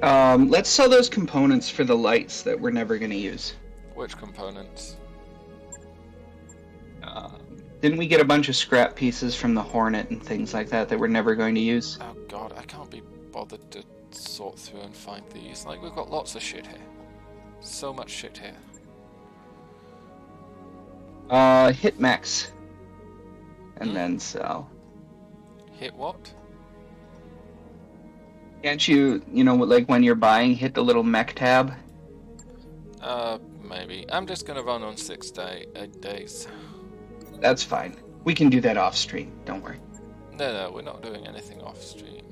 let's sell those components for the lights that we're never going to use. Which components? Didn't we get a bunch of scrap pieces from the Hornet and things like that that we're never going to use? Oh god, I can't be bothered to sort through and find these. Like, we've got lots of shit here. So much shit here. Hit max. And then sell. Hit what? Can't you, like when you're buying, hit the little mech tab? Maybe. I'm just gonna run on 8 days. That's fine. We can do that off stream, don't worry. No, we're not doing anything off stream.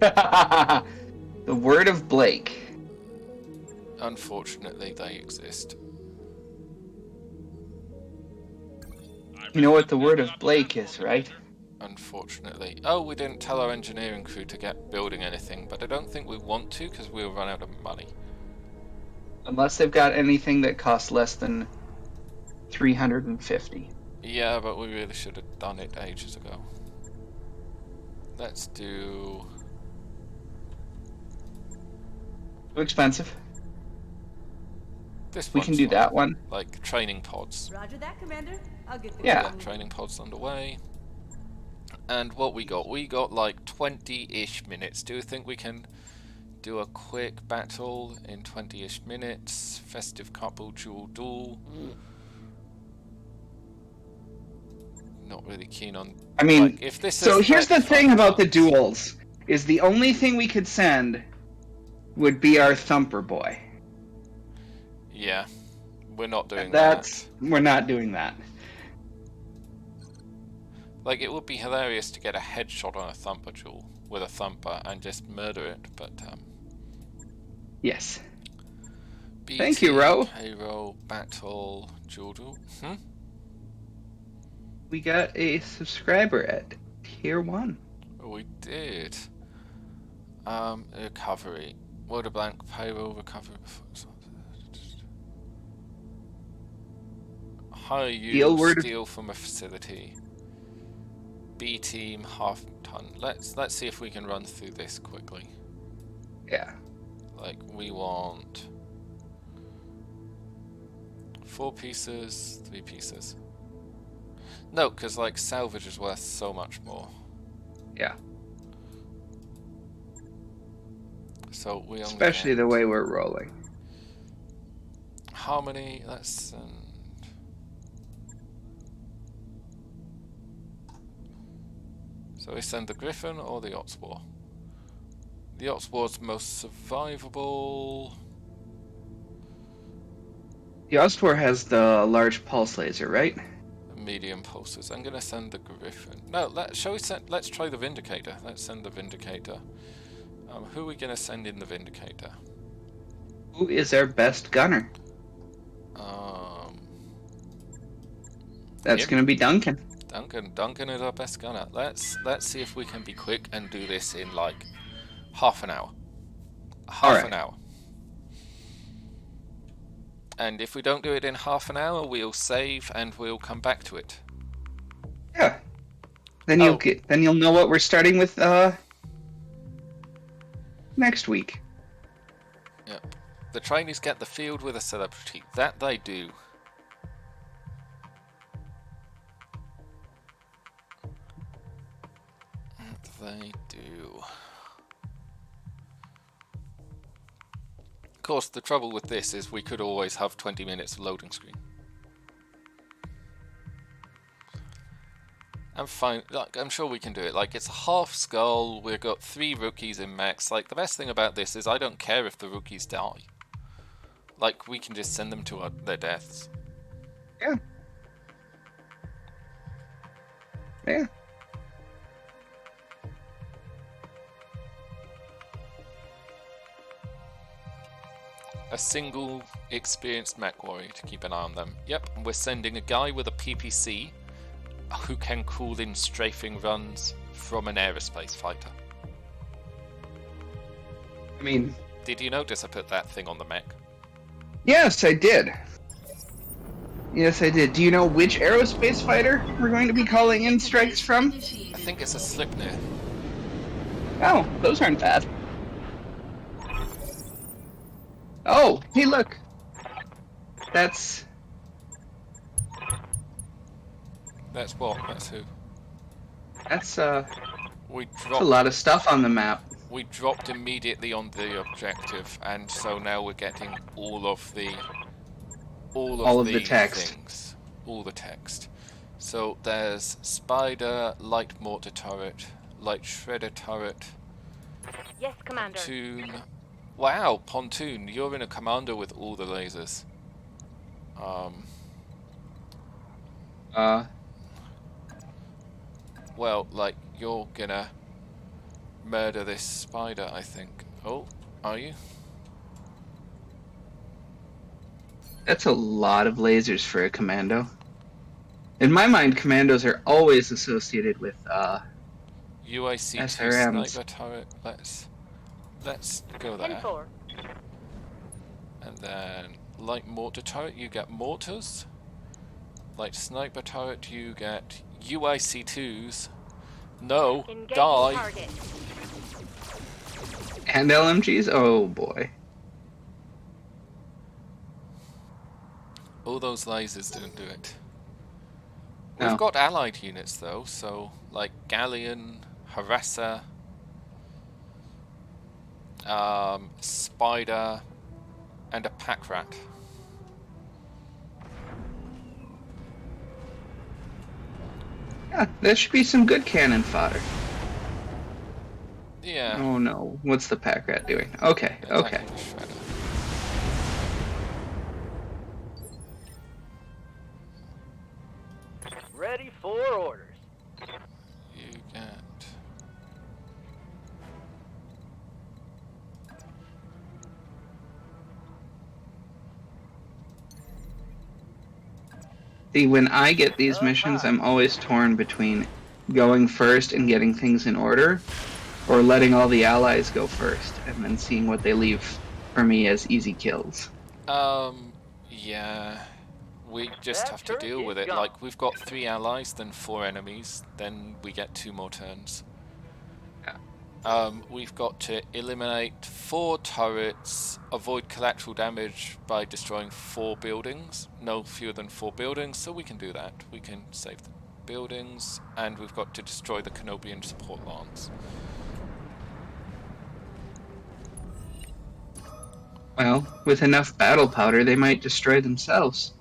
The word of Blake. Unfortunately, they exist. You know what the word of Blake is, right? Unfortunately. Oh, we didn't tell our engineering crew to get building anything, but I don't think we want to because we'll run out of money. Unless they've got anything that costs less than 350. Yeah, but we really should have done it ages ago. Let's do... Too expensive. This we can do that one. Like training pods. Roger that, Commander. I'll get the Yeah, training pods underway. And what we got? We got like 20-ish minutes. Do you think we can do a quick battle in 20-ish minutes? Festive couple duel. Not really keen on... I mean, like, if this so is here's the thing about the duels, is the only thing we could send would be our Thumper Boy. Yeah, we're not doing that. We're not doing that. Like, it would be hilarious to get a headshot on a Thumper duel with a Thumper and just murder it, but yes. BT, Thank you, Ro. Hero, battle, duel. We got a subscriber at tier 1. We did. Recovery. Word of blank, payroll, recovery before... Hire you, steal from a facility. B team, half ton. Let's see if we can run through this quickly. Yeah. Like, we want 4 pieces, 3 pieces. No, because like salvage is worth so much more. Yeah. So we only especially get the way we're rolling. Harmony. Let's send. So we send the Griffin or the Otswar? The Otswar's most survivable. The Otswar has the large pulse laser, right? Medium pulses. I'm gonna send the Griffin. No, let's try the Vindicator. Let's send the Vindicator. Who are we gonna send in the Vindicator? Who is our best gunner? That's gonna be Duncan. Duncan is our best gunner. Let's see if we can be quick and do this in like half an hour. Half an hour. And if we don't do it in half an hour, we'll save and we'll come back to it. Yeah. Then you'll know what we're starting with next week. Yep. The trainees get the field with a celebrity. That they do. They do. Of course, the trouble with this is we could always have 20 minutes of loading screen. I'm fine. Like, I'm sure we can do it. Like, it's a half skull. We've got 3 rookies in mechs. Like, the best thing about this is I don't care if the rookies die. Like, we can just send them to their deaths. Yeah. Yeah. A single experienced mech warrior to keep an eye on them. Yep, we're sending a guy with a PPC who can call in strafing runs from an aerospace fighter. I mean... Did you notice I put that thing on the mech? Yes, I did. Yes, I did. Do you know which aerospace fighter we're going to be calling in strikes from? I think it's a Slipnir. Oh, those aren't bad. Oh, hey, look. That's what? That's who? That's We a dropped. lot of stuff on the map. We dropped immediately on the objective, and so now we're getting all of the text. things, all the text. So there's Spider, light mortar turret, light shredder turret, Yes, Commander. pontoon. Wow, pontoon! You're in a commander with all the lasers. Well, like, you're gonna murder this spider, I think. Oh, are you? That's a lot of lasers for a commando. In my mind, commandos are always associated with UIC2 SRMs. sniper turret. Let's go there. 10-4. And then light mortar turret, you get mortars. Light sniper turret, you get UIC2s. No, Engaging die. target. And LMGs. Oh boy. All those lasers didn't do it. No. We've got allied units though, so like Galleon, Harasser, Spider, and a pack rat. Yeah, there should be some good cannon fodder. Yeah. Oh no, what's the pack rat doing? Okay, okay. Attacking the shredder. Ready for orders. You get. See, when I get these missions, I'm always torn between going first and getting things in order, or letting all the allies go first, and then seeing what they leave for me as easy kills. Yeah. We just That have to turret deal is with it. gone. Like, we've got 3 allies, then 4 enemies, then we get 2 more turns. Yeah. We've got to eliminate 4 turrets, avoid collateral damage by destroying 4 buildings. No fewer than 4 buildings, so we can do that. We can save the buildings, and we've got to destroy the Canopian support lance. Well, with enough battle powder, they might destroy themselves.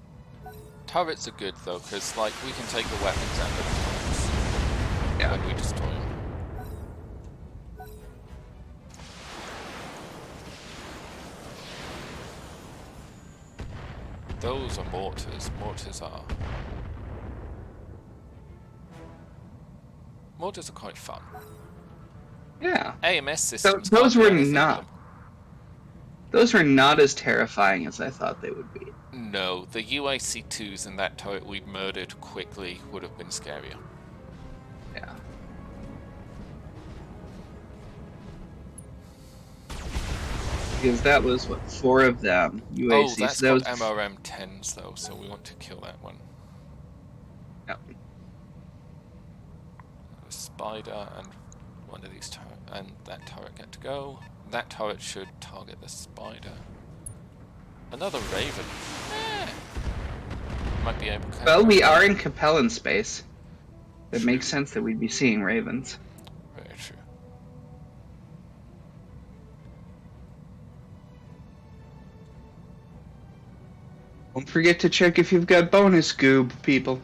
Turrets are good though, because like we can take the weapons and the turrets when we destroy them. Those are mortars. Mortars are quite fun. Yeah. AMS systems. Those can't do were anything with not. them. Those were not as terrifying as I thought they would be. No, the UIC2s in that turret we murdered quickly would have been scarier. Yeah. Because that was, what, 4 of them, UAC. Oh, that's so that got was... MRM-10s though, so we want to kill that one. Yep. A spider and one of these turrets, and that turret get to go. That turret should target the spider. Another raven. Might be able to. Well, we are in Capellan space. It makes sense that we'd be seeing ravens. Very true. Don't forget to check if you've got bonus goob, people.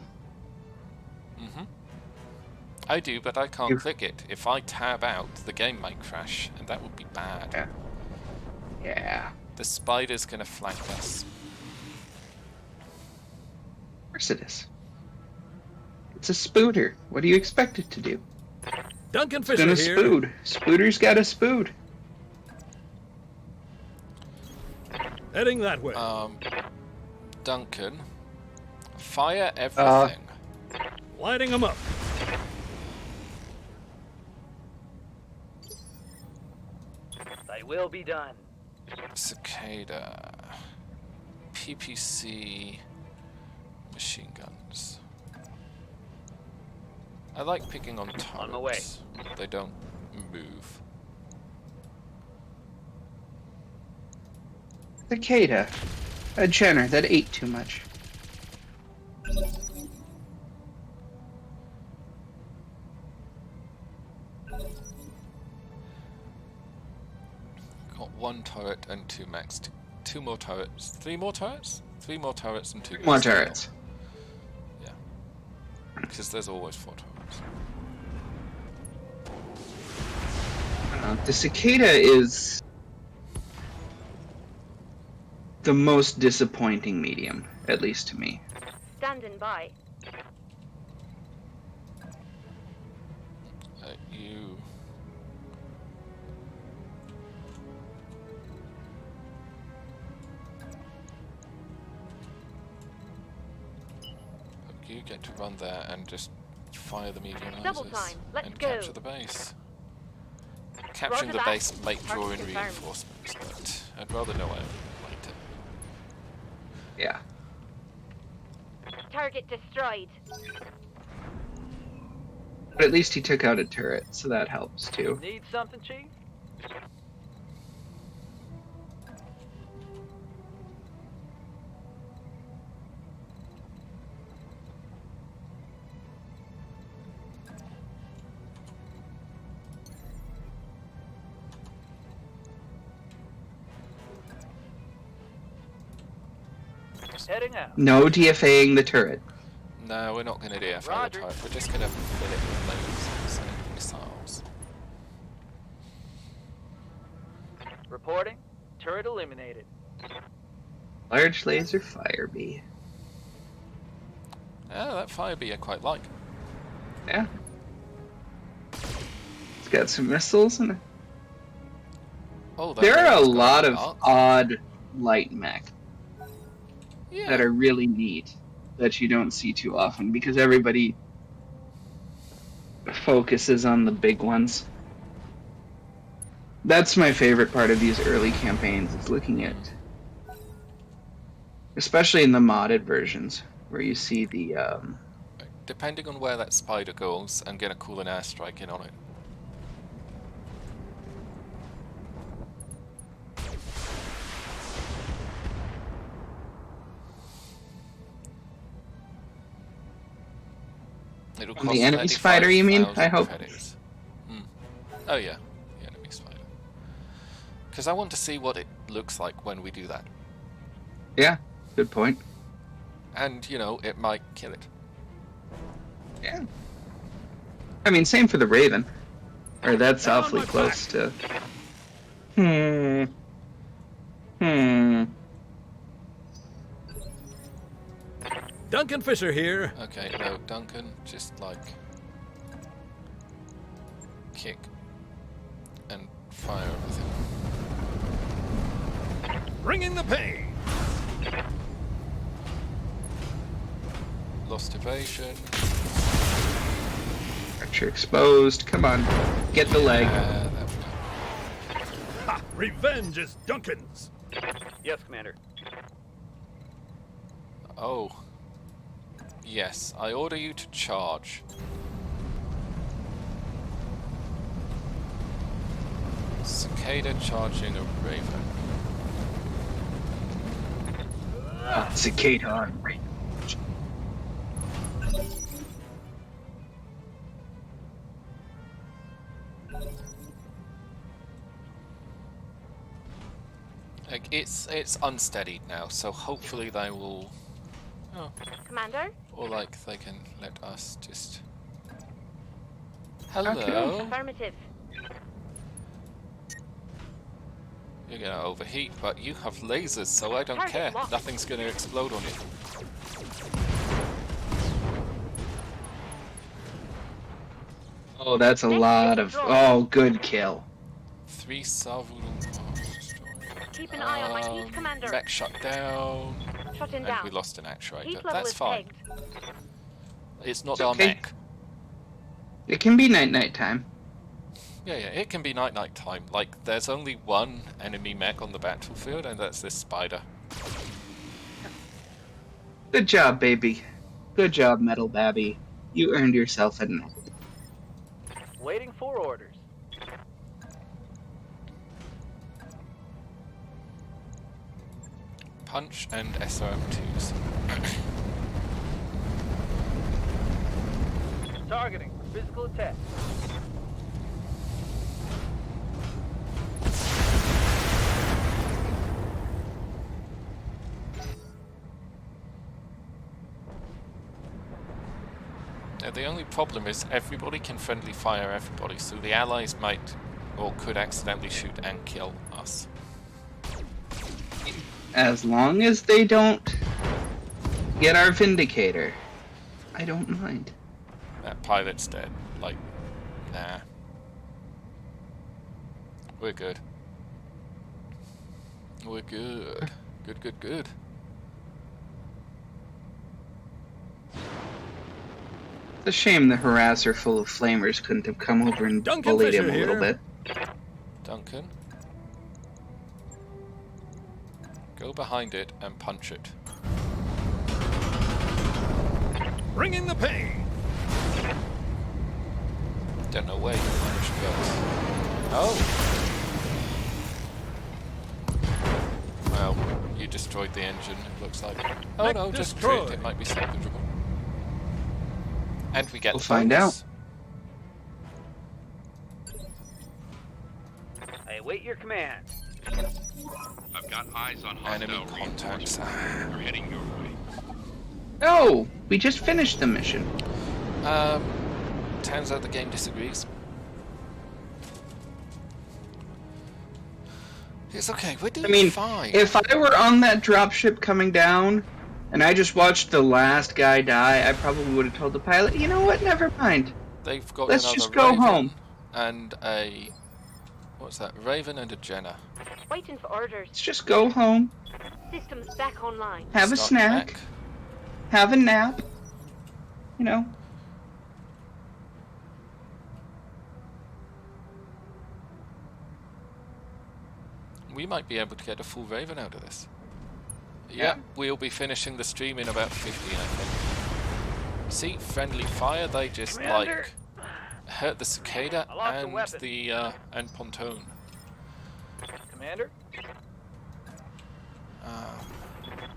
I do, but I can't click it. If I tab out, the game might crash, and that would be bad. Yeah. The spider's gonna flank us. Of course it is. It's a spooter. What do you expect it to do? Duncan It's Fisher gonna here. spood. Spooter's got a spood. Heading that way. Duncan, fire everything. Lighting them up. They will be done. Cicada. PPC. Machine guns. I like picking on turrets. On my way. They don't move. Cicada. A Jenner that ate too much. Got 1 turret and 2 max. 2 more turrets. 3 more turrets? 3 more turrets and 2 More max. turrets. Yeah. Because there's always 4 turrets. The Cicada is the most disappointing medium, at least to me. Standing by. You... You get to run there and just fire the medium Double time. Let's and go. capture the base. Capturing Roger the that. base might draw in Target confirmed. reinforcements, but I'd rather know it later. Yeah. Target destroyed. But at least he took out a turret, so that helps too. Need something, Chief? Heading out. No DFAing the turret. No, we're not going to DFA the Roger. turret. We're just going to fill it with lasers and missiles. Reporting. Turret eliminated. Large laser fire bee. Yeah, that fire bee I quite like. Yeah. It's got some missiles and Oh, that there are a laser's got lot of arc. odd light mech Yeah. that are really neat that you don't see too often because everybody focuses on the big ones. That's my favorite part of these early campaigns, is looking at, especially in the modded versions, where you see the Depending on where that spider goes, I'm going to call an airstrike in on it. It'll On the cost enemy spider, you mean? 35,000 I hope. credits. Oh yeah, the enemy spider. Because I want to see what it looks like when we do that. yeah, good point. And, you know, it might kill it. Yeah. I mean, same for the Raven. Or that's Down awfully my close to. Duncan Fisher here. Okay, no, Duncan, just like kick and fire everything. Bringing the pain. Lost evasion. Archer exposed. Come on. Get the leg. There we go. Ha! Revenge is Duncan's. Yes, Commander. Oh. Yes, I order you to charge. Cicada charging a Raven. Cicada on Raven. Like, it's unsteadied now, so hopefully they will... Oh. Commander? Or like they can let us just Hello. Affirmative. You're gonna overheat, but you have lasers, so I don't Target care. locked. Nothing's gonna explode on you. Oh, that's a lot of... Oh, good kill. 3 salvo. Keep an eye on my heat commander. Mech shut down. Shut him And down. we lost an actuator. Heat level That's is fine. pegged. It's not It's our okay. mech. It can be night time. Yeah, it can be night time. Like, there's only one enemy mech on the battlefield, and that's this spider. Good job, baby. Good job, Metal Babby. You earned yourself a nap. Waiting for orders. Punch and SRM2s. Targeting. Physical attack. Now, the only problem is everybody can friendly fire everybody, so the allies might or could accidentally shoot and kill us. As long as they don't get our Vindicator, I don't mind. That pilot's dead. Like, nah. We're good. We're good. Good. It's a shame the harasser full of flamers couldn't have come over and Duncan bullied him Fisher a little here. bit. Duncan. Go behind it and punch it. Bringing the pain. Don't know where your punch goes. Oh! Well, you destroyed the engine, it looks like. Oh Mech no, just destroyed. crit, it might be salvageable. And we get We'll the find bonus. I await your command. I've got eyes on Enemy hostile contacts. reinforcements. They're heading your way. No! We just finished the mission. Turns out the game disagrees. It's okay, we're doing I mean, fine. if I were on that dropship coming down, and I just watched the last guy die, I probably would have told the pilot, you know what, never mind. They've got Let's another just go Raven home. and a... What's that? Raven and a Jenna. Waiting for orders. Let's just go home, Systems back online. have a Start snack, back. have a nap, you know. We might be able to get a full Raven out of this. Yeah. Yep, we'll be finishing the stream in about 15, I think. See, friendly fire, they just Commander! like hurt the cicada I lost a and weapon. the and pontoon. Commander? Um,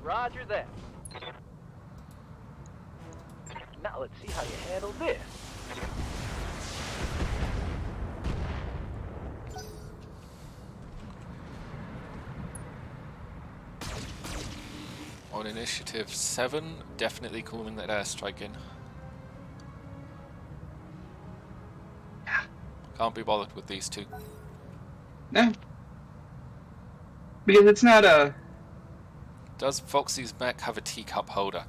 Roger that. Now let's see how you handle this. on initiative 7, definitely calling that airstrike in. Can't be bothered with these two. No. Because it's not a... Does Foxy's mech have a teacup holder?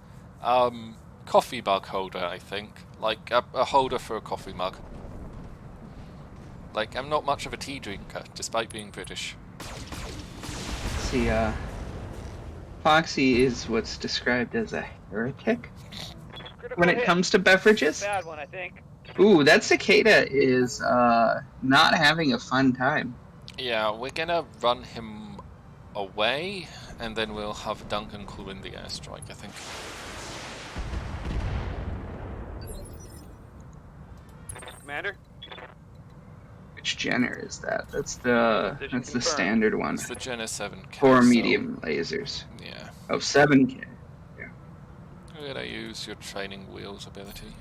Coffee mug holder, I think. Like, a holder for a coffee mug. Like, I'm not much of a tea drinker, despite being British. See, Foxy is what's described as a heretic Critical when it hit. comes to beverages. Bad one, I think. Ooh, that cicada is, not having a fun time. Yeah, we're gonna run him away, and then we'll have Duncan call in the airstrike, I think. Commander? Which Jenner is that? That's the Position that's the confirmed. standard one. It's the Jenna 7K. For so- medium lasers. Yeah. Oh, 7K. We're gonna use your training wheels ability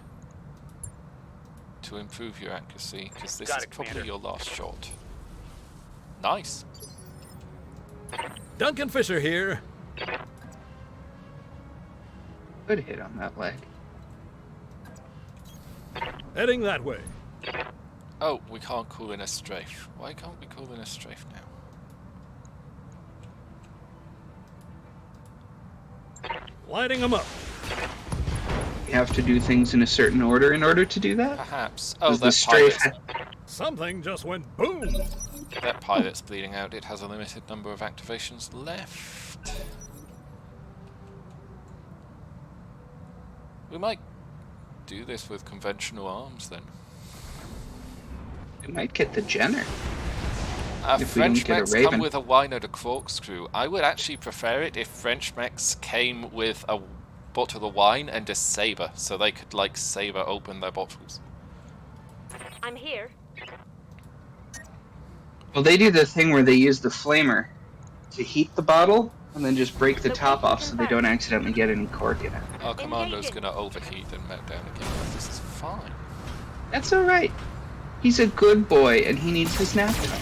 to improve your accuracy, because this Got is it, probably Commander. your last shot. Nice. Duncan Fisher here. Good hit on that leg. Heading that way. Oh, we can't call in a strafe. Why can't we call in a strafe now? Lighting them up. You have to do things in a certain order in order to do that? Perhaps. Oh, Does the that strafe pilot's, Something just went boom. that pilot's bleeding out. It has a limited number of activations left. We might do this with conventional arms then. We might get the Jenner. If we French don't get a mechs Raven. come with a wine and a corkscrew. I would actually prefer it if French mechs came with a bottle of wine and a saber, so they could like saber open their bottles. I'm here. Well, they do the thing where they use the flamer to heat the bottle and then just break the top off so they don't accidentally get any cork in it. Our commando's gonna overheat and melt down again. This is fine. That's alright. He's a good boy and he needs his nap time.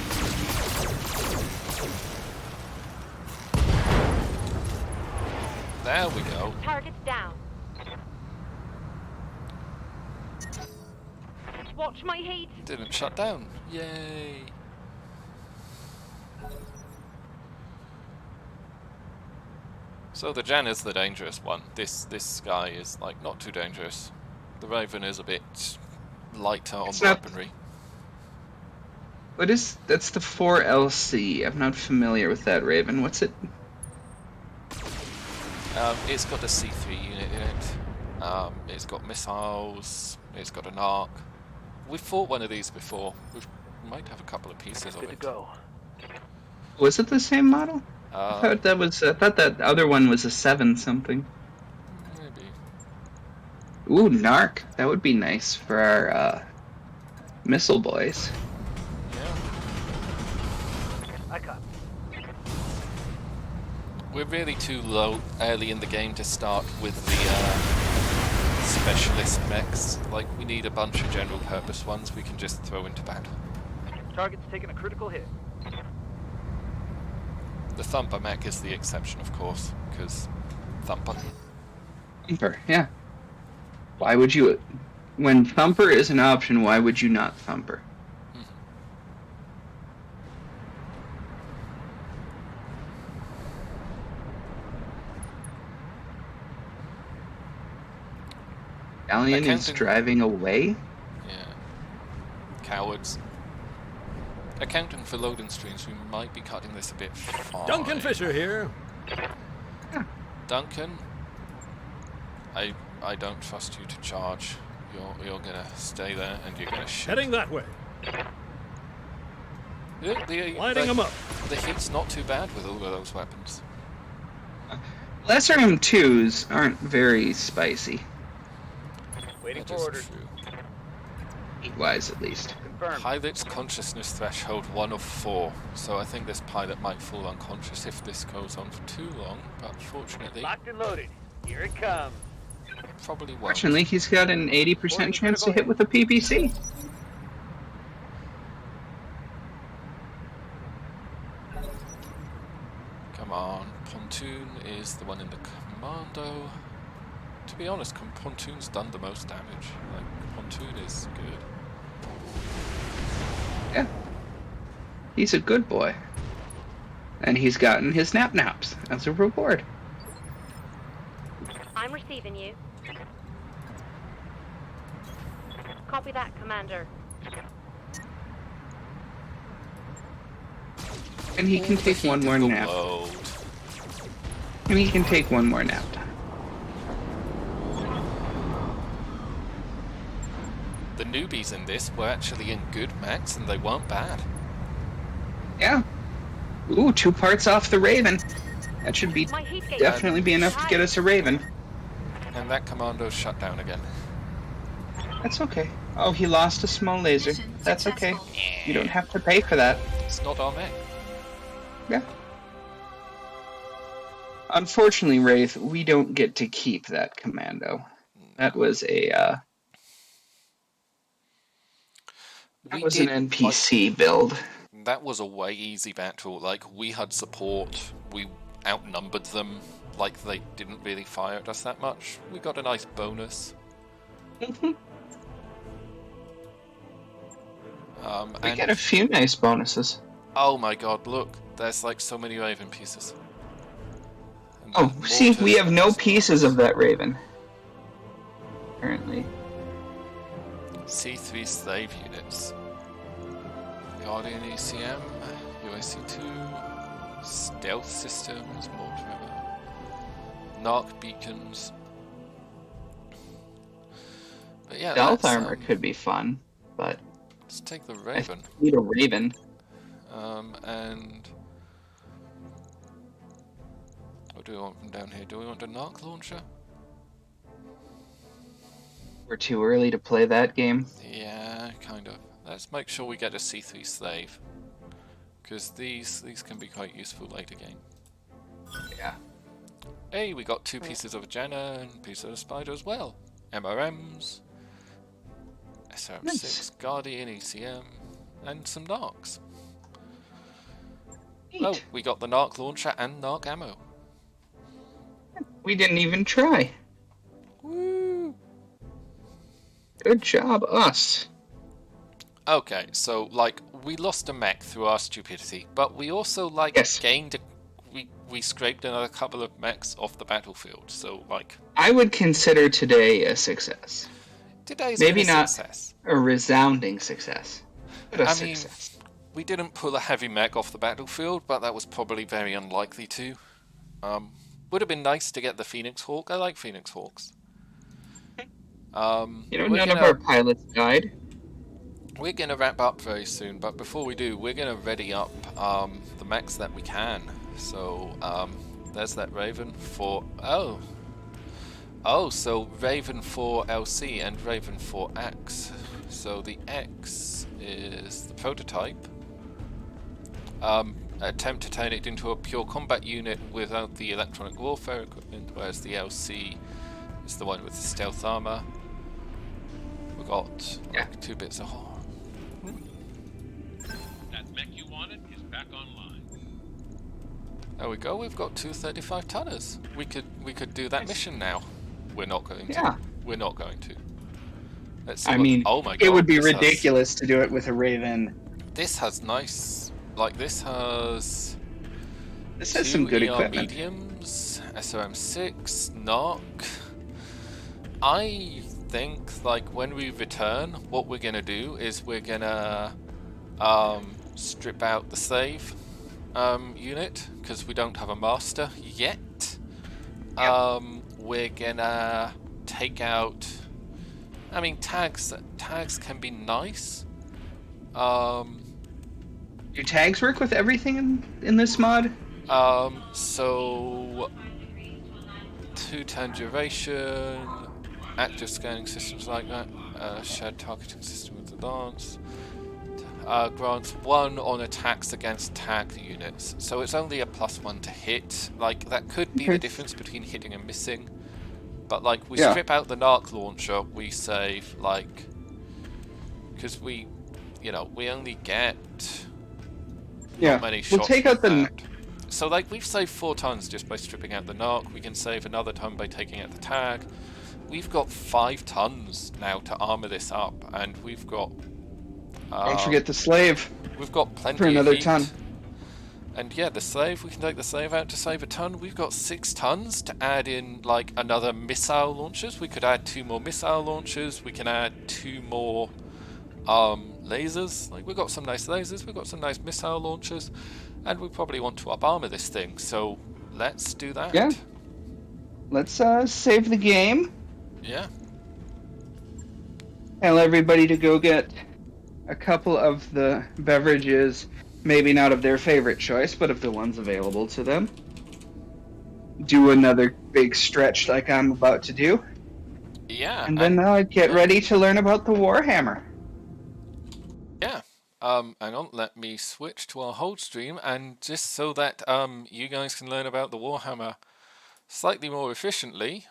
There we go. Target's down. Watch my heat. Didn't shut down. Yay. So the Jan is the dangerous one. This guy is like not too dangerous. The Raven is a bit lighter on weaponry. What is that's the 4LC. I'm not familiar with that Raven. What's it? It's got a C3 unit in it. It's got missiles. It's got an arc. We've fought one of these before. We might have a couple of pieces of it. Go. Was it the same model? I thought that was. I thought that other one was a 7 something. Maybe. Ooh, Narc. That would be nice for our missile boys. Yeah. I caught. We're really too low early in the game to start with the specialist mechs. Like, we need a bunch of general purpose ones we can just throw into battle. Target's taking a critical hit. The Thumper mech is the exception, of course, because Thumper. Thumper, yeah. Why would you... When Thumper is an option, why would you not Thumper? Galleon is driving away? Yeah. Cowards. Accounting for loading streams, we might be cutting this a bit fine. Duncan Fisher here. Duncan, I don't trust you to charge. You're gonna stay there and you're gonna shoot. Heading that way. Lighting them up. The heat's not too bad with all of those weapons. Lesser M2s aren't very spicy. Waiting for orders. Heat-wise, at least. Confirmed. Pilot's consciousness threshold 1 of 4, so I think this pilot might fall unconscious if this goes on for too long, but fortunately... Locked and loaded. Here it comes. Probably won't. Fortunately, he's got an 80% chance to hit with a PPC. Come on, Pontoon is the one in the commando. To be honest, Pontoon's done the most damage. Like, Pontoon is good. Yeah. He's a good boy. And he's gotten his naps as a reward. I'm receiving you. Copy that, Commander. And he can take one more nap. Load. And he can take one more nap time. The newbies in this were actually in good mechs and they weren't bad. Yeah. Ooh, 2 parts off the Raven. That should be definitely be enough to get us a Raven. And that commando's shut down again. That's okay. Oh, he lost a small laser. That's okay. You don't have to pay for that. It's not our mech. Yeah. Unfortunately, Wraith, we don't get to keep that commando. That was a that was an NPC build. That was a way easy battle. Like, we had support, we outnumbered them, like they didn't really fire at us that much. We got a nice bonus. We get a few nice bonuses. Oh my god, look. There's like so many Raven pieces. And Oh, then see, we mortars have and no missiles. pieces of that Raven. Currently. C3 slave units. Guardian ECM, USC2, stealth systems, mortar, narc beacons. But yeah, Stealth that's, armor could be fun, but let's take the Raven. I need a Raven. And what do we want from down here? Do we want a narc launcher? We're too early to play that game. Yeah, kind of. Let's make sure we get a C3 slave, because these can be quite useful later game. Yeah. Hey, we got 2 pieces of a Jenna and pieces of a spider as well. MRMs, SRM6, Nice. Guardian, ECM, and some narcs. Neat. Oh, we got the narc launcher and narc ammo. We didn't even try. Woo! Good job, us. Okay, so like we lost a mech through our stupidity, but we also like Yes. gained we scraped another couple of mechs off the battlefield. So like I would consider today a success. today's Maybe been a not success. a resounding success, but a I mean, success. we didn't pull a heavy mech off the battlefield, but that was probably very unlikely to. Would have been nice to get the Phoenix Hawk. I like Phoenix Hawks. None of our pilots died. We're gonna wrap up very soon, but before we do, we're gonna ready up the mechs that we can. So there's that Raven for so Raven for LC and Raven for X. So the X is the prototype. Attempt to turn it into a pure combat unit without the electronic warfare equipment, whereas the LC is the one with the stealth armor. We got like 2 bits of That mech you wanted is back online. There we go. We've got 2 35 tonners. We could do that mission now. We're not going to. Yeah. We're not going to. Let's see I mean, oh my god, it would be this has- ridiculous to do it with a Raven. This has nice, like this has. This has 2 some good ER equipment. mediums, SRM6, NARC. I think like when we return, what we're gonna do is we're gonna strip out the slave unit because we don't have a master yet. We're gonna take out. I mean, tags can be nice. Do tags work with everything in this mod? So 2-turn duration, active scanning systems like that, shared targeting system with the lance, grants 1 on attacks against tagged units. So it's only a +1 to hit. Like that could be the difference between hitting and missing. But like we strip out the narc launcher, we save like because we only get not many shots. We'll take out the. So like we've saved 4 tons just by stripping out the narc. We can save another ton by taking out the tag. We've got 5 tons now to armor this up, and we've got. Don't forget the slave. We've got plenty for another of heat. ton. And yeah, the slave, we can take the slave out to save a ton. We've got 6 tons to add in like another missile launchers. We could add 2 more missile launchers. We can add 2 more lasers. Like we've got some nice lasers, we've got some nice missile launchers, and we probably want to up armor this thing. So let's do that. Yeah. Let's save the game. Yeah. Tell everybody to go get a couple of the beverages. Maybe not of their favorite choice, but of the ones available to them. Do another big stretch like I'm about to do. Yeah. And then get ready to learn about the Warhammer. Yeah. Hang on, let me switch to our hold stream, and just so that you guys can learn about the Warhammer slightly more efficiently,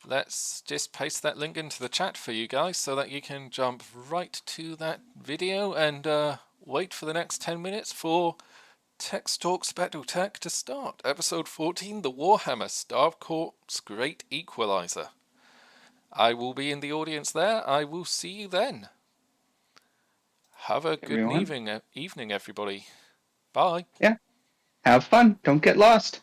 let's just paste that link into the chat for you guys so that you can jump right to that video and wait for the next 10 minutes for Text Talks Battletech to start. Episode 14, The Warhammer, Starved Corpse Great Equalizer. I will be in the audience there. I will see you then. Have a good evening, everybody. Bye. Yeah. Have fun. Don't get lost.